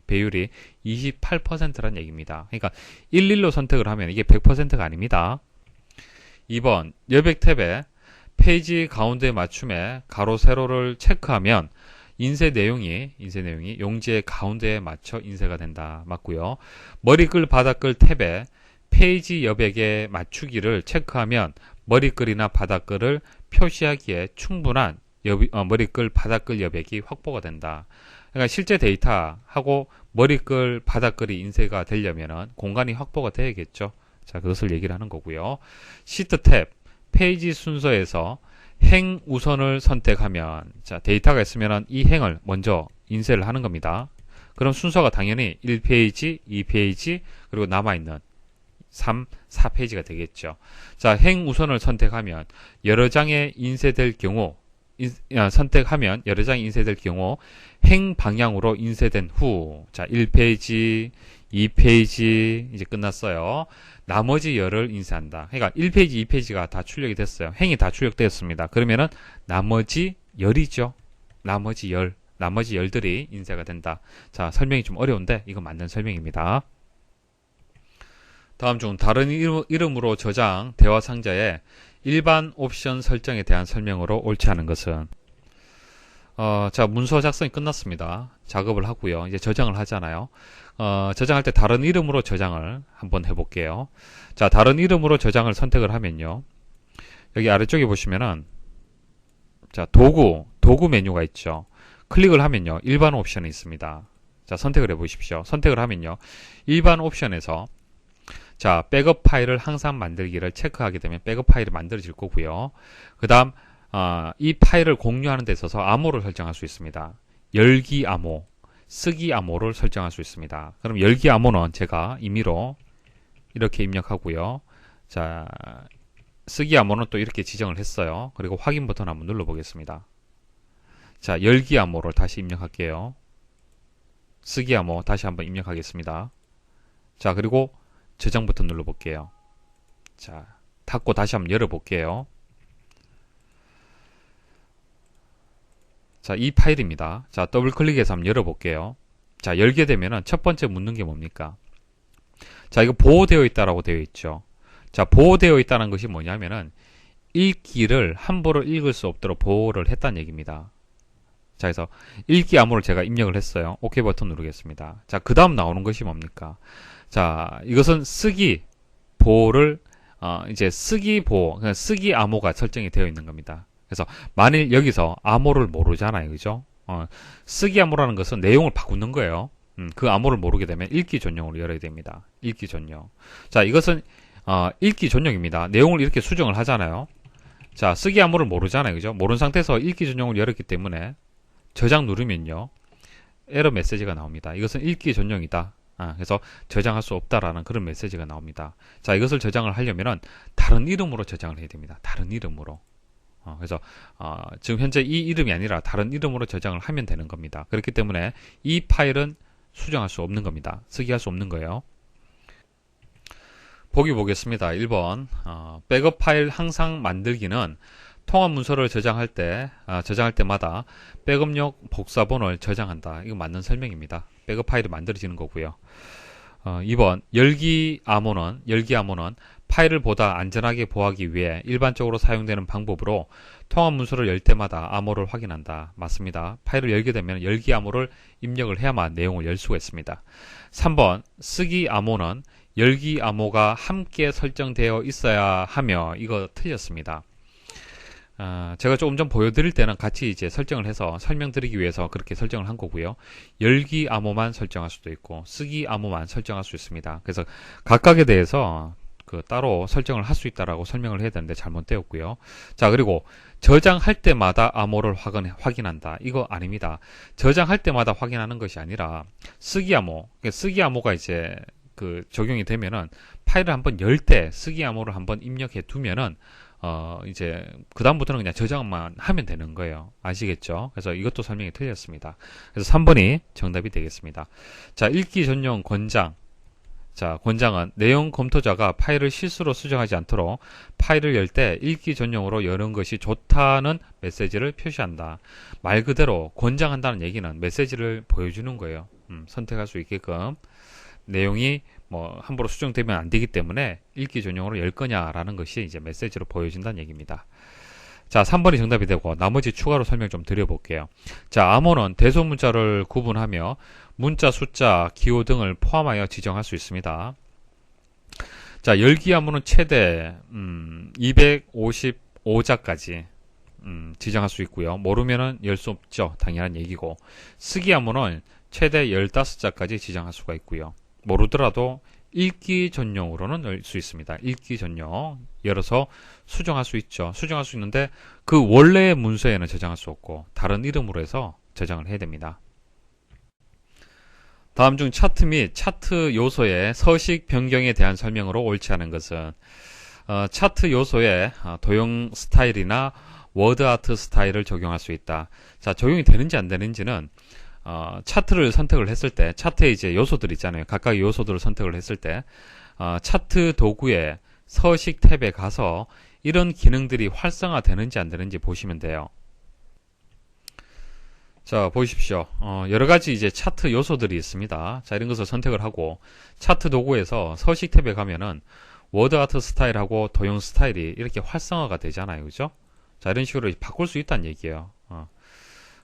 28%란 얘기입니다. 그러니까 1로 선택을 하면 이게 100%가 아닙니다. 2번 여백 탭에 페이지 가운데 맞춤에 가로 세로를 체크하면 인쇄 내용이 용지의 가운데에 맞춰 인쇄가 된다. 맞고요. 머리글 바닥글 탭에 페이지 여백의 맞추기를 체크하면 머리글이나 바닥글을 표시하기에 충분한 머리글, 바닥글 여백이 확보가 된다. 그러니까 실제 데이터하고 머리글, 바닥글이 인쇄가 되려면 공간이 확보가 돼야겠죠. 자, 그것을 얘기를 하는 거고요. 시트 탭, 페이지 순서에서 행 우선을 선택하면, 자, 데이터가 있으면 이 행을 먼저 인쇄를 하는 겁니다. 그럼 순서가 당연히 1페이지, 2페이지, 그리고 남아있는 3, 4페이지가 되겠죠. 자, 행 우선을 선택하면 여러 장에 인쇄될 경우, 선택하면 여러 장이 인쇄될 경우 행 방향으로 인쇄된 후, 자, 1페이지, 2페이지 이제 끝났어요. 나머지 열을 인쇄한다. 그러니까 1페이지, 2페이지가 다 출력이 됐어요. 행이 다 출력되었습니다. 그러면은 나머지 열이죠. 나머지 열들이 인쇄가 된다. 자, 설명이 좀 어려운데 이거 맞는 설명입니다. 다음 중 다른 이름으로 저장 대화 상자에 일반 옵션 설정에 대한 설명으로 옳지 않은 것은, 자, 문서 작성이 끝났습니다. 작업을 하고요. 이제 저장을 하잖아요. 저장할 때 다른 이름으로 저장을 한번 해볼게요. 자, 다른 이름으로 저장을 선택을 하면요. 여기 아래쪽에 보시면은, 자, 도구 메뉴가 있죠. 클릭을 하면요. 일반 옵션이 있습니다. 자, 선택을 해보십시오. 선택을 하면요. 일반 옵션에서, 자, 백업 파일을 항상 만들기를 체크하게 되면 백업 파일이 만들어질 거고요. 그 다음, 이 파일을 공유하는 데 있어서 암호를 설정할 수 있습니다. 열기 암호, 쓰기 암호를 설정할 수 있습니다. 그럼 열기 암호는 제가 임의로 이렇게 입력하고요. 자, 쓰기 암호는 또 이렇게 지정을 했어요. 그리고 확인 버튼 한번 눌러보겠습니다. 자, 열기 암호를 다시 입력할게요. 쓰기 암호 다시 한번 입력하겠습니다. 자, 그리고 저장 버튼 눌러볼게요. 자, 닫고 다시 한번 열어볼게요. 자, 이 파일입니다. 자, 더블 클릭해서 한번 열어볼게요. 자, 열게 되면은 첫 번째 묻는 게 뭡니까? 자, 이거 보호되어 있다라고 되어 있죠. 자, 보호되어 있다는 것이 뭐냐면은 읽기를 함부로 읽을 수 없도록 보호를 했다는 얘기입니다. 자, 그래서 읽기 암호를 제가 입력을 했어요. OK 버튼 누르겠습니다. 자, 그 다음 나오는 것이 뭡니까? 자, 이것은 쓰기 보호를 이제 쓰기 보호, 그러니까 쓰기 암호가 설정이 되어 있는 겁니다. 그래서 만일 여기서 암호를 모르잖아요, 그죠? 쓰기 암호라는 것은 내용을 바꾸는 거예요. 그 암호를 모르게 되면 읽기 전용으로 열어야 됩니다. 읽기 전용. 자, 이것은 읽기 전용입니다. 내용을 이렇게 수정을 하잖아요. 자, 쓰기 암호를 모르잖아요, 그죠? 모르는 상태에서 읽기 전용을 열었기 때문에 저장 누르면요, 에러 메시지가 나옵니다. 이것은 읽기 전용이다. 그래서 저장할 수 없다라는 그런 메시지가 나옵니다. 자, 이것을 저장을 하려면은 다른 이름으로 저장을 해야 됩니다. 다른 이름으로. 그래서 지금 현재 이 이름이 아니라 다른 이름으로 저장을 하면 되는 겁니다. 그렇기 때문에 이 파일은 수정할 수 없는 겁니다. 쓰기할 수 없는 거예요. 보기 보겠습니다. 1번 백업 파일 항상 만들기는 통합 문서를 저장할 때마다 백업용 복사본을 저장한다. 이거 맞는 설명입니다. 백업 파일이 만들어지는 거고요. 2번 열기 암호는 파일을 보다 안전하게 보호하기 위해 일반적으로 사용되는 방법으로 통합 문서를 열 때마다 암호를 확인한다. 맞습니다. 파일을 열게 되면 열기 암호를 입력을 해야만 내용을 열 수가 있습니다. 3번 쓰기 암호는 열기 암호가 함께 설정되어 있어야 하며, 이거 틀렸습니다. 제가 조금 전 보여드릴 때는 같이 이제 설정을 해서 설명드리기 위해서 그렇게 설정을 한 거고요. 열기 암호만 설정할 수도 있고 쓰기 암호만 설정할 수 있습니다. 그래서 각각에 대해서 따로 설정을 할 수 있다라고 설명을 해야 되는데 잘못되었고요. 자, 그리고 저장할 때마다 암호를 확인한다. 이거 아닙니다. 저장할 때마다 확인하는 것이 아니라 쓰기 암호가 이제 적용이 되면은 파일을 한번 열 때 쓰기 암호를 한번 입력해 두면은 이제 그다음부터는 그냥 저장만 하면 되는 거예요. 아시겠죠? 그래서 이것도 설명이 틀렸습니다. 그래서 3번이 정답이 되겠습니다. 자, 읽기 전용 권장. 자, 권장은 내용 검토자가 파일을 실수로 수정하지 않도록 파일을 열 때 읽기 전용으로 여는 것이 좋다는 메시지를 표시한다. 말 그대로 권장한다는 얘기는 메시지를 보여주는 거예요. 선택할 수 있게끔. 내용이 함부로 수정되면 안 되기 때문에 읽기 전용으로 열 거냐라는 것이 이제 메시지로 보여진다는 얘기입니다. 자, 3번이 정답이 되고 나머지 추가로 설명 좀 드려볼게요. 자, 암호는 대소문자를 구분하며 문자, 숫자, 기호 등을 포함하여 지정할 수 있습니다. 자, 열기암호는 최대 255자까지 지정할 수 있고요. 모르면은 열 수 없죠. 당연한 얘기고. 쓰기암호는 최대 15자까지 지정할 수가 있고요. 모르더라도 읽기 전용으로는 열 수 있습니다. 읽기 전용 열어서 수정할 수 있죠. 수정할 수 있는데 그 원래의 문서에는 저장할 수 없고 다른 이름으로 해서 저장을 해야 됩니다. 다음 중 차트 및 차트 요소의 서식 변경에 대한 설명으로 옳지 않은 것은 차트 요소에 도형 스타일이나 워드 아트 스타일을 적용할 수 있다. 자, 적용이 되는지 안 되는지는 차트를 선택을 했을 때 차트에 이제 요소들 있잖아요. 각각의 요소들을 선택을 했을 때 차트 도구의 서식 탭에 가서 이런 기능들이 활성화되는지 안 되는지 보시면 돼요. 자, 보십시오. 여러 가지 이제 차트 요소들이 있습니다. 자, 이런 것을 선택을 하고 차트 도구에서 서식 탭에 가면은 워드 아트 스타일하고 도형 스타일이 이렇게 활성화가 되잖아요. 그죠? 자, 이런 식으로 바꿀 수 있다는 얘기예요.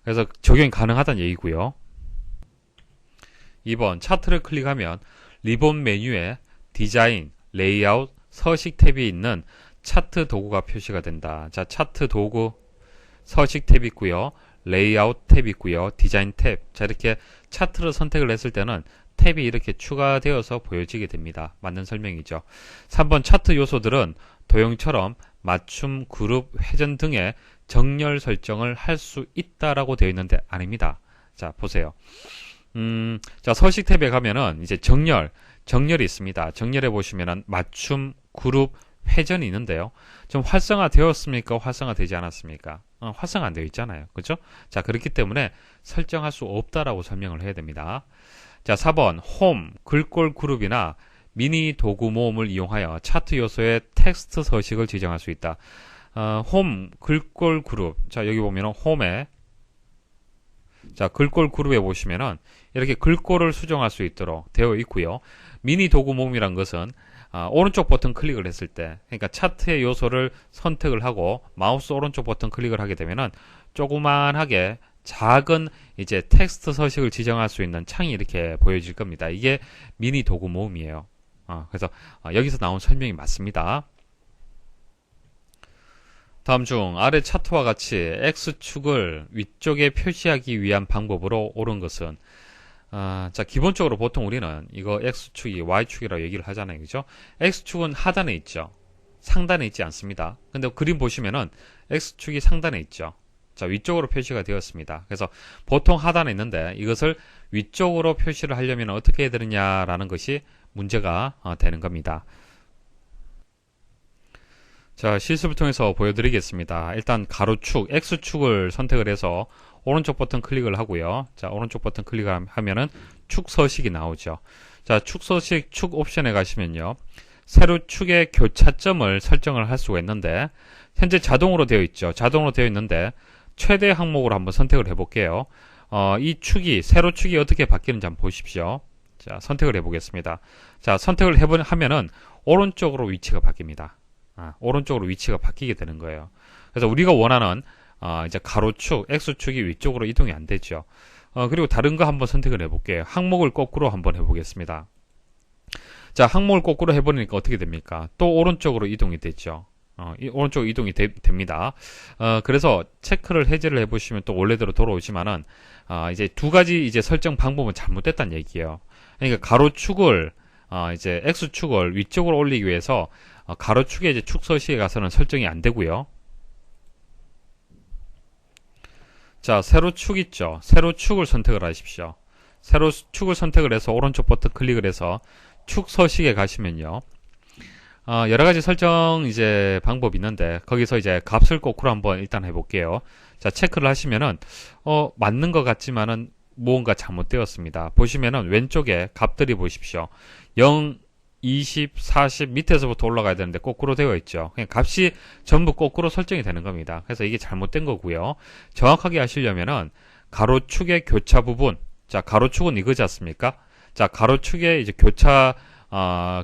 그래서 적용이 가능하다는 얘기고요. 2번 차트를 클릭하면 리본 메뉴에 디자인, 레이아웃, 서식 탭이 있는 차트 도구가 표시가 된다. 자, 차트 도구 서식 탭이 있고요. 레이아웃 탭이 있고요. 디자인 탭. 자, 이렇게 차트를 선택을 했을 때는 탭이 이렇게 추가되어서 보여지게 됩니다. 맞는 설명이죠. 3번 차트 요소들은 도형처럼 맞춤, 그룹, 회전 등의 정렬 설정을 할 수 있다라고 되어 있는데 아닙니다. 자, 보세요. 자, 서식 탭에 가면은 이제 정렬이 있습니다. 정렬해 보시면은 맞춤, 그룹, 회전이 있는데요. 좀 활성화 되었습니까? 활성화 되지 않았습니까? 활성화 안 되어 있잖아요. 그죠? 자, 그렇기 때문에 설정할 수 없다라고 설명을 해야 됩니다. 자, 4번 홈, 글꼴 그룹이나 미니 도구 모음을 이용하여 차트 요소의 텍스트 서식을 지정할 수 있다. 홈, 글꼴 그룹. 자, 여기 보면은 홈에 자, 글꼴 그룹에 보시면은 이렇게 글꼴을 수정할 수 있도록 되어 있고요. 미니 도구 모음이란 것은 오른쪽 버튼 클릭을 했을 때, 그러니까 차트의 요소를 선택을 하고 마우스 오른쪽 버튼 클릭을 하게 되면은 조그만하게 작은 이제 텍스트 서식을 지정할 수 있는 창이 이렇게 보여질 겁니다. 이게 미니 도구 모음이에요. 그래서 여기서 나온 설명이 맞습니다. 다음 중 아래 차트와 같이 X축을 위쪽에 표시하기 위한 방법으로 옳은 것은 자, 기본적으로 보통 우리는 이거 X축이 Y축이라고 얘기를 하잖아요. 그죠? X축은 하단에 있죠. 상단에 있지 않습니다. 근데 그림 보시면은 X축이 상단에 있죠. 자, 위쪽으로 표시가 되었습니다. 그래서 보통 하단에 있는데 이것을 위쪽으로 표시를 하려면 어떻게 해야 되느냐라는 것이 문제가 되는 겁니다. 자, 실습을 통해서 보여드리겠습니다. 일단 가로축, X축을 선택을 해서 오른쪽 버튼 클릭을 하고요. 자, 오른쪽 버튼 클릭을 하면은 축 서식이 나오죠. 자, 축 서식, 축 옵션에 가시면요. 세로축의 교차점을 설정을 할 수가 있는데 현재 자동으로 되어 있죠. 자동으로 되어 있는데 최대 항목으로 한번 선택을 해볼게요. 이 축이, 세로축이 어떻게 바뀌는지 한번 보십시오. 자, 선택을 해보겠습니다. 자, 선택을 하면은 오른쪽으로 위치가 바뀝니다. 오른쪽으로 위치가 바뀌게 되는 거예요. 그래서 우리가 원하는 이제 가로축, X축이 위쪽으로 이동이 안 되죠. 그리고 다른 거 한번 선택을 해볼게요. 항목을 거꾸로 한번 해보겠습니다. 자, 항목을 거꾸로 해버리니까 어떻게 됩니까? 또 오른쪽으로 이동이 되죠. 오른쪽 이동이 됩니다. 그래서 체크를 해제를 해보시면 또 원래대로 돌아오지만은 이제 두 가지 이제 설정 방법은 잘못됐다는 얘기예요. 그러니까 가로축을 이제 X축을 위쪽으로 올리기 위해서 가로축의 이제 축 서식에 가서는 설정이 안 되고요. 자, 세로축 있죠. 세로축을 선택을 하십시오. 세로축을 선택을 해서 오른쪽 버튼 클릭을 해서 축 서식에 가시면요. 여러 가지 설정 이제 방법이 있는데 거기서 이제 값을 거꾸로 한번 일단 해볼게요. 자, 체크를 하시면은 맞는 것 같지만은 무언가 잘못되었습니다. 보시면은 왼쪽에 값들이 보십시오. 0, 20, 40 밑에서부터 올라가야 되는데 거꾸로 되어 있죠. 그냥 값이 전부 거꾸로 설정이 되는 겁니다. 그래서 이게 잘못된 거고요. 정확하게 하시려면은 가로축의 교차 부분, 자, 가로축은 이거지 않습니까? 자, 가로축의 이제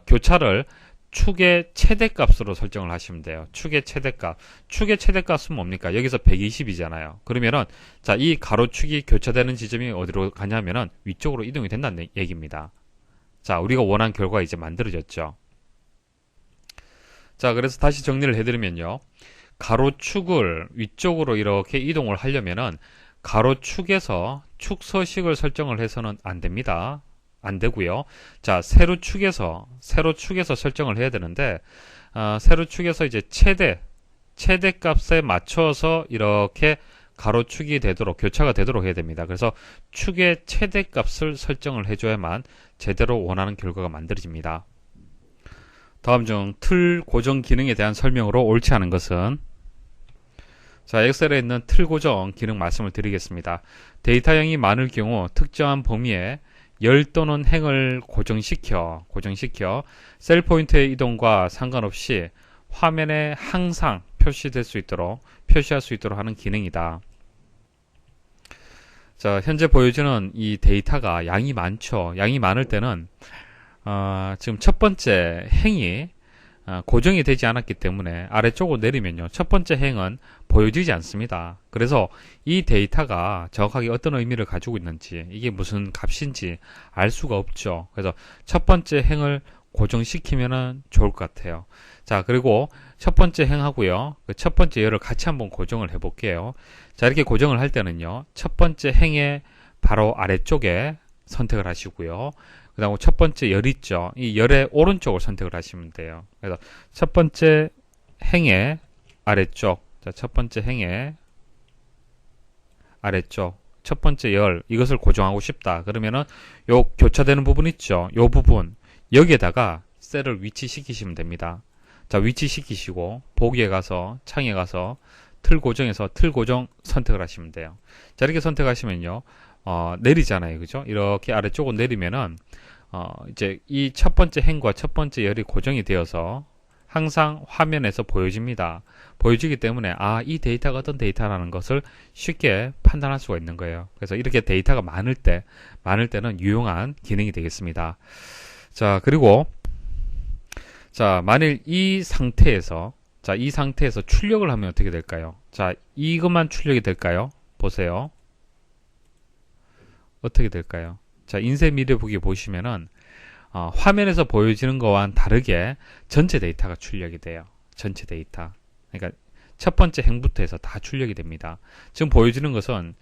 교차를 축의 최대값으로 설정을 하시면 돼요. 축의 최대값. 축의 최대값은 뭡니까? 여기서 120이잖아요. 그러면은 자, 이 가로축이 교차되는 지점이 어디로 가냐면은 위쪽으로 이동이 된다는 얘기입니다. 자, 우리가 원한 결과가 이제 만들어졌죠. 자, 그래서 다시 정리를 해드리면요. 가로축을 위쪽으로 이렇게 이동을 하려면은 가로축에서 축 서식을 설정을 해서는 안 됩니다. 안 되고요. 자, 세로축에서 설정을 해야 되는데, 세로축에서 이제 최대 값에 맞춰서 이렇게 가로축이 되도록, 교차가 되도록 해야 됩니다. 그래서 축의 최대 값을 설정을 해줘야만 제대로 원하는 결과가 만들어집니다. 다음 중 틀 고정 기능에 대한 설명으로 옳지 않은 것은, 자, 엑셀에 있는 틀 고정 기능 말씀을 드리겠습니다. 데이터량이 많을 경우 특정한 범위에 열 또는 행을 고정시켜 셀 포인트의 이동과 상관없이 화면에 항상 표시할 수 있도록 하는 기능이다. 자, 현재 보여지는 이 데이터가 양이 많죠. 양이 많을 때는 지금 첫 번째 행이 고정이 되지 않았기 때문에 아래쪽으로 내리면요, 첫 번째 행은 보여지지 않습니다. 그래서 이 데이터가 정확하게 어떤 의미를 가지고 있는지, 이게 무슨 값인지 알 수가 없죠. 그래서 첫 번째 행을 고정시키면 좋을 것 같아요. 자, 그리고 첫 번째 행하고요, 그 첫 번째 열을 같이 한번 고정을 해 볼게요. 자, 이렇게 고정을 할 때는요, 첫 번째 행의 바로 아래쪽에 선택을 하시고요, 그 다음 첫 번째 열 있죠. 이 열의 오른쪽을 선택을 하시면 돼요. 그래서 첫 번째 행의 아래쪽, 자, 첫 번째 행의 아래쪽, 첫 번째 열, 이것을 고정하고 싶다. 그러면은 요 교차되는 부분 있죠. 요 부분, 여기에다가 셀을 위치시키시면 됩니다. 자, 위치시키시고 보기에 가서, 창에 가서 틀 고정에서 틀 고정 선택을 하시면 돼요. 자, 이렇게 선택하시면요, 내리잖아요. 그죠? 이렇게 아래쪽으로 내리면은, 이제 이 첫 번째 행과 첫 번째 열이 고정이 되어서 항상 화면에서 보여집니다. 보여지기 때문에, 이 데이터가 어떤 데이터라는 것을 쉽게 판단할 수가 있는 거예요. 그래서 이렇게 데이터가 많을 때는 유용한 기능이 되겠습니다. 자, 그리고, 자, 만일 이 상태에서 출력을 하면 어떻게 될까요? 자, 이것만 출력이 될까요? 보세요. 어떻게 될까요? 자, 인쇄 미래 보기 보시면은 화면에서 보여지는 거와는 다르게 전체 데이터가 출력이 돼요. 전체 데이터. 그러니까 첫 번째 행부터 해서 다 출력이 됩니다. 지금 보여지는 것은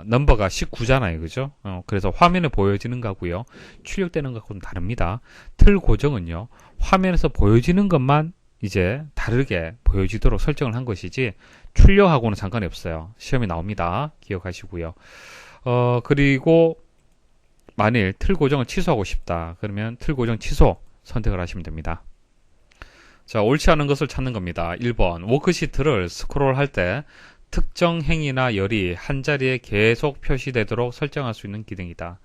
넘버가 19잖아요. 그죠? 그래서 화면에 보여지는 거고요, 출력되는 것하고는 다릅니다. 틀 고정은요, 화면에서 보여지는 것만 이제 다르게 보여지도록 설정을 한 것이지 출력하고는 상관이 없어요. 시험에 나옵니다. 기억하시고요. 그리고 만일 틀 고정을 취소하고 싶다. 그러면 틀 고정 취소 선택을 하시면 됩니다. 자, 옳지 않은 것을 찾는 겁니다. 1번, 워크시트를 스크롤할 때 특정 행이나 열이 한 자리에 계속 표시되도록 설정할 수 있는 기능이다.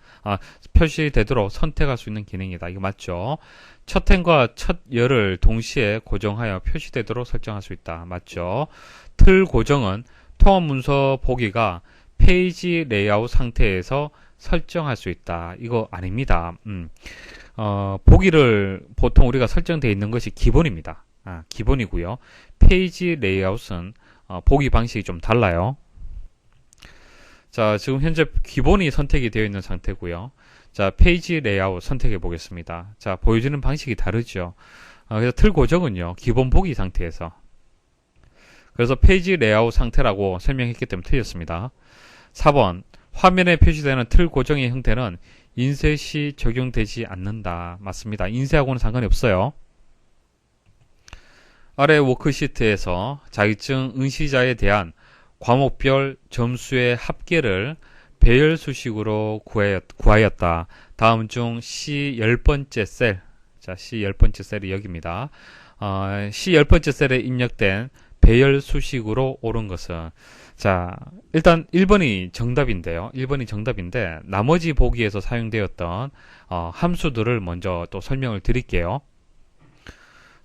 표시되도록 선택할 수 있는 기능이다. 이거 맞죠? 첫 행과 첫 열을 동시에 고정하여 표시되도록 설정할 수 있다. 맞죠? 틀 고정은 통합 문서 보기가 페이지 레이아웃 상태에서 설정할 수 있다. 이거 아닙니다. 보기를 보통 우리가 설정되어 있는 것이 기본입니다. 기본이고요. 페이지 레이아웃은 보기 방식이 좀 달라요. 자, 지금 현재 기본이 선택이 되어 있는 상태고요. 자, 페이지 레이아웃 선택해 보겠습니다. 자, 보여지는 방식이 다르죠. 그래서 틀 고정은요, 기본 보기 상태에서. 그래서 페이지 레이아웃 상태라고 설명했기 때문에 틀렸습니다. 4번, 화면에 표시되는 틀 고정의 형태는 인쇄 시 적용되지 않는다. 맞습니다. 인쇄하고는 상관이 없어요. 아래 워크시트에서 자격증 응시자에 대한 과목별 점수의 합계를 배열 수식으로 구하였다. 다음 중 C 10번째 셀, 자, C 10번째 셀이 여기입니다. C 10번째 셀에 입력된 배열 수식으로 옳은 것은, 자, 일단 1번이 정답인데요. 1번이 정답인데 나머지 보기에서 사용되었던 함수들을 먼저 또 설명을 드릴게요.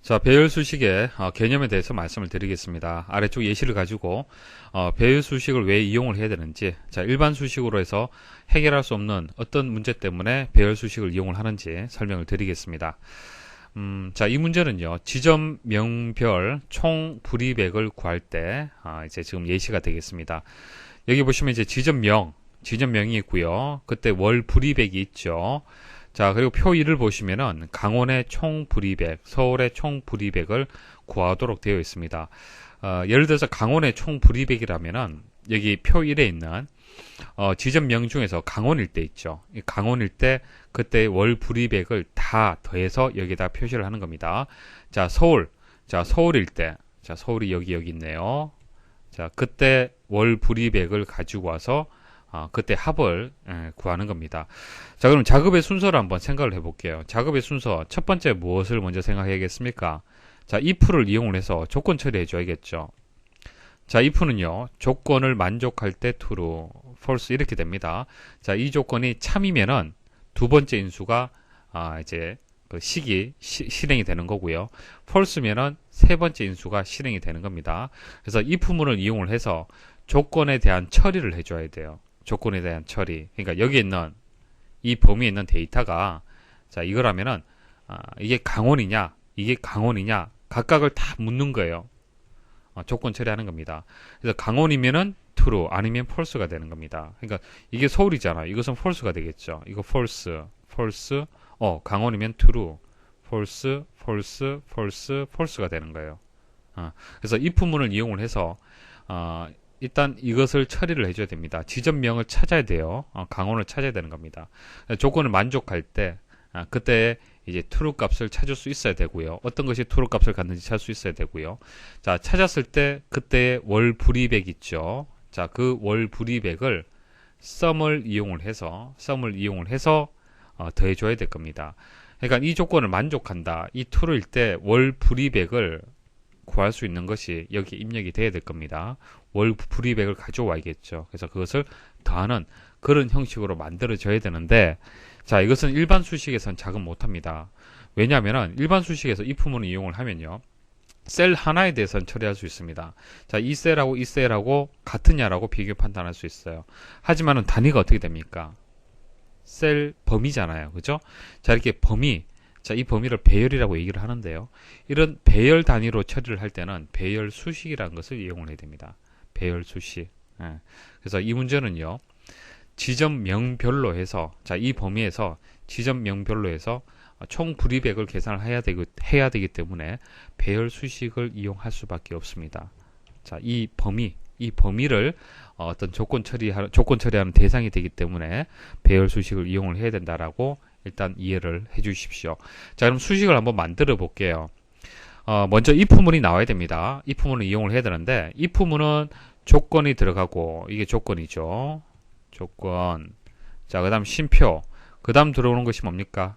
자, 배열 수식의 개념에 대해서 말씀을 드리겠습니다. 아래쪽 예시를 가지고 배열 수식을 왜 이용을 해야 되는지, 자, 일반 수식으로 해서 해결할 수 없는 어떤 문제 때문에 배열 수식을 이용을 하는지 설명을 드리겠습니다. 자, 이 문제는요, 지점명별 총 불이백을 구할 때 이제 지금 예시가 되겠습니다. 여기 보시면 이제 지점명이 있고요. 그때 월 불이백이 있죠. 자, 그리고 표 1을 보시면은 강원의 총 불이백, 서울의 총 불이백을 구하도록 되어 있습니다. 예를 들어서 강원의 총 불이백이라면은 여기 표 1에 있는 지점명 중에서 강원 일대 있죠. 이 강원 일대 그때 월 불이백을 다 더해서 여기다 표시를 하는 겁니다. 자, 서울 일대. 자, 서울이 여기 있네요. 자, 그때 월 불이백을 가지고 와서 그때 합을 구하는 겁니다. 자, 그럼 작업의 순서를 한번 생각을 해볼게요. 작업의 순서 첫 번째 무엇을 먼저 생각해야겠습니까? 자, if를 이용을 해서 조건 처리해 줘야겠죠. 자, if는요 조건을 만족할 때 true, false 이렇게 됩니다. 자, 이 조건이 참이면은 두 번째 인수가 이제 그 실행이 되는 거고요. false면은 세 번째 인수가 실행이 되는 겁니다. 그래서 if문을 이용을 해서 조건에 대한 처리를 해줘야 돼요. 조건에 대한 처리. 그러니까 여기 있는 이 범위에 있는 데이터가 자, 이거라면은 이게 강원이냐 각각을 다 묻는 거예요. 조건 처리하는 겁니다. 그래서 강원이면은 true 아니면 false가 되는 겁니다. 그러니까 이게 서울이잖아. 이것은 false가 되겠죠. 이거 false. 강원이면 true, false가 되는 거예요. 그래서 if문을 이용을 해서 일단 이것을 처리를 해줘야 됩니다. 지점명을 찾아야 돼요. 강원을 찾아야 되는 겁니다. 조건을 만족할 때 그때 이제 true 값을 찾을 수 있어야 되고요. 어떤 것이 true 값을 갖는지 찾을 수 있어야 되고요. 자, 찾았을 때 그때 월 불이백 있죠. 자, 그 월 불이백을 sum을 이용을 해서 더해줘야 될 겁니다. 그러니까 이 조건을 만족한다. 이 true일 때 월 불이백을 구할 수 있는 것이 여기 입력이 돼야 될 겁니다. 월 불이백을 가져와야겠죠. 그래서 그것을 더하는 그런 형식으로 만들어져야 되는데, 자, 이것은 일반 수식에서는 작업 못합니다. 왜냐하면 일반 수식에서 if문을 이용을 하면요, 셀 하나에 대해서는 처리할 수 있습니다. 자, 이 셀하고 이 셀하고 같으냐라고 비교 판단할 수 있어요. 하지만은 단위가 어떻게 됩니까? 셀 범위잖아요. 그죠? 자, 이렇게 범위, 자, 이 범위를 배열이라고 얘기를 하는데요. 이런 배열 단위로 처리를 할 때는 배열 수식이라는 것을 이용을 해야 됩니다. 배열 수식. 그래서 이 문제는요, 지점명별로 해서, 자, 이 범위에서 지점명별로 해서 총 불이백을 계산을 해야 되기 때문에 배열 수식을 이용할 수밖에 없습니다. 자, 이 범위를 어떤 조건 처리하는 대상이 되기 때문에 배열 수식을 이용을 해야 된다라고 일단 이해를 해 주십시오. 자, 그럼 수식을 한번 만들어 볼게요. 먼저 if문이 나와야 됩니다. if문을 이용을 해야 되는데, if문은 조건이 들어가고, 이게 조건이죠. 조건. 자, 그 다음 쉼표. 그 다음 들어오는 것이 뭡니까?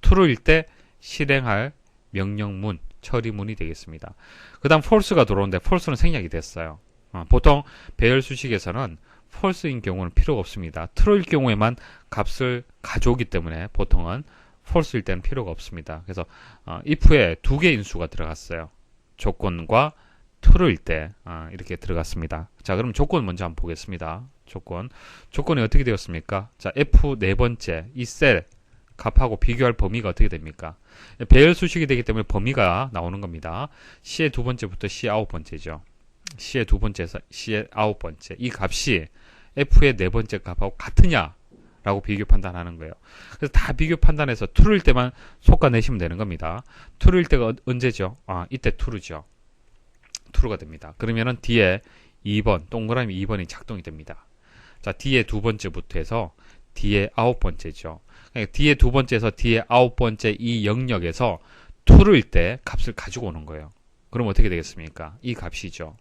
true일 때 실행할 명령문, 처리문이 되겠습니다. 그 다음 false가 들어오는데, false는 생략이 됐어요. 보통 배열 수식에서는 false인 경우는 필요가 없습니다. true일 경우에만 값을 가져오기 때문에 보통은 false일 때는 필요가 없습니다. 그래서 if에 두 개의 인수가 들어갔어요. 조건과 true일 때 이렇게 들어갔습니다. 자, 그럼 조건 먼저 한번 보겠습니다. 조건이 어떻게 되었습니까? 자, f 네 번째 이 셀 값하고 비교할 범위가 어떻게 됩니까? 배열 수식이 되기 때문에 범위가 나오는 겁니다. C의 두 번째부터 C 아홉 번째죠. C의 두 번째에서 C의 아홉 번째. 이 값이 F의 네 번째 값하고 같으냐라고 비교 판단하는 거예요. 그래서 다 비교 판단해서 true일 때만 솎아내시면 되는 겁니다. true일 때가 언제죠? 이때 true죠. true가 됩니다. 그러면은 뒤에 2번, 동그라미 2번이 작동이 됩니다. 자, 뒤에 두 번째부터 해서 뒤에 아홉 번째죠. 그러니까 뒤에 두 번째에서 뒤에 아홉 번째 이 영역에서 true일 때 값을 가지고 오는 거예요. 그럼 어떻게 되겠습니까? 이 값이죠.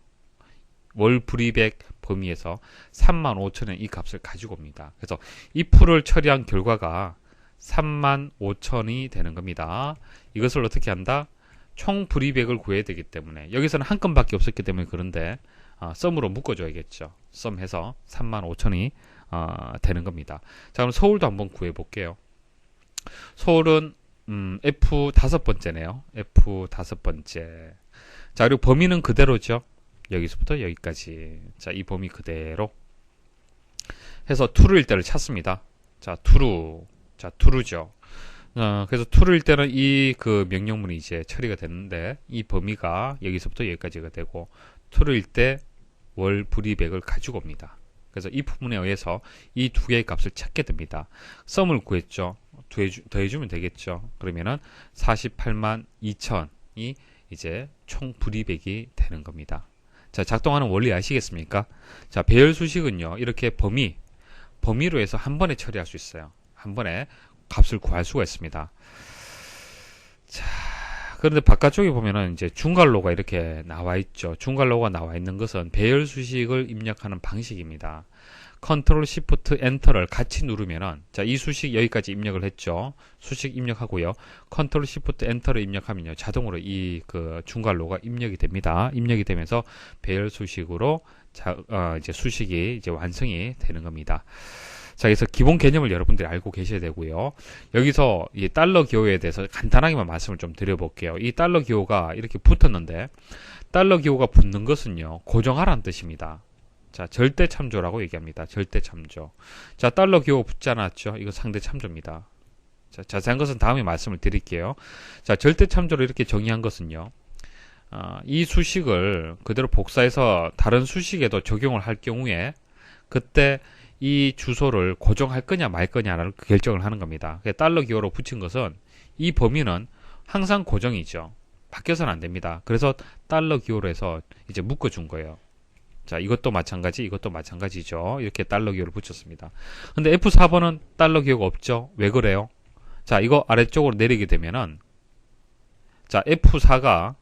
월 불이백 범위에서 35,000원 이 값을 가지고 옵니다. 그래서 if를 처리한 결과가 35,000이 되는 겁니다. 이것을 어떻게 한다? 총 불이백을 구해야 되기 때문에 여기서는 한 건밖에 없었기 때문에 그런데 썸으로 묶어줘야겠죠. 썸해서 35,000이 되는 겁니다. 자, 그럼 서울도 한번 구해 볼게요. 서울은 F 다섯 번째네요. F 다섯 번째. 자, 그리고 범위는 그대로죠. 여기서부터 여기까지. 자, 이 범위 그대로 해서 true일 때를 찾습니다. 자, true죠. 그래서 true일 때는 이 그 명령문이 이제 처리가 되는데 이 범위가 여기서부터 여기까지가 되고 true일 때 월 불이백을 가지고 옵니다. 그래서 이 부분에 의해서 이 두 개의 값을 찾게 됩니다. 썸을 구했죠. 더해주면 되겠죠. 그러면은 48만 2천이 이제 총 불이백이 되는 겁니다. 자, 작동하는 원리 아시겠습니까? 자, 배열 수식은요, 이렇게 범위로 해서 한 번에 처리할 수 있어요. 한 번에 값을 구할 수가 있습니다. 자, 그런데 바깥쪽에 보면은 이제 중괄호가 이렇게 나와 있죠. 중괄호가 나와 있는 것은 배열 수식을 입력하는 방식입니다. 컨트롤 시프트 엔터를 같이 누르면은, 자, 이 수식 여기까지 입력을 했죠. 수식 입력하고요. 컨트롤 시프트 엔터를 입력하면요, 자동으로 이 그 중괄호가 입력이 됩니다. 입력이 되면서 배열 수식으로 이제 수식이 이제 완성이 되는 겁니다. 자, 그래서 기본 개념을 여러분들이 알고 계셔야 되고요. 여기서 이 달러 기호에 대해서 간단하게만 말씀을 좀 드려볼게요. 이 달러 기호가 이렇게 붙었는데, 달러 기호가 붙는 것은요, 고정하라는 뜻입니다. 자, 절대 참조라고 얘기합니다. 절대 참조. 자, 달러 기호 붙지 않았죠? 이거 상대 참조입니다. 자, 자세한 것은 다음에 말씀을 드릴게요. 자, 절대 참조로 이렇게 정의한 것은요, 이 수식을 그대로 복사해서 다른 수식에도 적용을 할 경우에 그때 이 주소를 고정할 거냐 말 거냐를 결정을 하는 겁니다. 달러 기호로 붙인 것은 이 범위는 항상 고정이죠. 바뀌어서는 안 됩니다. 그래서 달러 기호로 해서 이제 묶어준 거예요. 자, 이것도 마찬가지죠. 이렇게 달러 기호를 붙였습니다. 근데 F4번은 달러 기호가 없죠. 왜 그래요? 자, 이거 아래쪽으로 내리게 되면은, 자, F4가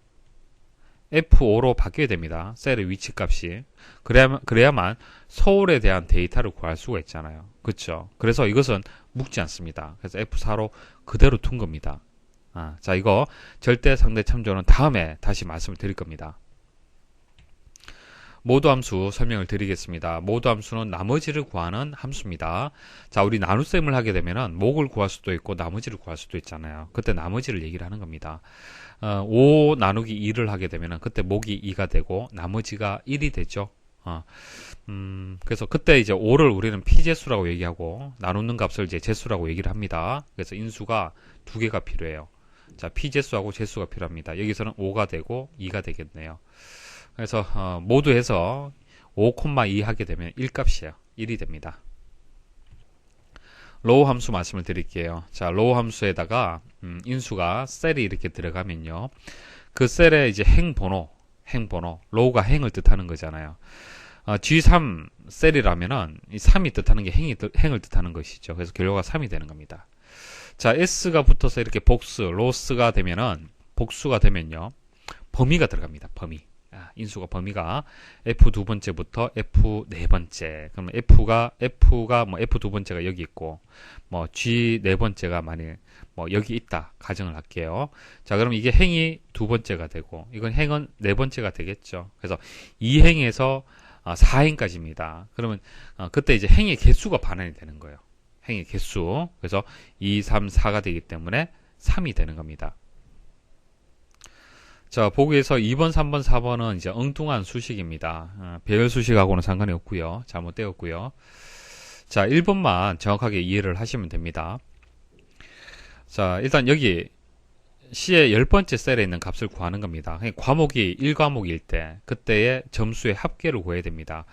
F5로 바뀌게 됩니다. 셀의 위치 값이. 그래야만 서울에 대한 데이터를 구할 수가 있잖아요. 그렇죠? 그래서 이것은 묶지 않습니다. 그래서 F4로 그대로 둔 겁니다. 자, 이거 절대 상대 참조는 다음에 다시 말씀을 드릴 겁니다. 모두 함수 설명을 드리겠습니다. 모두 함수는 나머지를 구하는 함수입니다. 자, 우리 나눗셈을 하게 되면은 목을 구할 수도 있고 나머지를 구할 수도 있잖아요. 그때 나머지를 얘기를 하는 겁니다. 5 나누기 2를 하게 되면은 그때 목이 2가 되고 나머지가 1이 되죠. 그래서 그때 이제 5를 우리는 피제수라고 얘기하고 나누는 값을 이제 제수라고 얘기를 합니다. 그래서 인수가 두 개가 필요해요. 자, 피제수하고 제수가 필요합니다. 여기서는 5가 되고 2가 되겠네요. 그래서 모두 해서 5,2 하게 되면 1값이에요. 1이 됩니다. 로우 함수 말씀을 드릴게요. 자, 로우 함수에다가 인수가 셀이 이렇게 들어가면요, 그 셀에 이제 행번호, 로우가 행을 뜻하는 거잖아요. G3 셀이라면은 이 3이 뜻하는 게 행을 뜻하는 것이죠. 그래서 결과가 3이 되는 겁니다. 자, S가 붙어서 이렇게 로스가 되면은, 복수가 되면요, 범위가 들어갑니다. 범위. 인수가 범위가 F 두 번째부터 F 네 번째. 그러면 F가 뭐 F 두 번째가 여기 있고, 뭐 G 네 번째가 만일 뭐 여기 있다 가정을 할게요. 자, 그럼 이게 행이 두 번째가 되고, 이건 행은 네 번째가 되겠죠. 그래서 2행에서 4행까지입니다. 그러면 그때 이제 행의 개수가 반환이 되는 거예요. 행의 개수. 그래서 2, 3, 4가 되기 때문에 3이 되는 겁니다. 자, 보기에서 2번, 3번, 4번은 이제 엉뚱한 수식입니다. 배열 수식하고는 상관이 없고요. 잘못되었고요. 자, 1번만 정확하게 이해를 하시면 됩니다. 자, 일단 여기 C의 10번째 셀에 있는 값을 구하는 겁니다. 과목이 1과목일 때 그때의 점수의 합계를 구해야 됩니다.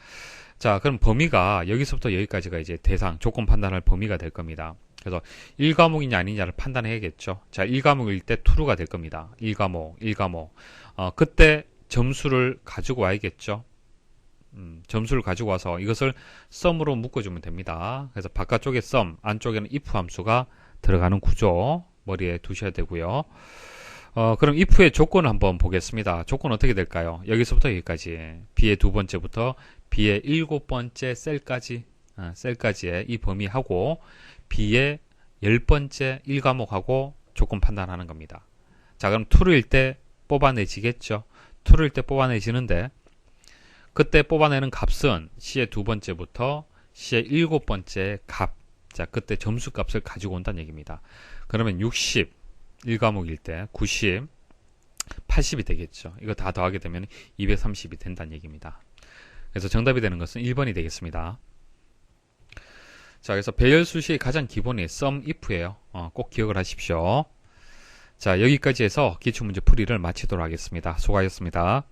자, 그럼 범위가 여기서부터 여기까지가 이제 대상, 조건 판단할 범위가 될 겁니다. 그래서 1과목이냐 아니냐를 판단해야겠죠. 자, 1과목일 때 true가 될 겁니다. 1과목. 그때 점수를 가지고 와야겠죠. 점수를 가지고 와서 이것을 sum으로 묶어주면 됩니다. 그래서 바깥쪽에 sum, 안쪽에는 if 함수가 들어가는 구조 머리에 두셔야 되고요. 그럼 if의 조건을 한번 보겠습니다. 조건 어떻게 될까요? 여기서부터 여기까지, b의 두 번째부터 b의 7번째 셀까지의 이 범위하고 b의 10번째 1과목하고 조건 판단하는 겁니다. 자, 그럼 true일 때 뽑아내지겠죠. true일 때 뽑아내지는데, 그때 뽑아내는 값은 C의 두 번째부터 C의 7번째 값. 자, 그때 점수 값을 가지고 온다는 얘기입니다. 그러면 60, 1과목일 때 90, 80이 되겠죠. 이거 다 더하게 되면 230이 된다는 얘기입니다. 그래서 정답이 되는 것은 1번이 되겠습니다. 자, 그래서 배열 수식의 가장 기본이 sum if예요. 꼭 기억을 하십시오. 자, 여기까지 해서 기출문제 풀이를 마치도록 하겠습니다. 수고하셨습니다.